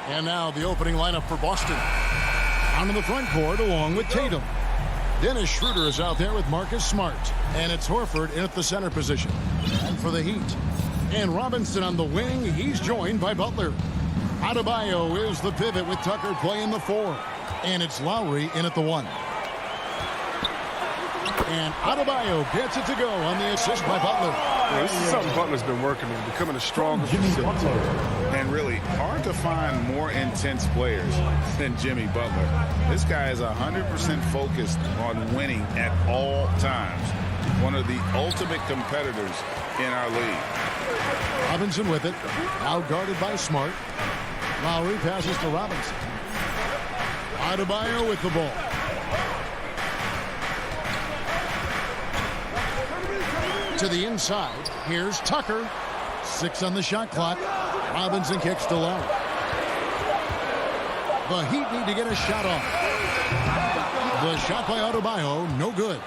A: And now the opening lineup for Boston. Out in the front court along with Tatum. Dennis Schroeder is out there with Marcus Smart. And it's Horford in at the center position. And for the Heat. And Robinson on the wing. He's joined by Butler. Adebayo is the pivot with Tucker playing the 4. And it's Lowry in at the 1. And Adebayo gets it to go on the assist by Butler.
B: Yeah, this is something Butler's been working on, becoming a stronger facilitator.
C: And really hard to find more intense players than Jimmy Butler. This guy is 100% focused on winning at all times. One of the ultimate competitors in our league.
A: Robinson with it. Now guarded by Smart. Lowry passes to Robinson. Adebayo with the ball. To the inside. Here's Tucker. 6 on the shot clock. Robinson kicks to Lowry. The Heat need to get a shot off. The shot by Adebayo, no good.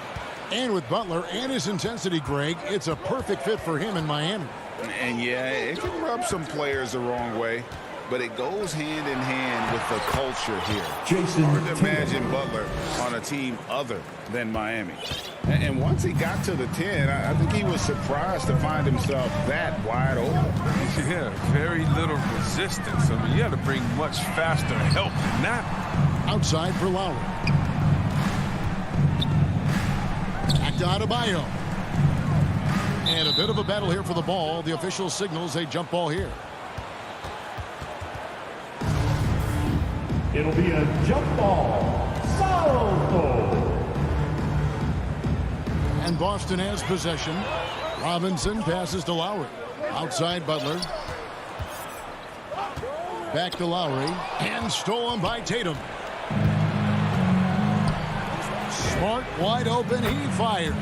A: And with Butler and his intensity, Greg, it's a perfect fit for him in Miami.
C: And yeah, it can rub some players the wrong way, but it goes hand in hand with the culture here. Hard to imagine Butler on a team other than Miami. And once he got to the 10, I think he was surprised to find himself that wide open.
B: Yeah, very little resistance. I mean, you had to bring much faster help than that.
A: Outside for Lowry. Back to Adebayo. And a bit of a battle here for the ball. The official signals a jump ball here.
E: It'll be a jump ball. Salto.
A: And Boston has possession. Robinson passes to Lowry. Outside Butler. Back to Lowry. And stolen by Tatum. Smart wide open. He fires.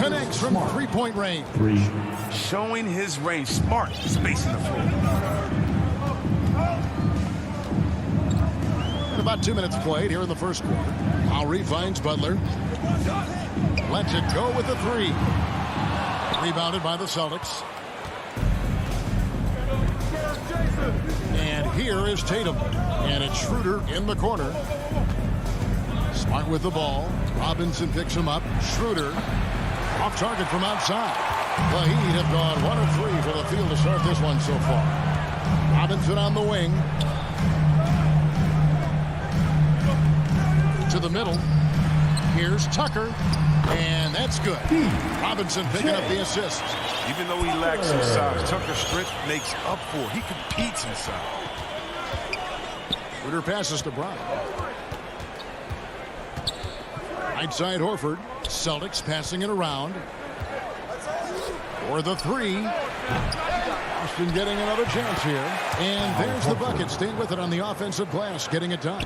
A: Connects from three-point range.
B: Showing his range. Smart spacing the floor.
A: And about 2 minutes played here in the first quarter. Lowry finds Butler. Lets it go with the 3. Rebounded by the Celtics. And here is Tatum. And it's Schroeder in the corner. Smart with the ball. Robinson picks him up. Schroeder off target from outside. The Heat have gone 1 of 3 for the field to start this one so far. Robinson on the wing. To the middle. Here's Tucker. And that's good. Robinson picking up the assist.
B: Even though he lacks some size, Tucker's strength makes up for it. He competes inside.
A: Schroeder passes to Brown. Right side Horford. Celtics passing it around. For the 3. Boston getting another chance here. And there's the bucket. Staying with it on the offensive glass. Getting it done.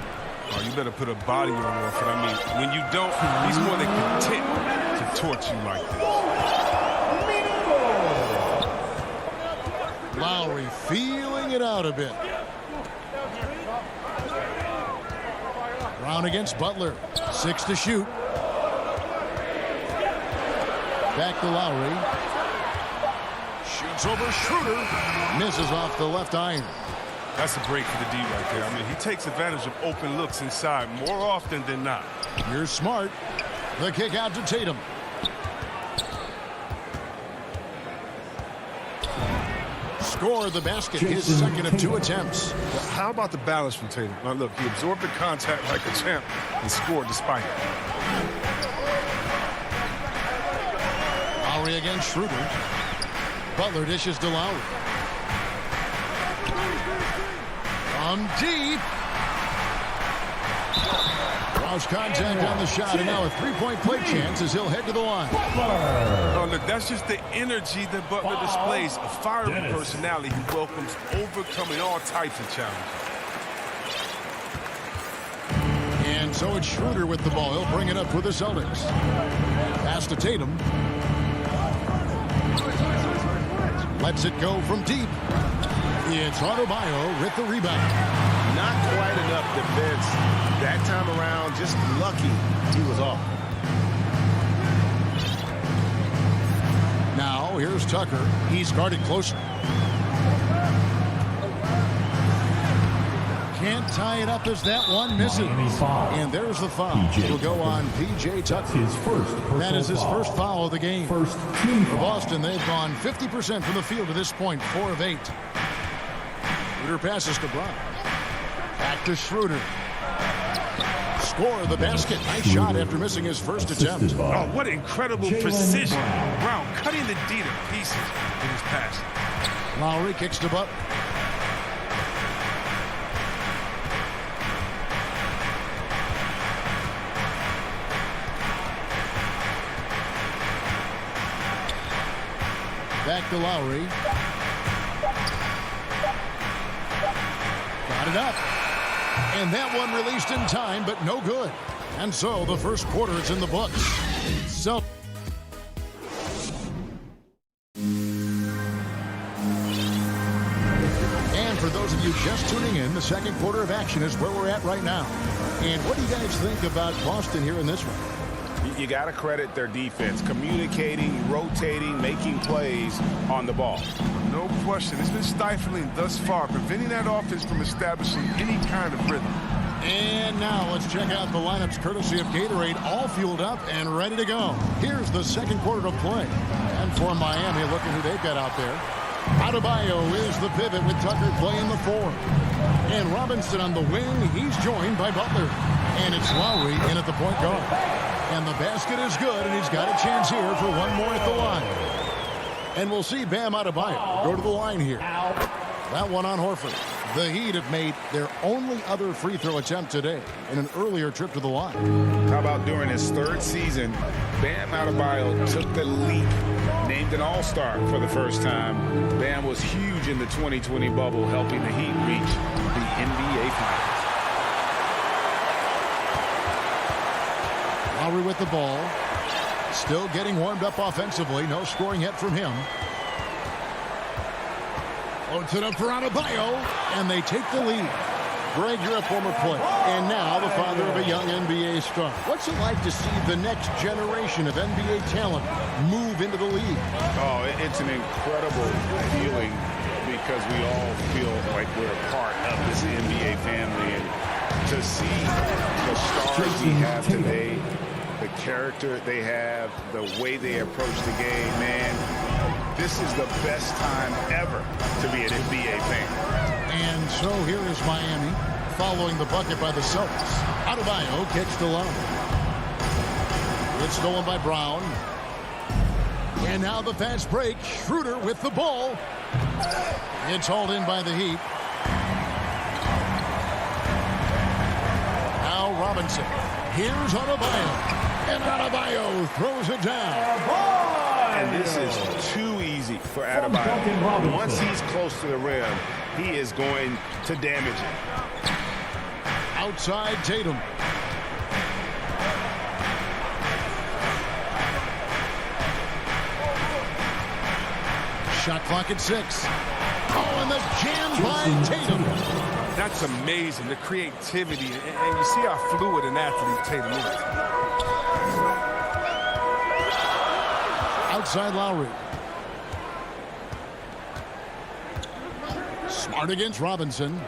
B: Oh, you better put a body on Horford. I mean, when you don't, he's more than content to torch you like this.
A: Lowry feeling it out a bit. Brown against Butler. 6 to shoot. Back to Lowry. Shoots over Schroeder. Misses off the left iron.
B: That's a break for the D right there. I mean, he takes advantage of open looks inside more often than not.
A: Here's Smart. The kick out to Tatum. Score the basket. His second of 2 attempts.
B: Well, how about the balance from Tatum? Now, look, he absorbed the contact like a champ and scored despite it.
A: Lowry against Schroeder. Butler dishes to Lowry. From deep. Draws contact on the shot, and now a 3-point play chance as he'll head to the line.
B: Oh, look, that's just the energy that Butler displays. A fiery personality who welcomes overcoming all types of challenges.
A: And so it's Schroeder with the ball. He'll bring it up for the Celtics. Pass to Tatum. Lets it go from deep. It's Adebayo with the rebound.
D: Not quite enough defense that time around. Just lucky he was off.
A: Now here's Tucker. He's guarded closer. Can't tie it up as that one misses. And there's the foul. It'll go on P.J. Tucker. That is his first foul of the game. For Boston, they've gone 50% from the field to this point, 4 of 8. Schroeder passes to Brown. Back to Schroeder. Score the basket. Nice shot after missing his first attempt.
B: Oh, what incredible precision. Brown cutting the D to pieces in his pass.
A: Lowry kicks to Butler. Back to Lowry. Got it up. And that one released in time, but no good. And so the first quarter is in the books. So. And for those of you just tuning in, the second quarter of action is where we're at right now. And what do you guys think about Boston here in this one?
C: You got to credit their defense, communicating, rotating, making plays on the ball.
B: No question. It's been stifling thus far, preventing that offense from establishing any kind of rhythm.
A: And now let's check out the lineups courtesy of Gatorade, all fueled up and ready to go. Here's the second quarter of play. And for Miami, look at who they've got out there. Adebayo is the pivot with Tucker playing the 4. And Robinson on the wing. He's joined by Butler. And it's Lowry in at the point guard. And the basket is good, and he's got a chance here for one more at the line. And we'll see Bam Adebayo go to the line here. That one on Horford. The Heat have made their only other free throw attempt today in an earlier trip to the line.
C: How about during his third season, Bam Adebayo took the leap, named an All-Star for the first time. Bam was huge in the 2020 bubble, helping the Heat reach the NBA Finals.
A: Lowry with the ball. Still getting warmed up offensively. No scoring yet from him. Loads it up for Adebayo, and they take the lead. Greg, you're a former player, and now the father of a young NBA star. What's it like to see the next generation of NBA talent move into the league?
C: Oh, it's an incredible feeling because we all feel like we're a part of this NBA family. And to see the stars we have today, the character they have, the way they approach the game, man, this is the best time ever to be an NBA fan.
A: And so here is Miami following the bucket by the Celtics. Adebayo kicks to Lowry. It's stolen by Brown. And now the fast break. Schroeder with the ball. It's hauled in by the Heat. Now Robinson. Here's Adebayo. And Adebayo throws it down.
C: And this is too easy for Adebayo. Once he's close to the rim, he is going to damage it.
A: Outside Tatum. Shot clock at 6. Oh, and the jam by Tatum.
B: That's amazing, the creativity, and you see how fluid an athlete Tatum is.
A: Outside Lowry. Smart against Robinson.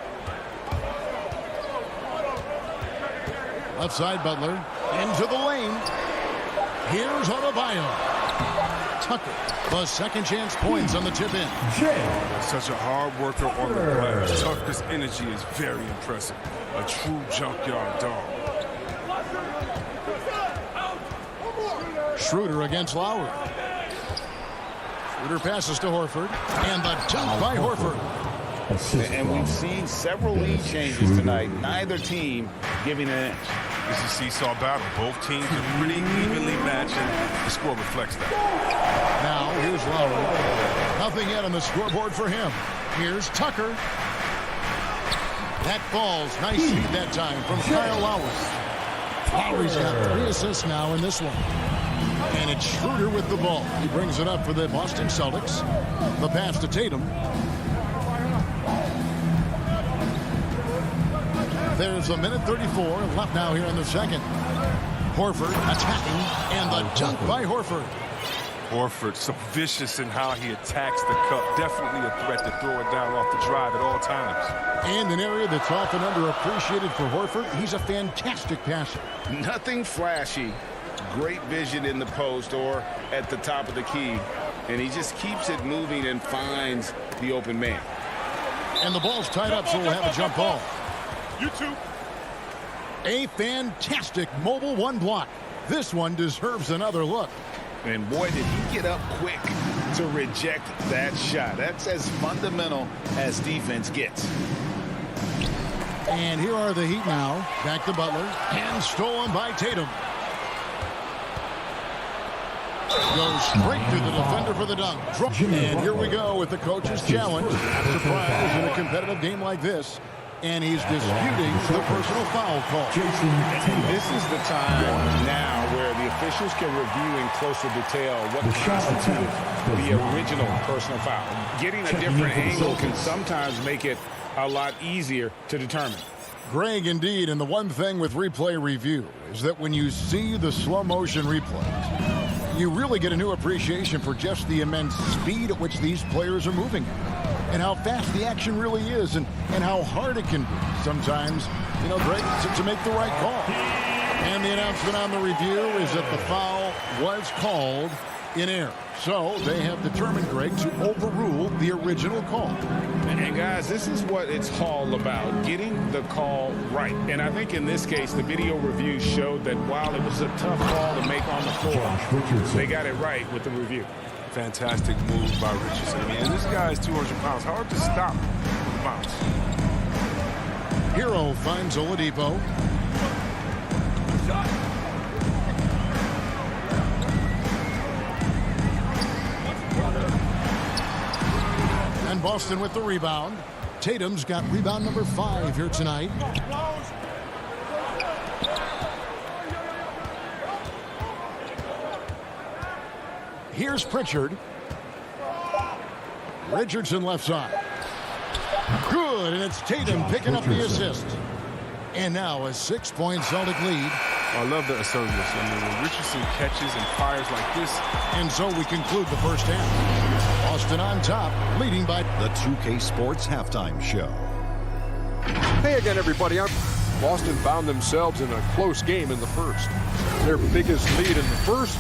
A: Left side Butler. Into the lane. Here's Adebayo. Tucker. The second chance points on the tip in.
B: Such a hard worker on the glass. Tucker's energy is very impressive. A true junkyard dog.
A: Schroeder against Lowry. Schroeder passes to Horford. And the dunk by Horford.
C: And we've seen several lead changes tonight. Neither team giving an inch.
B: This is a seesaw battle. Both teams are pretty evenly matched, and the score reflects that.
A: Now, here's Lowry. Nothing yet on the scoreboard for him. Here's Tucker. That falls. Nice feed that time from Kyle Lowry. Lowry's got 3 assists now in this one. And it's Schroeder with the ball. He brings it up for the Boston Celtics. The pass to Tatum. There's a minute 34 left now here in the second. Horford attacking, and the dunk by Horford.
B: Horford, so vicious in how he attacks the cup. Definitely a threat to throw it down off the drive at all times.
A: And an area that's often underappreciated for Horford, he's a fantastic passer.
C: Nothing flashy. Great vision in the post or at the top of the key. And he just keeps it moving and finds the open man.
A: And the ball's tied up, so we'll have a jump ball.
B: You two.
A: A fantastic mobile one block. This one deserves another look.
C: And boy, did he get up quick to reject that shot. That's as fundamental as defense gets.
A: And here are the Heat now. Back to Butler. And stolen by Tatum. Goes straight to the defender for the dunk. And here we go with the coach's challenge. Surprise in a competitive game like this. And he's disputing the personal foul call.
C: And this is the time now where the officials can review in closer detail what constituted the original personal foul. Getting a different angle can sometimes make it a lot easier to determine.
A: Greg, indeed, and the one thing with replay review is that when you see the slow motion replays, you really get a new appreciation for just the immense speed at which these players are moving at. And how fast the action really is, and how hard it can be sometimes, Greg, to make the right call. And the announcement on the review is that the foul was called in error. So they have determined, Greg, to overrule the original call.
C: And guys, this is what it's all about, getting the call right. And I think in this case, the video review showed that while it was a tough call to make on the floor, they got it right with the review.
B: Fantastic move by Richardson. I mean, this guy is 200 pounds. Hard to stop the bounce.
A: Hero finds Oladipo. And Boston with the rebound. Tatum's got rebound number 5 here tonight. Here's Pritchard. Richardson left side. Good, and it's Tatum picking up the assist. And now a 6-point Celtic lead.
B: I love the assertiveness. I mean, when Richardson catches and fires like this.
A: And so we conclude the first half. Boston on top, leading by
F: the 2K Sports Halftime Show.
G: Hey again, everybody. Boston found themselves in a close game in the first. Their biggest lead in the first.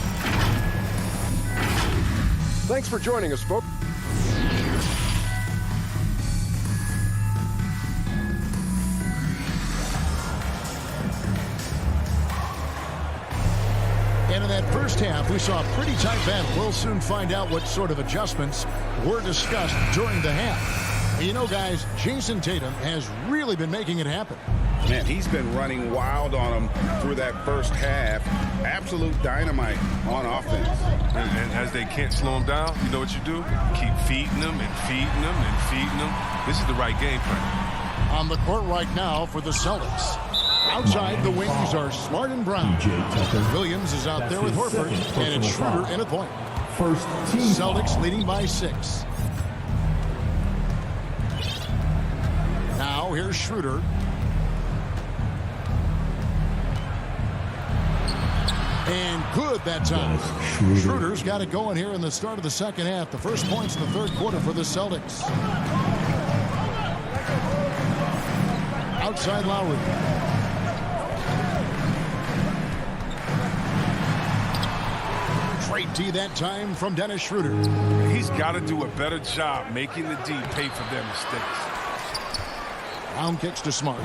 G: Thanks for joining us, folks.
A: And in that first half, we saw a pretty tight battle. We'll soon find out what sort of adjustments were discussed during the half. You know, guys, Jason Tatum has really been making it happen.
C: Man, he's been running wild on them through that first half. Absolute dynamite on offense.
B: And as they can't slow him down, you know what you do? Keep feeding them and feeding them and feeding them. This is the right game plan.
A: On the court right now for the Celtics. Outside, the wings are Smart and Brown. Williams is out there with Horford, and it's Schroeder in a point. Celtics leading by 6. Now here's Schroeder. And good that time. Schroeder's got it going here in the start of the second half. The first points in the third quarter for the Celtics. Outside Lowry. Straight D that time from Dennis Schroeder.
B: He's got to do a better job making the D pay for their mistakes.
A: Round kicks to Smart.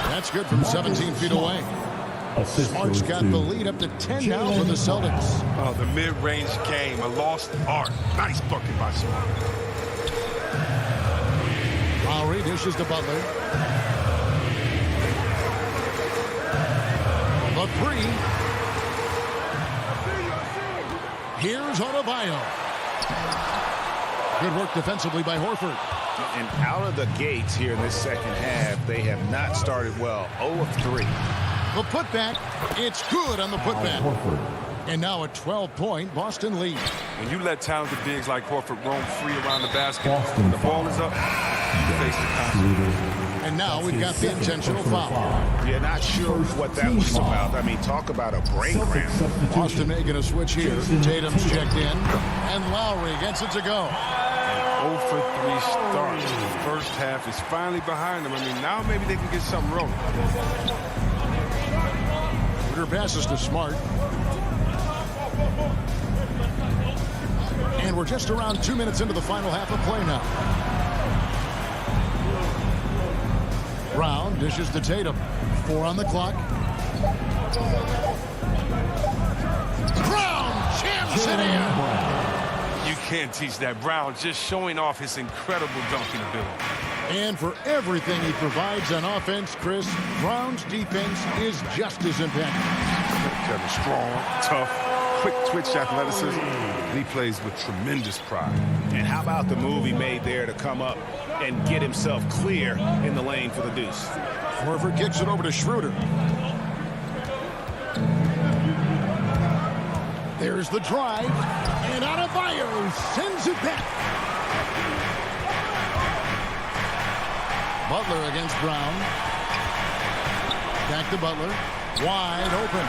A: That's good from 17 feet away. Smart's got the lead up to 10 now for the Celtics.
B: Oh, the mid-range game, a lost art. Nice bucket by Smart.
A: Lowry dishes to Butler. The 3. Here's Adebayo. Good work defensively by Horford.
C: And out of the gates here in this second half, they have not started well. 0 of 3.
A: The putback, it's good on the putback. And now a 12-point Boston lead.
B: When you let talented bigs like Horford roam free around the basket, when the ball is up, you face the consequences.
A: And now we've got the intentional foul.
C: Yeah, not sure what that was about. I mean, talk about a brain cramp.
A: Boston making a switch here. Tatum's checked in, and Lowry gets it to go.
B: 0 for 3 start. The first half is finally behind them. I mean, now maybe they can get something rolling.
A: Schroeder passes to Smart. And we're just around 2 minutes into the final half of play now. Brown dishes to Tatum. 4 on the clock. Brown jams it in.
B: You can't teach that. Brown just showing off his incredible dunking ability.
A: And for everything he provides on offense, Chris, Brown's defense is just as impactful.
B: Kevin, strong, tough, quick twitch athleticism. He plays with tremendous pride.
C: And how about the move he made there to come up and get himself clear in the lane for the deuce?
A: Horford kicks it over to Schroeder. There's the drive, and Adebayo sends it back. Butler against Brown. Back to Butler. Wide open.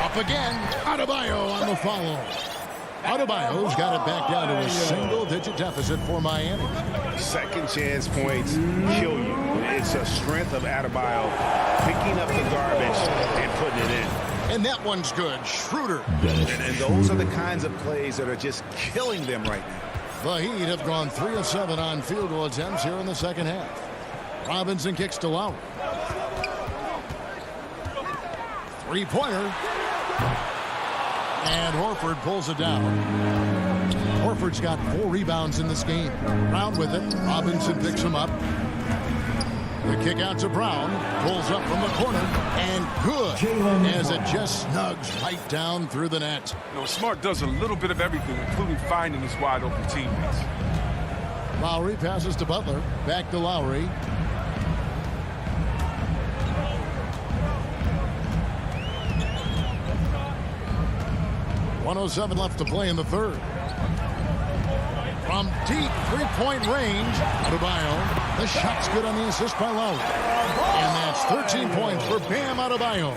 A: Up again. Adebayo on the follow. Adebayo's got it back down to a single-digit deficit for Miami.
C: Second chance points kill you. It's a strength of Adebayo picking up the garbage and putting it in.
A: And that one's good. Schroeder.
C: And those are the kinds of plays that are just killing them right now.
A: The Heat have gone 3 of 7 on field goal attempts here in the second half. Robinson kicks to Lowry. Three-pointer. And Horford pulls it down. Horford's got 4 rebounds in this game. Brown with it. Robinson picks him up. The kick out to Brown. Pulls up from the corner. And good. As it just snugs right down through the net.
B: You know, Smart does a little bit of everything, including finding his wide-open teammates.
A: Lowry passes to Butler. Back to Lowry. .107 left to play in the third. From deep three-point range, Adebayo. The shot's good on the assist by Lowry. And that's 13 points for Bam Adebayo.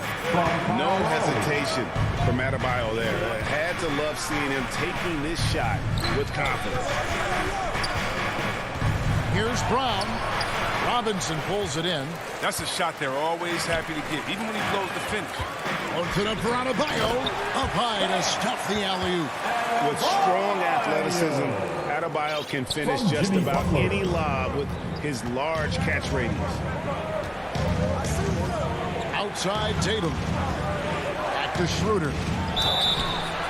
C: No hesitation from Adebayo there. I had to love seeing him taking this shot with confidence.
A: Here's Brown. Robinson pulls it in.
B: That's a shot they're always happy to get, even when he blows the finish.
A: Holds it up for Adebayo. Up high to stuff the alley-oop.
C: With strong athleticism, Adebayo can finish just about any lob with his large catch radius.
A: Outside Tatum. Back to Schroeder.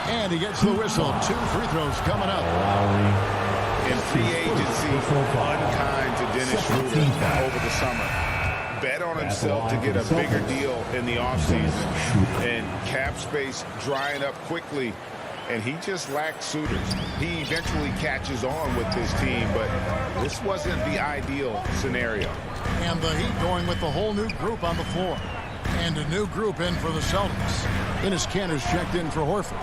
A: And he gets the whistle. 2 free throws coming up.
C: In free agency, unkind to Dennis Schroeder over the summer. Bet on himself to get a bigger deal in the offseason. And cap space drying up quickly. And he just lacked suitors. He eventually catches on with his team, but this wasn't the ideal scenario.
A: And the Heat going with the whole new group on the floor. And a new group in for the Celtics. Enes Kanter's checked in for Horford.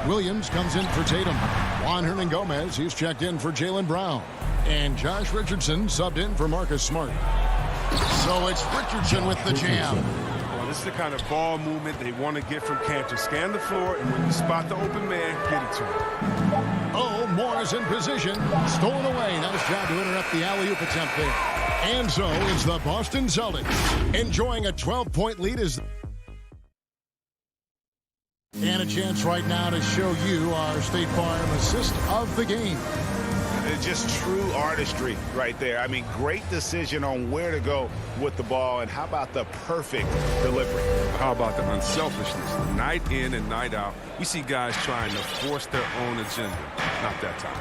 A: Williams comes in for Tatum. Juan Hernan-Gomez, he's checked in for Jaylen Brown. And Josh Richardson subbed in for Marcus Smart. So it's Richardson with the jam.
B: Well, this is the kind of ball movement they want to get from Kanter. Scan the floor, and when you spot the open man, get it to him.
A: Oh, Moore's in position. Stolen away. Nice job to interrupt the alley-oop attempt there. And so it's the Boston Celtics enjoying a 12-point lead as... And a chance right now to show you our State Farm assist of the game.
C: It's just true artistry right there. I mean, great decision on where to go with the ball, and how about the perfect delivery?
B: How about the unselfishness? Night in and night out, we see guys trying to force their own agenda. Not that time.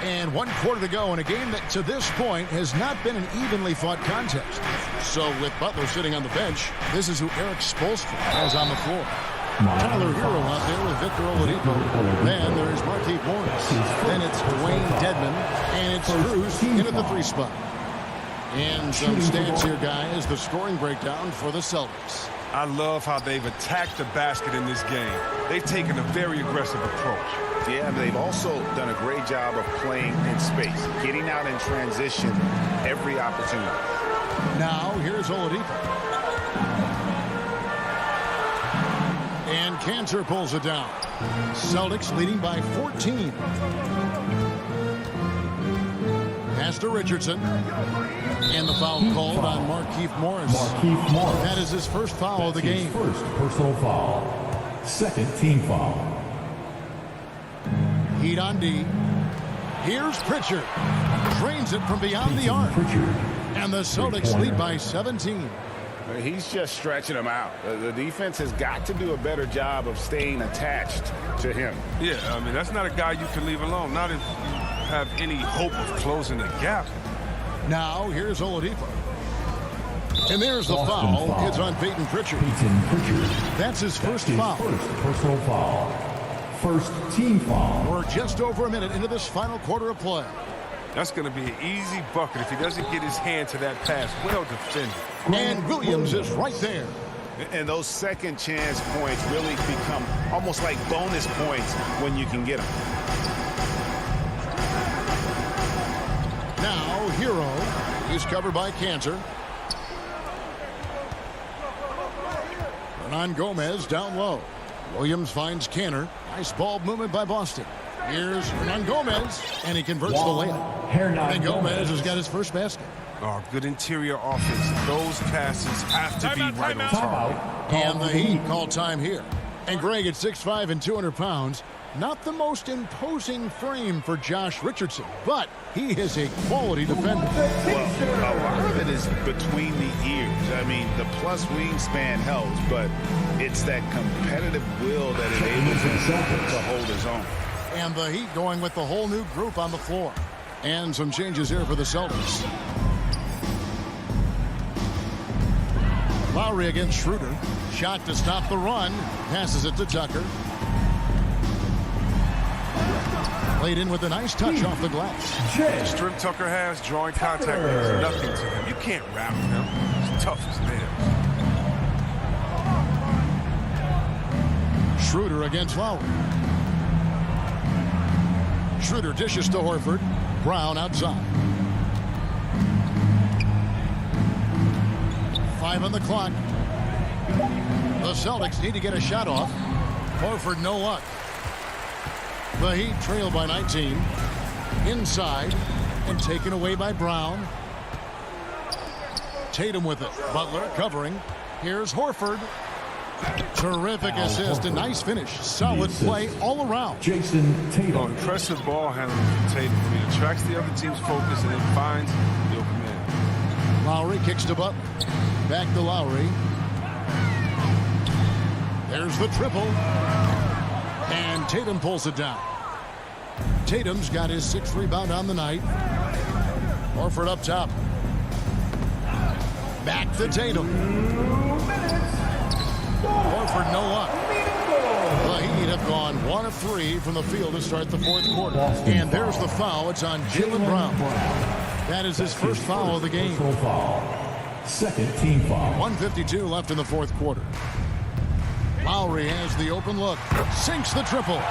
A: And 1 quarter to go in a game that to this point has not been an evenly fought contest. So with Butler sitting on the bench, this is who Eric Spoelstra has on the floor. Tyler Hero out there with Victor Oladipo. Then there's Markieff Morris. Then it's Dwayne Dedmon. And it's Cruz in at the 3 spot. And some stats here, guys. The scoring breakdown for the Celtics.
B: I love how they've attacked the basket in this game. They've taken a very aggressive approach.
C: Yeah, they've also done a great job of playing in space, getting out in transition every opportunity.
A: Now, here's Oladipo. And Cantor pulls it down. Celtics leading by 14. Pass to Richardson. And the foul called on Markieff Morris. That is his first foul of the game.
E: First personal foul. Second team foul.
A: Heat on D. Here's Pritchard. Drains it from beyond the arc. And the Celtics lead by 17.
C: He's just stretching them out. The defense has got to do a better job of staying attached to him.
B: Yeah, I mean, that's not a guy you can leave alone. Not if you have any hope of closing the gap.
A: Now, here's Oladipo. And there's the foul. It's on Peyton Pritchard. That's his first foul.
E: First personal foul. First team foul.
A: We're just over a minute into this final quarter of play.
B: That's going to be an easy bucket if he doesn't get his hand to that pass. Well defended.
A: And Williams is right there.
C: And those second chance points really become almost like bonus points when you can get them.
A: Now, Hero is covered by Cantor. Hernan Gomez down low. Williams finds Cantor. Nice ball movement by Boston. Here's Hernan Gomez, and he converts the layup. And Gomez has got his first basket.
B: Oh, good interior offense. Those passes have to be right on target.
A: And the Heat call time here. And Greg at 6'5" and 200 pounds. Not the most imposing frame for Josh Richardson, but he is a quality defender.
C: Well, a lot of it is between the ears. I mean, the plus wingspan helps, but it's that competitive will that enables him to hold his own.
A: And the Heat going with the whole new group on the floor. And some changes here for the Celtics. Lowry against Schroeder. Shot to stop the run. Passes it to Tucker. Played in with a nice touch off the glass.
B: The strength Tucker has, drawing contact means nothing to him. You can't rattle him. He's tough as nails.
A: Schroeder against Lowry. Schroeder dishes to Horford. Brown outside. 5 on the clock. The Celtics need to get a shot off. Horford, no luck. The Heat trail by 19. Inside and taken away by Brown. Tatum with it. Butler covering. Here's Horford. Terrific assist. A nice finish. Solid play all around.
E: Jason Tatum.
B: Oh, impressive ball handling from Tatum. He attracts the other team's focus and then finds the open man.
A: Lowry kicks to Butler. Back to Lowry. There's the triple. And Tatum pulls it down. Tatum's got his 6th rebound on the night. Horford up top. Back to Tatum. Horford, no luck. The Heat have gone 1 of 3 from the field to start the 4th quarter. And there's the foul. It's on Jaylen Brown. That is his first foul of the game.
E: Second team foul.
A: 1:52 left in the 4th quarter. Lowry has the open look. Sinks the triple.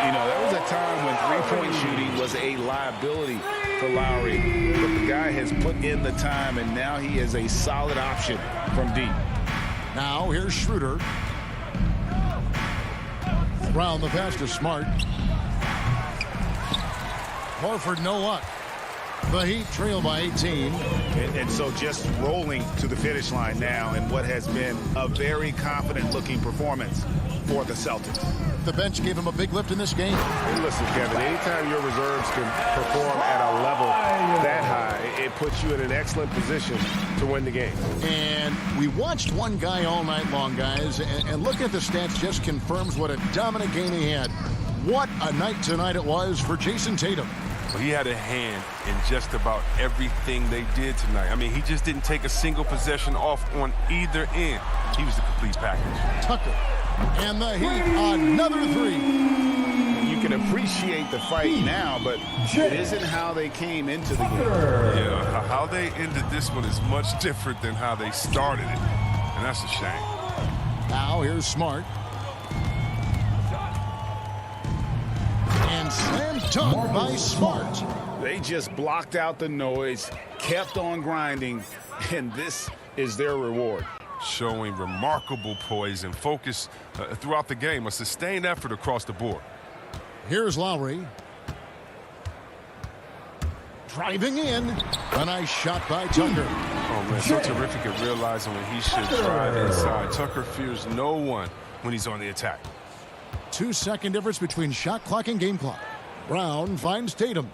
C: You know, there was a time when three-point shooting was a liability for Lowry. But the guy has put in the time, and now he is a solid option from deep.
A: Now here's Schroeder. Brown the pass to Smart. Horford, no luck. The Heat trail by 18.
C: And so just rolling to the finish line now in what has been a very confident-looking performance for the Celtics.
A: The bench gave him a big lift in this game.
D: And listen, Kevin, anytime your reserves can perform at a level that high, it puts you in an excellent position to win the game.
A: And we watched one guy all night long, guys, and looking at the stats just confirms what a dominant game he had. What a night tonight it was for Jason Tatum.
B: Well, he had a hand in just about everything they did tonight. I mean, he just didn't take a single possession off on either end. He was the complete package.
A: Tucker. And the Heat, another 3.
C: You can appreciate the fight now, but it isn't how they came into the game.
B: Yeah, how they ended this one is much different than how they started it. And that's a shame.
A: Now here's Smart. And slam dunk by Smart.
C: They just blocked out the noise, kept on grinding, and this is their reward.
B: Showing remarkable poise and focus throughout the game, a sustained effort across the board.
A: Here's Lowry. Driving in. A nice shot by Tucker.
B: Oh, man, so terrific at realizing when he should drive inside. Tucker fears no one when he's on the attack.
A: 2-second difference between shot clock and game clock. Brown finds Tatum.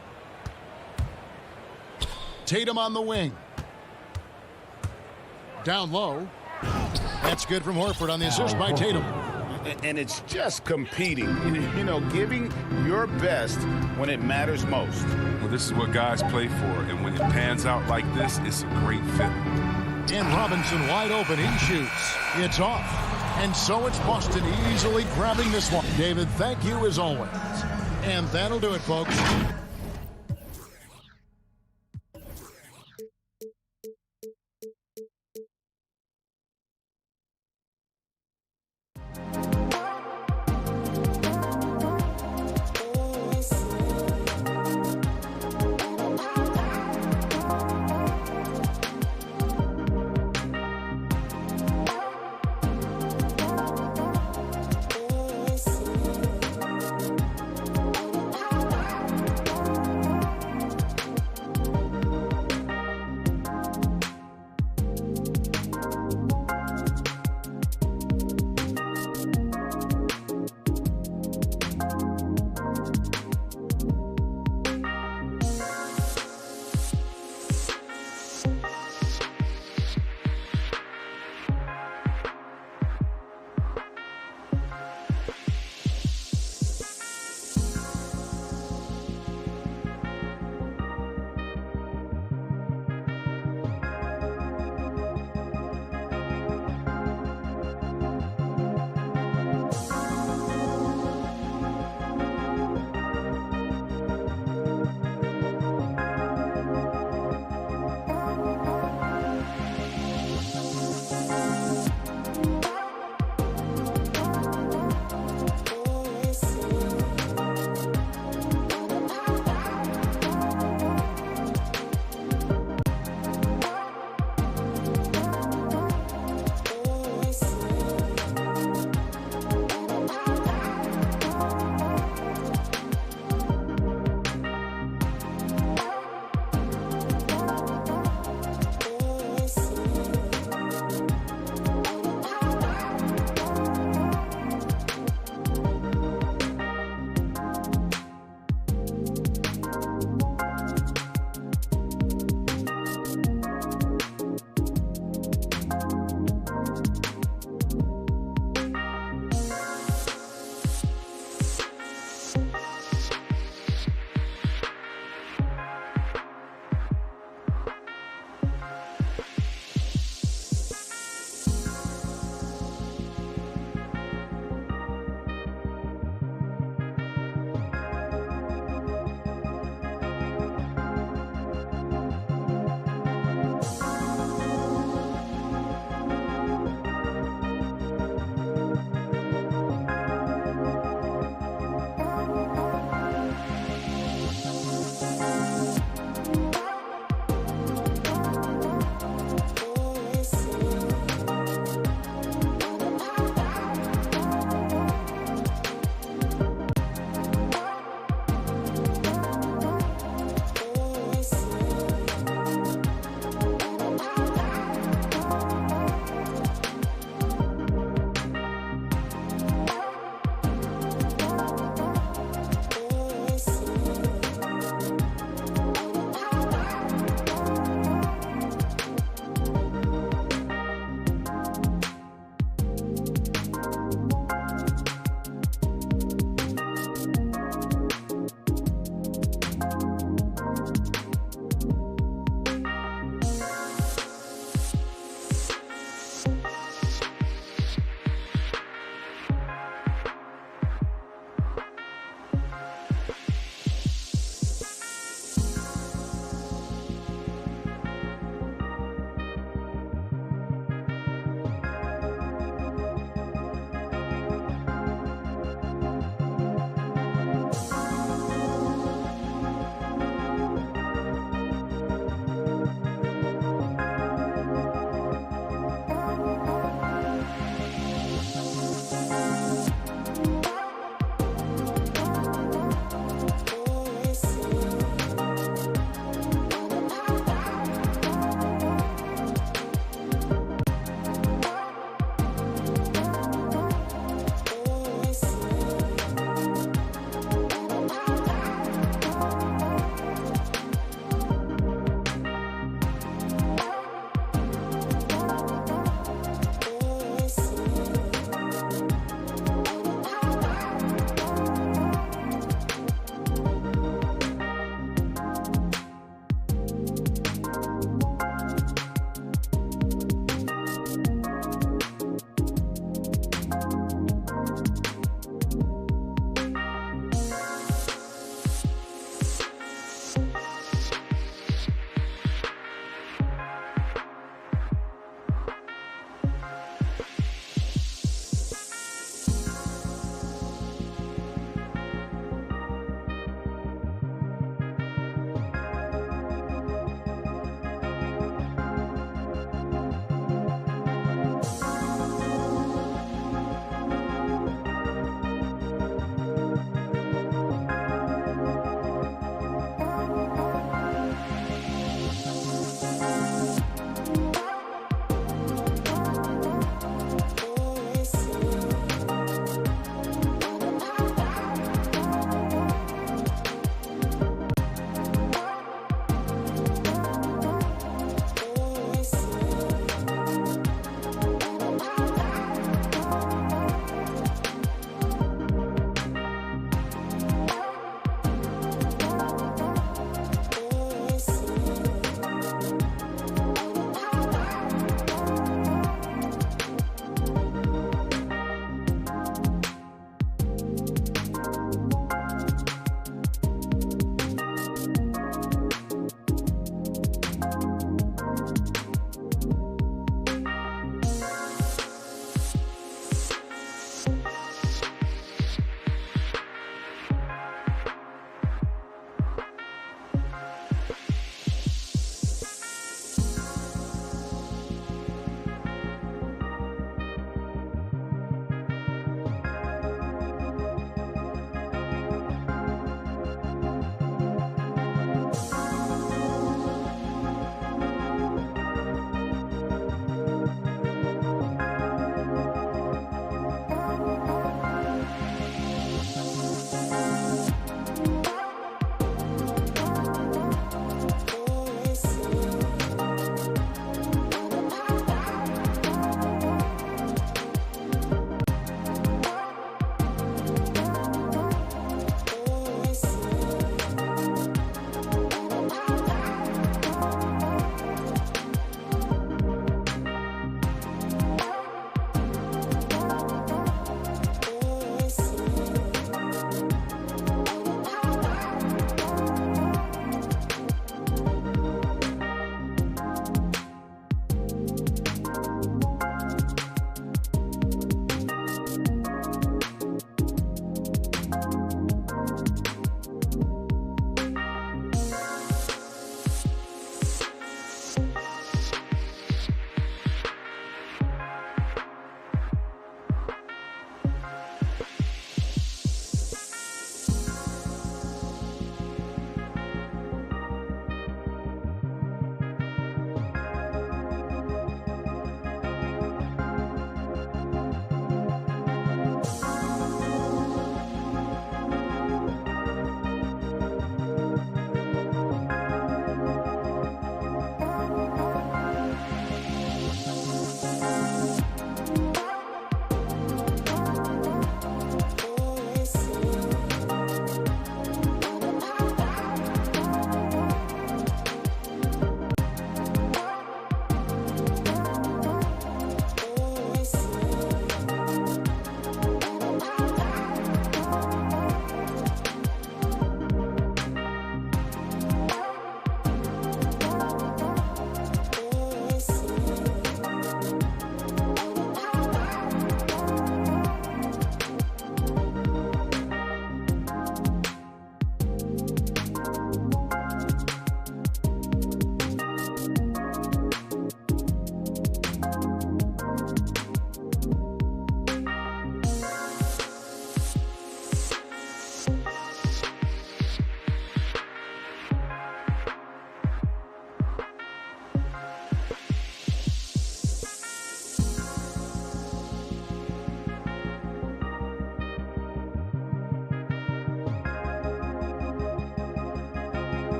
A: Tatum on the wing. Down low. That's good from Horford on the assist by Tatum.
C: And it's just competing, you know, giving your best when it matters most.
B: Well, this is what guys play for, and when it pans out like this, it's a great fit.
A: And Robinson wide open. He shoots. It's off. And so it's Boston easily grabbing this one. David, thank you as always. And that'll do it, folks.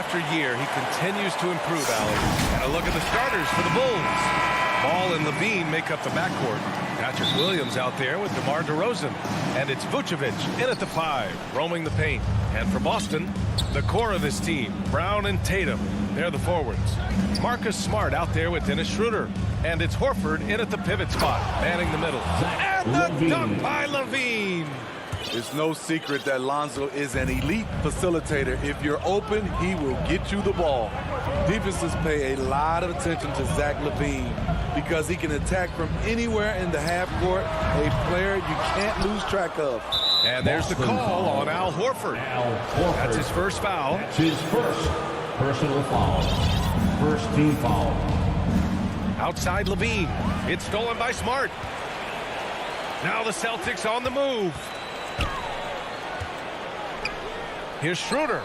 I: after year, he continues to improve, Allen. And a look at the starters for the Bulls. Ball and Levine make up the backcourt. Patrick Williams out there with DeMar DeRozan. And it's Vucevic in at the 5, roaming the paint. And for Boston, the core of this team, Brown and Tatum, they're the forwards. Marcus Smart out there with Dennis Schroeder. And it's Horford in at the pivot spot, manning the middle. And the dunk by Levine.
L: It's no secret that Lonzo is an elite facilitator. If you're open, he will get you the ball. Defenses pay a lot of attention to Zach LaVine because he can attack from anywhere in the half court, a player you can't lose track of.
I: And there's the call on Al Horford. That's his first foul.
E: That's his first personal foul. First team foul.
I: Outside Levine. It's stolen by Smart. Now the Celtics on the move. Here's Schroeder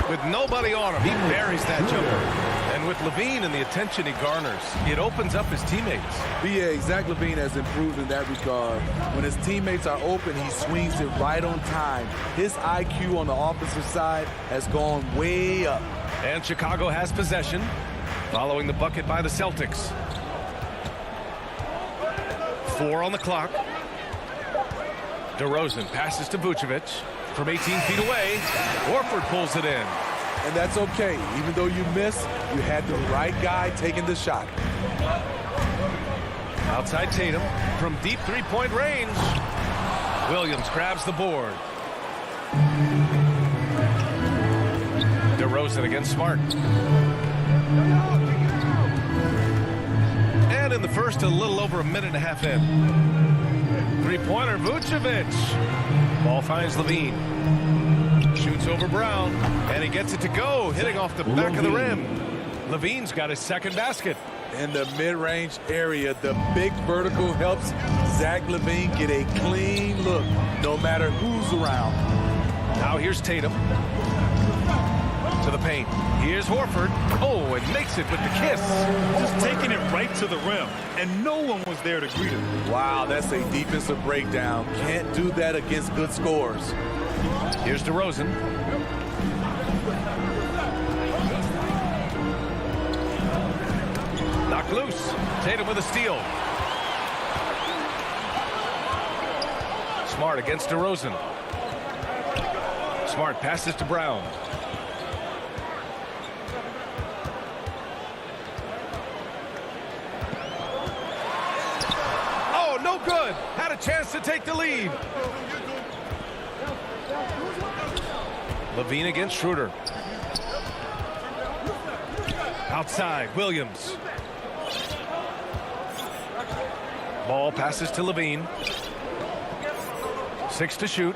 I: with nobody on him. He buries that jumper. And with Levine and the attention he garners, it opens up his teammates.
L: B.A. Zach LaVine has improved in that regard. When his teammates are open, he swings it right on time. His IQ on the offensive side has gone way up.
I: And Chicago has possession, following the bucket by the Celtics. 4 on the clock. DeRozan passes to Vucevic. From 18 feet away, Horford pulls it in.
L: And that's okay. Even though you miss, you had the right guy taking the shot.
I: Outside Tatum from deep three-point range. Williams grabs the board. DeRozan against Smart. And in the first, a little over a minute and a half in. Three-pointer, Vucevic. Ball finds Levine. Shoots over Brown. And he gets it to go, hitting off the back of the rim. Levine's got his second basket.
L: In the mid-range area, the big vertical helps Zach LaVine get a clean look, no matter who's around.
I: Now here's Tatum. To the paint. Here's Horford. Oh, and makes it with the kiss.
K: Just taking it right to the rim, and no one was there to greet him.
L: Wow, that's a defensive breakdown. Can't do that against good scores.
I: Here's DeRozan. Knocked loose. Tatum with a steal. Smart against DeRozan. Smart passes to Brown. No good. Had a chance to take the lead. Levine against Schroeder. Outside, Williams. Ball passes to Levine. 6 to shoot.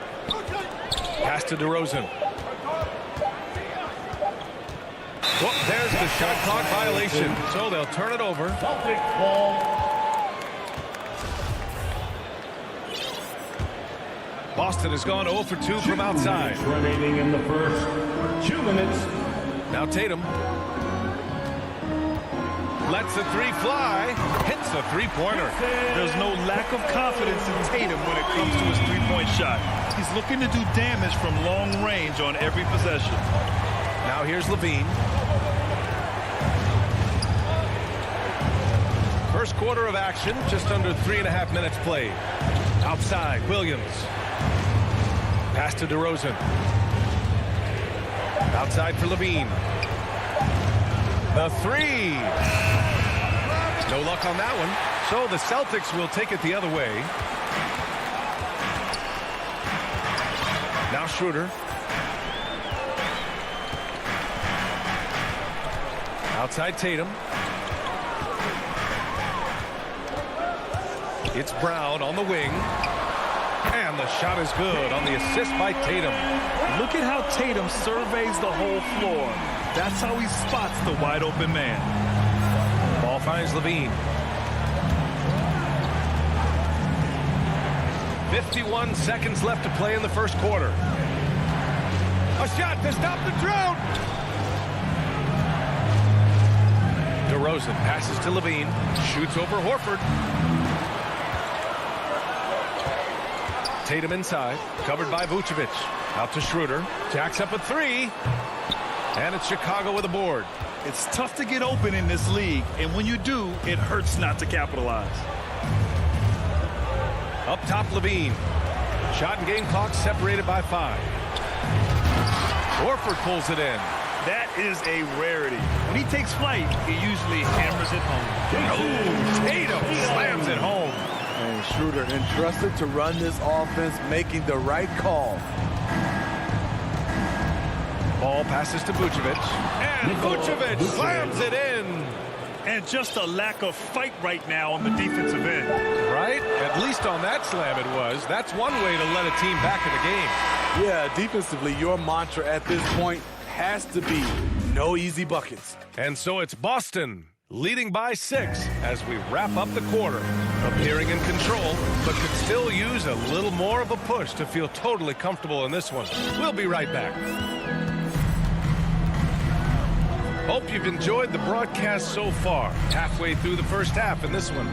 I: Pass to DeRozan. Oh, there's the shot clock violation. So they'll turn it over.
E: Celtic ball.
I: Boston has gone 0 for 2 from outside.
E: Remaining in the first 2 minutes.
I: Now Tatum lets the 3 fly, hits a three-pointer.
K: There's no lack of confidence in Tatum when it comes to his three-point shot. He's looking to do damage from long range on every possession.
I: Now here's Levine. First quarter of action, just under 3.5 minutes played. Outside, Williams. Pass to DeRozan. Outside for Levine. The 3. No luck on that one. So the Celtics will take it the other way. Now Schroeder. Outside Tatum. It's Brown on the wing. And the shot is good on the assist by Tatum.
K: Look at how Tatum surveys the whole floor. That's how he spots the wide open man.
I: Ball finds Levine. 51 seconds left to play in the first quarter. A shot to stop the drought. DeRozan passes to Levine. Shoots over Horford. Tatum inside, covered by Vucevic. Out to Schroeder. Jacks up a 3. And it's Chicago with a board.
K: It's tough to get open in this league, and when you do, it hurts not to capitalize.
I: Up top, Levine. Shot and game clock separated by 5. Horford pulls it in.
K: That is a rarity. When he takes flight, he usually hammers it home.
I: Oh, Tatum slams it home.
L: And Schroeder entrusted to run this offense, making the right call.
I: Ball passes to Vucevic. And Vucevic slams it in.
K: And just a lack of fight right now on the defensive end.
I: Right? At least on that slam it was. That's one way to let a team back in the game.
L: Yeah, defensively, your mantra at this point has to be no easy buckets.
I: And so it's Boston leading by 6 as we wrap up the quarter. Appearing in control, but could still use a little more of a push to feel totally comfortable in this one. We'll be right back. Hope you've enjoyed the broadcast so far. Halfway through the first half in this one.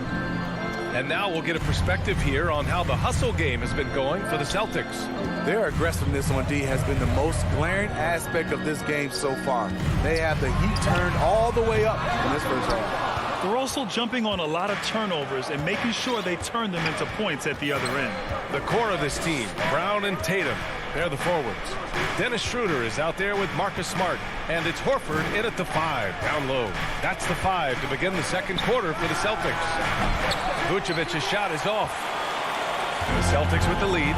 I: And now we'll get a perspective here on how the hustle game has been going for the Celtics.
L: Their aggressiveness on D has been the most glaring aspect of this game so far. They have the heat turned all the way up in this first half.
K: They're also jumping on a lot of turnovers and making sure they turn them into points at the other end.
I: The core of this team, Brown and Tatum, they're the forwards. Dennis Schroeder is out there with Marcus Smart, and it's Horford in at the 5, down low. That's the 5 to begin the second quarter for the Celtics. Vucevic's shot is off. The Celtics with the lead.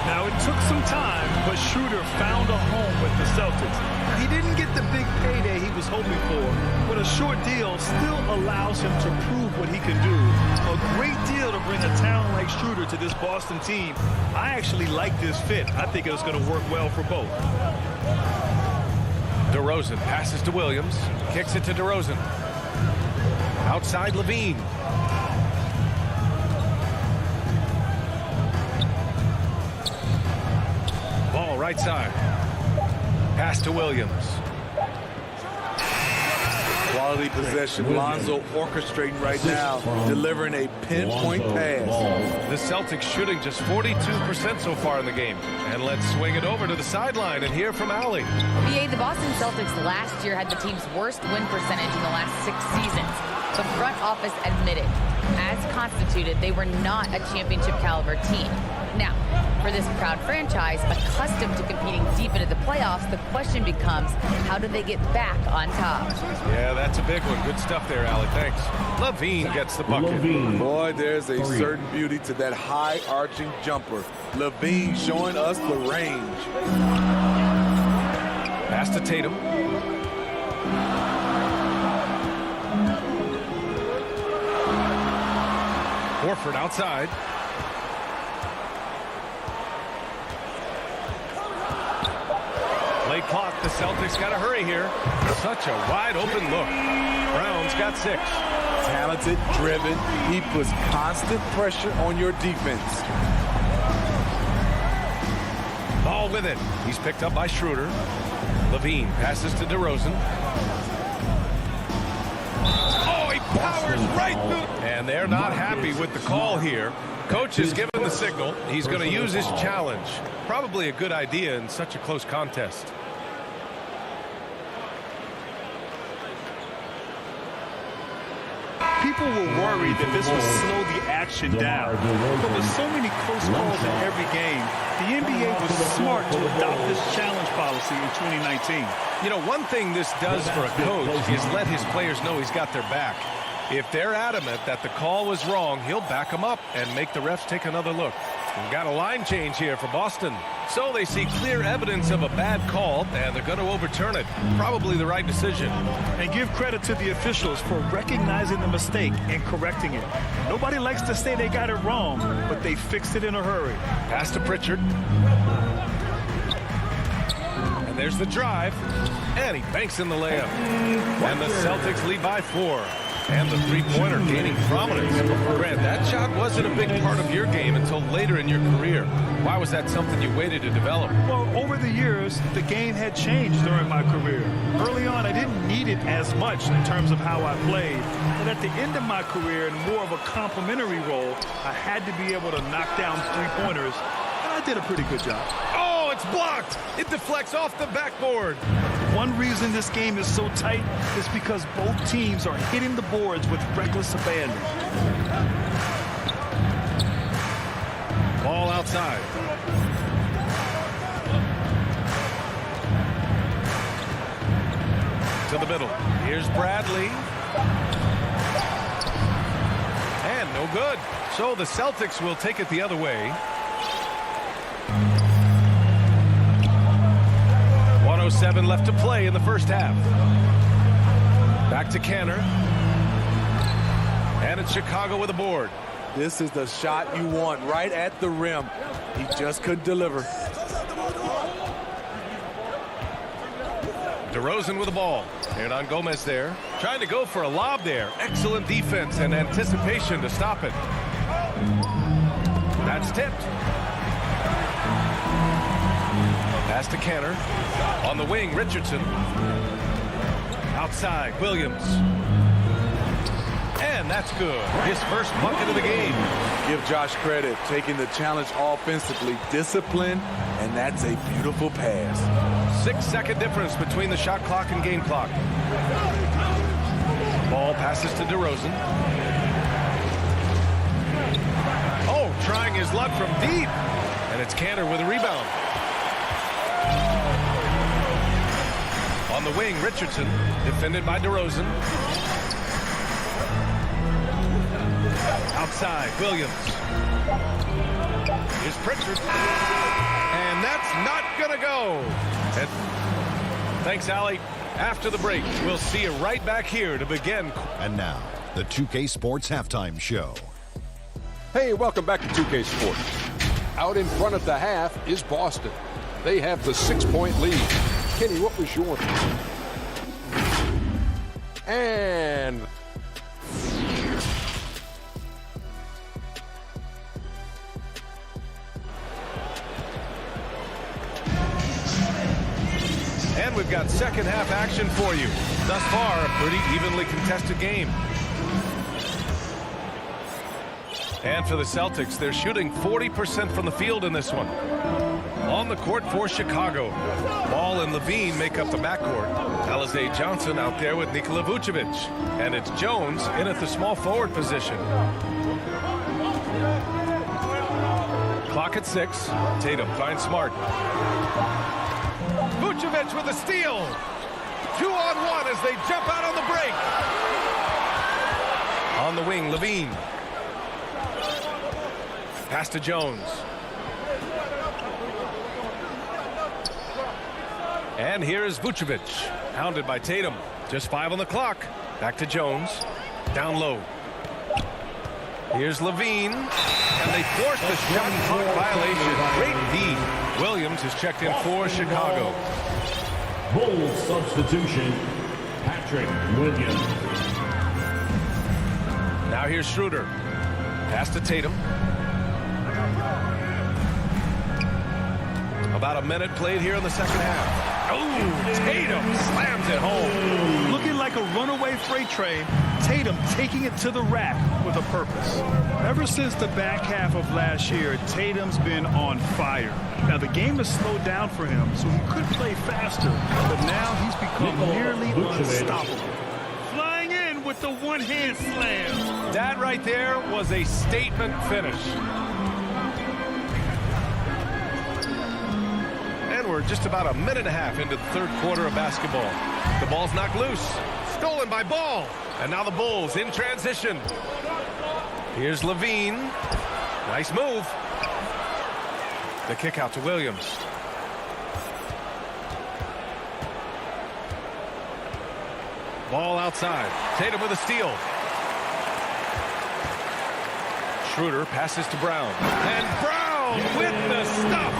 K: Now, it took some time, but Schroeder found a home with the Celtics. He didn't get the big payday he was hoping for, but a short deal still allows him to prove what he can do. A great deal to bring a talent like Schroeder to this Boston team. I actually like this fit. I think it's going to work well for both.
I: DeRozan passes to Williams, kicks it to DeRozan. Outside Levine. Ball right side. Pass to Williams.
L: Quality possession. Lonzo orchestrating right now, delivering a pinpoint pass.
I: The Celtics shooting just 42% so far in the game. And let's swing it over to the sideline and hear from Allie.
J: BA, the Boston Celtics last year had the team's worst win percentage in the last 6 seasons. The front office admitted, as constituted, they were not a championship caliber team. Now, for this proud franchise, accustomed to competing deep into the playoffs, the question becomes, how do they get back on top?
I: Yeah, that's a big one. Good stuff there, Allie. Thanks. Levine gets the bucket.
L: Boy, there's a certain beauty to that high arching jumper. Levine showing us the range.
I: Pass to Tatum. Horford outside. Late clock. The Celtics got to hurry here. Such a wide open look. Brown's got 6.
L: Talented, driven. He puts constant pressure on your defense.
I: Ball with it. He's picked up by Schroeder. Levine passes to DeRozan. Oh, he powers right through. And they're not happy with the call here. Coach has given the signal. He's going to use his challenge. Probably a good idea in such a close contest.
K: People were worried that this would slow the action down. But with so many close calls in every game, the NBA was smart to adopt this challenge policy in 2019.
I: You know, one thing this does for a coach is let his players know he's got their back. If they're adamant that the call was wrong, he'll back them up and make the refs take another look. We've got a line change here for Boston. So they see clear evidence of a bad call, and they're going to overturn it. Probably the right decision.
K: And give credit to the officials for recognizing the mistake and correcting it. Nobody likes to say they got it wrong, but they fixed it in a hurry.
I: Pass to Pritchard. And there's the drive. And he banks in the layup. And the Celtics lead by 4. And the three-pointer gaining prominence. Grant, that shot wasn't a big part of your game until later in your career. Why was that something you waited to develop?
K: Well, over the years, the game had changed during my career. Early on, I didn't need it as much in terms of how I played. But at the end of my career, in more of a complementary role, I had to be able to knock down three-pointers. And I did a pretty good job.
I: Oh, it's blocked. It deflects off the backboard.
K: One reason this game is so tight is because both teams are hitting the boards with reckless abandon.
I: Ball outside. To the middle. Here's Bradley. And no good. So the Celtics will take it the other way. 1:07 left to play in the first half. Back to Canner. And it's Chicago with a board.
L: This is the shot you want right at the rim. He just couldn't deliver.
I: DeRozan with the ball. Hernan Gomez there. Trying to go for a lob there. Excellent defense and anticipation to stop it. That's tipped. Pass to Canner. On the wing, Richardson. Outside, Williams. And that's good. His first bucket of the game.
L: Give Josh credit, taking the challenge offensively, discipline, and that's a beautiful pass.
I: 6-second difference between the shot clock and game clock. Ball passes to DeRozan. Oh, trying his luck from deep. And it's Canner with a rebound. On the wing, Richardson, defended by DeRozan. Outside, Williams. Here's Pritchard. And that's not going to go. And thanks, Allie. After the break, we'll see you right back here to begin.
F: And now, the 2K Sports Halftime Show.
G: Hey, welcome back to 2K Sports. Out in front at the half is Boston. They have the 6-point lead. Kenny, what was your... And...
I: And we've got second half action for you. Thus far, a pretty evenly contested game. And for the Celtics, they're shooting 40% from the field in this one. On the court for Chicago. Ball and Levine make up the backcourt. Alize Johnson out there with Nikola Vucevic. And it's Jones in at the small forward position. Clock at 6. Tatum finds Smart. Vucevic with a steal. 2-on-1 as they jump out on the break. On the wing, Levine. Pass to Jones. And here is Vucevic, hounded by Tatum. Just 5 on the clock. Back to Jones. Down low. Here's Levine. And they force the shot clock violation. Great D. Williams is checked in for Chicago.
E: Bold substitution, Patrick Williams.
I: Now here's Schroeder. Pass to Tatum. About a minute played here in the second half. Oh, Tatum slams it home.
K: Looking like a runaway freight train, Tatum taking it to the rack with a purpose. Ever since the back half of last year, Tatum's been on fire. Now, the game has slowed down for him, so he could play faster, but now he's become nearly unstoppable. Flying in with the one-hand slam.
I: That right there was a statement finish. And we're just about a minute and a half into the third quarter of basketball. The ball's knocked loose. Stolen by Ball. And now the Bulls in transition. Here's Levine. Nice move. The kick out to Williams. Ball outside. Tatum with a steal. Schroeder passes to Brown. And Brown with the stuff.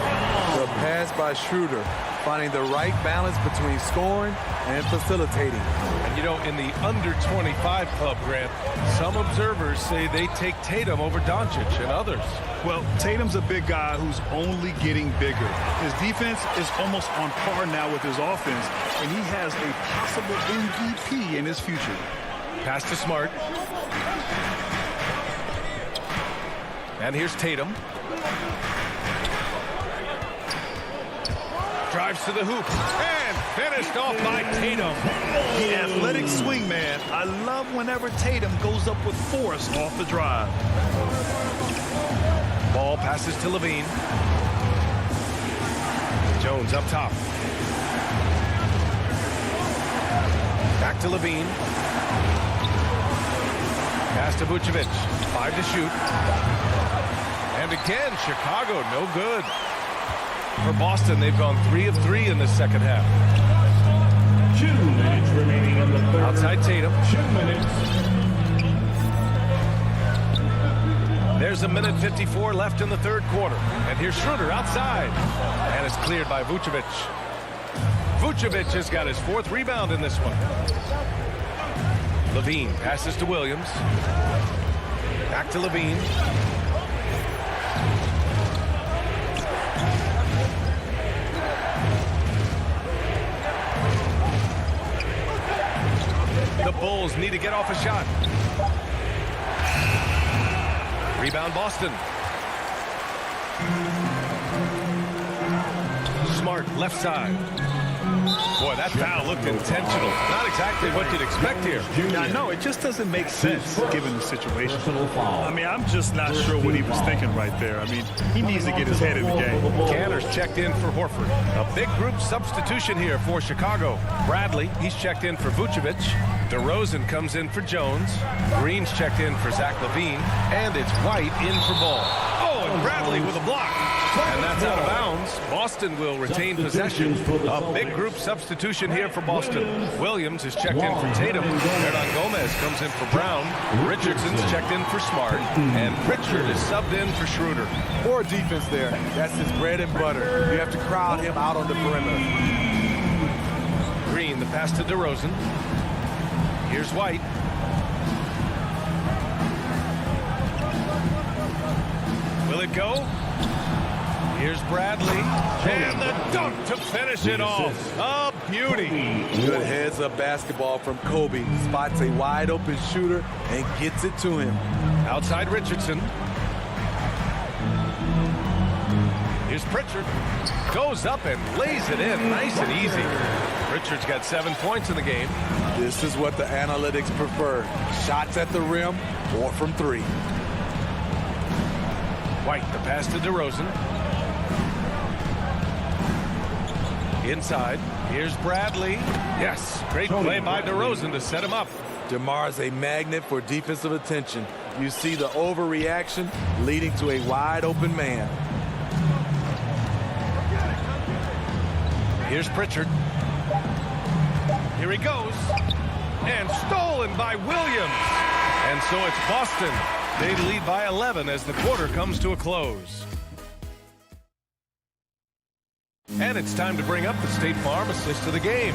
L: The pass by Schroeder, finding the right balance between scoring and facilitating.
I: And you know, in the under 25 club, Grant, some observers say they take Tatum over Doncic and others.
K: Well, Tatum's a big guy who's only getting bigger. His defense is almost on par now with his offense, and he has a possible MVP in his future.
I: Pass to Smart. And here's Tatum. Drives to the hoop and finished off by Tatum.
K: The athletic swing man. I love whenever Tatum goes up with force off the drive.
I: Ball passes to Levine. Jones up top. Back to Levine. Pass to Vucevic. 5 to shoot. And again, Chicago, no good. For Boston, they've gone 3 of 3 in the second half.
E: 2 minutes remaining in the third.
I: Outside Tatum.
E: 2 minutes.
I: There's 1:54 left in the third quarter. And here's Schroeder outside. And it's cleared by Vucevic. Vucevic has got his 4th rebound in this one. Levine passes to Williams. Back to Levine. The Bulls need to get off a shot. Rebound Boston. Smart left side. Boy, that foul looked intentional. Not exactly what you'd expect here.
K: Yeah, I know. It just doesn't make sense given the situation. I mean, I'm just not sure what he was thinking right there. I mean, he needs to get his head in the game.
I: Cantor's checked in for Horford. A big group substitution here for Chicago. Bradley, he's checked in for Vucevic. DeRozan comes in for Jones. Green's checked in for Zach LaVine. And it's White in for Ball. Oh, and Bradley with a block. And that's out of bounds. Boston will retain possession. A big group substitution here for Boston. Williams is checked in for Tatum. Hernan Gomez comes in for Brown. Richardson's checked in for Smart. And Pritchard is subbed in for Schroeder.
L: Poor defense there. That's his bread and butter. You have to crowd him out on the perimeter.
I: Green, the pass to DeRozan. Here's White. Will it go? Here's Bradley. And the dunk to finish it off. A beauty.
L: Good heads-up basketball from Kobe. Spots a wide-open shooter and gets it to him.
I: Outside Richardson. Here's Pritchard. Goes up and lays it in nice and easy. Pritchard's got 7 points in the game.
L: This is what the analytics prefer. Shots at the rim or from 3.
I: White, the pass to DeRozan. Inside. Here's Bradley. Yes, great play by DeRozan to set him up.
L: DeMar's a magnet for defensive attention. You see the overreaction leading to a wide-open man.
I: Here's Pritchard. Here he goes. And stolen by Williams. And so it's Boston. They lead by 11 as the quarter comes to a close. And it's time to bring up the State Farm assist of the game.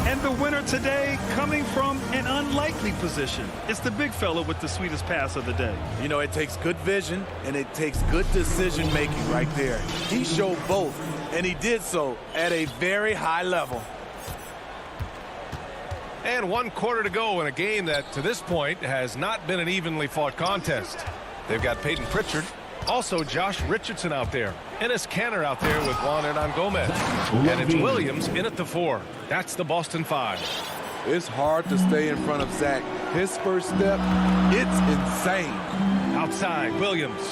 K: And the winner today coming from an unlikely position. It's the big fella with the sweetest pass of the day.
L: You know, it takes good vision and it takes good decision making right there. He showed both, and he did so at a very high level.
I: And 1 quarter to go in a game that, to this point, has not been an evenly fought contest. They've got Peyton Pritchard, also Josh Richardson out there, Enes Kanter out there with Juan Hernan Gomez. And it's Williams in at the 4. That's the Boston 5.
L: It's hard to stay in front of Zach. His first step, it's insane.
I: Outside, Williams.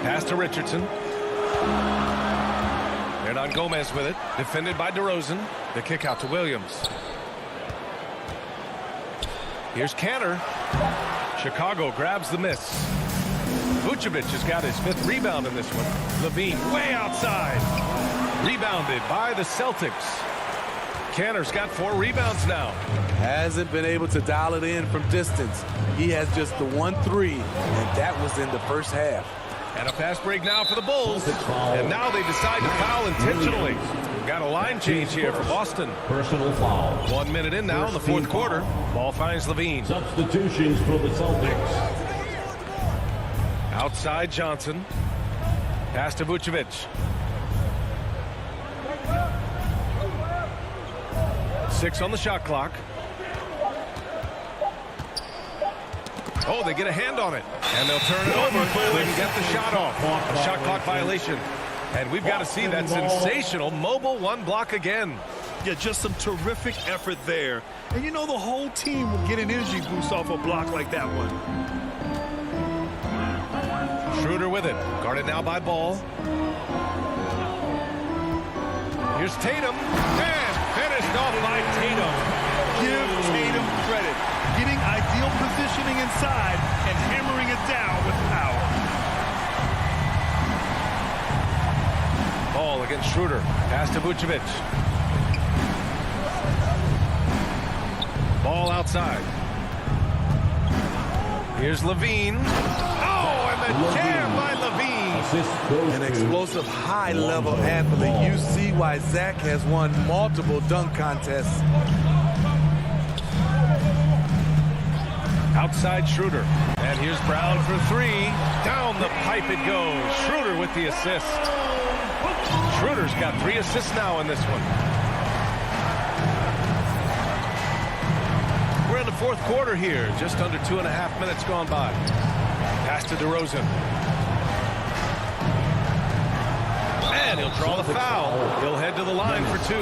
I: Pass to Richardson. Hernan Gomez with it, defended by DeRozan. The kick out to Williams. Here's Kanter. Chicago grabs the miss. Vucevic has got his 5th rebound in this one. Levine way outside. Rebounded by the Celtics. Kanter's got 4 rebounds now.
L: Hasn't been able to dial it in from distance. He has just the 1-3, and that was in the first half.
I: And a fast break now for the Bulls. And now they decide to foul intentionally. Got a line change here for Boston.
E: Personal foul.
I: 1 minute in now in the 4th quarter. Ball finds Levine.
E: Substitutions for the Celtics.
I: Outside Johnson. Pass to Vucevic. Six on the shot clock. Oh, they get a hand on it. And they'll turn it over. Couldn't get the shot off. A shot clock violation. And we've got to see that sensational mobile one block again.
K: Yeah, just some terrific effort there. And you know the whole team will get an energy boost off a block like that one.
I: Schroeder with it. Guarded now by Ball. Here's Tatum. And finished off by Tatum.
K: Give Tatum credit. Getting ideal positioning inside and hammering it down with power.
I: Ball against Schroeder. Pass to Vucevic. Ball outside. Here's Levine. Oh, and the jam by Levine.
L: An explosive, high-level athlete. You see why Zach has won multiple dunk contests.
I: Outside Schroeder. And here's Brown for three. Down the pipe it goes. Schroeder with the assist. Schroeder's got 3 assists now in this one. We're in the fourth quarter here. Just under 2.5 minutes gone by. Pass to DeRozan. And he'll draw the foul. He'll head to the line for 2.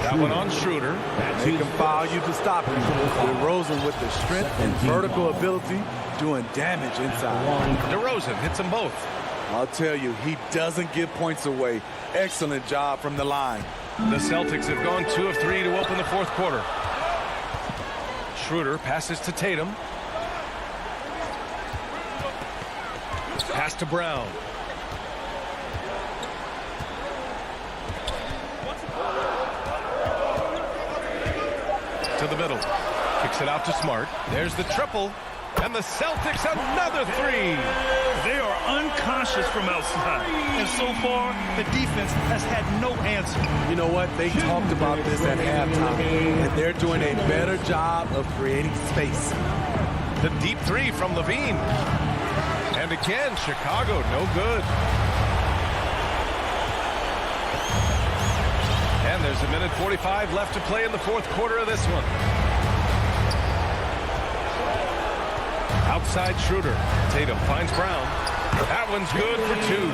I: That one on Schroeder.
L: They can foul you to stop him. DeRozan with the strength and vertical ability doing damage inside.
I: DeRozan hits them both.
L: I'll tell you, he doesn't give points away. Excellent job from the line.
I: The Celtics have gone 2 of 3 to open the fourth quarter. Schroeder passes to Tatum. Pass to Brown. To the middle. Kicks it out to Smart. There's the triple. And the Celtics another 3.
K: They are unconscious from outside. And so far, the defense has had no answer.
L: You know what? They talked about this at halftime. And they're doing a better job of creating space.
I: The deep 3 from Levine. And again, Chicago, no good. And there's 1:45 left to play in the fourth quarter of this one. Outside Schroeder. Tatum finds Brown. That one's good for 2.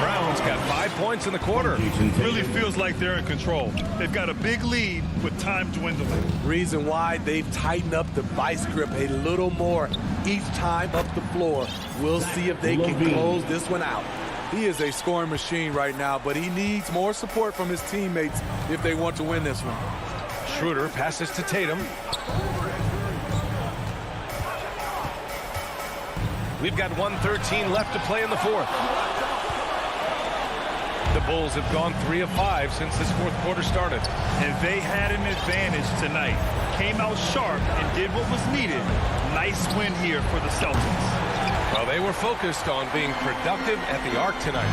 I: Brown's got 5 points in the quarter.
K: Really feels like they're in control. They've got a big lead with time dwindling.
L: Reason why they've tightened up the vice grip a little more each time up the floor. We'll see if they can close this one out. He is a scoring machine right now, but he needs more support from his teammates if they want to win this one.
I: Schroeder passes to Tatum. We've got 1:13 left to play in the fourth. The Bulls have gone 3 of 5 since this fourth quarter started.
K: And they had an advantage tonight. Came out sharp and did what was needed. Nice win here for the Celtics.
I: Well, they were focused on being productive at the arc tonight.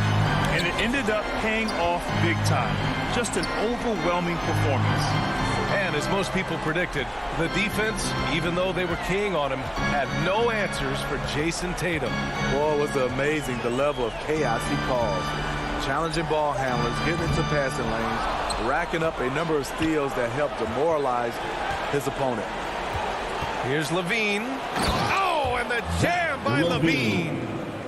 K: And it ended up paying off big time. Just an overwhelming performance.
I: And as most people predicted, the defense, even though they were keying on him, had no answers for Jason Tatum.
L: Boy, it was amazing the level of chaos he caused. Challenging ball handlers, getting into passing lanes, racking up a number of steals that helped demoralize his opponent.
I: Here's Levine. Oh, and the jam by Levine.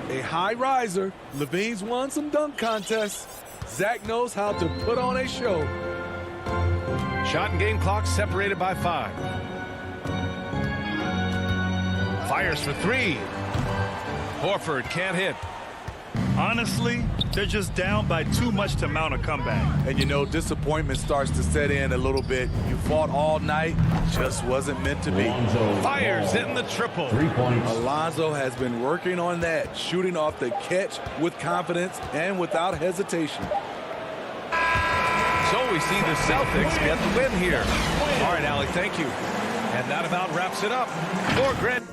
L: A high riser. Levine's won some dunk contests. Zach knows how to put on a show.
I: Shot and game clock separated by 5. Fires for 3. Horford can't hit.
K: Honestly, they're just down by too much to mount a comeback.
L: And you know, disappointment starts to set in a little bit. You fought all night, just wasn't meant to be.
I: Fires in the triple.
E: 3 points.
L: Alonzo has been working on that, shooting off the catch with confidence and without hesitation.
I: So we see the Celtics get the win here. All right, Allie, thank you. And that about wraps it up for Grant.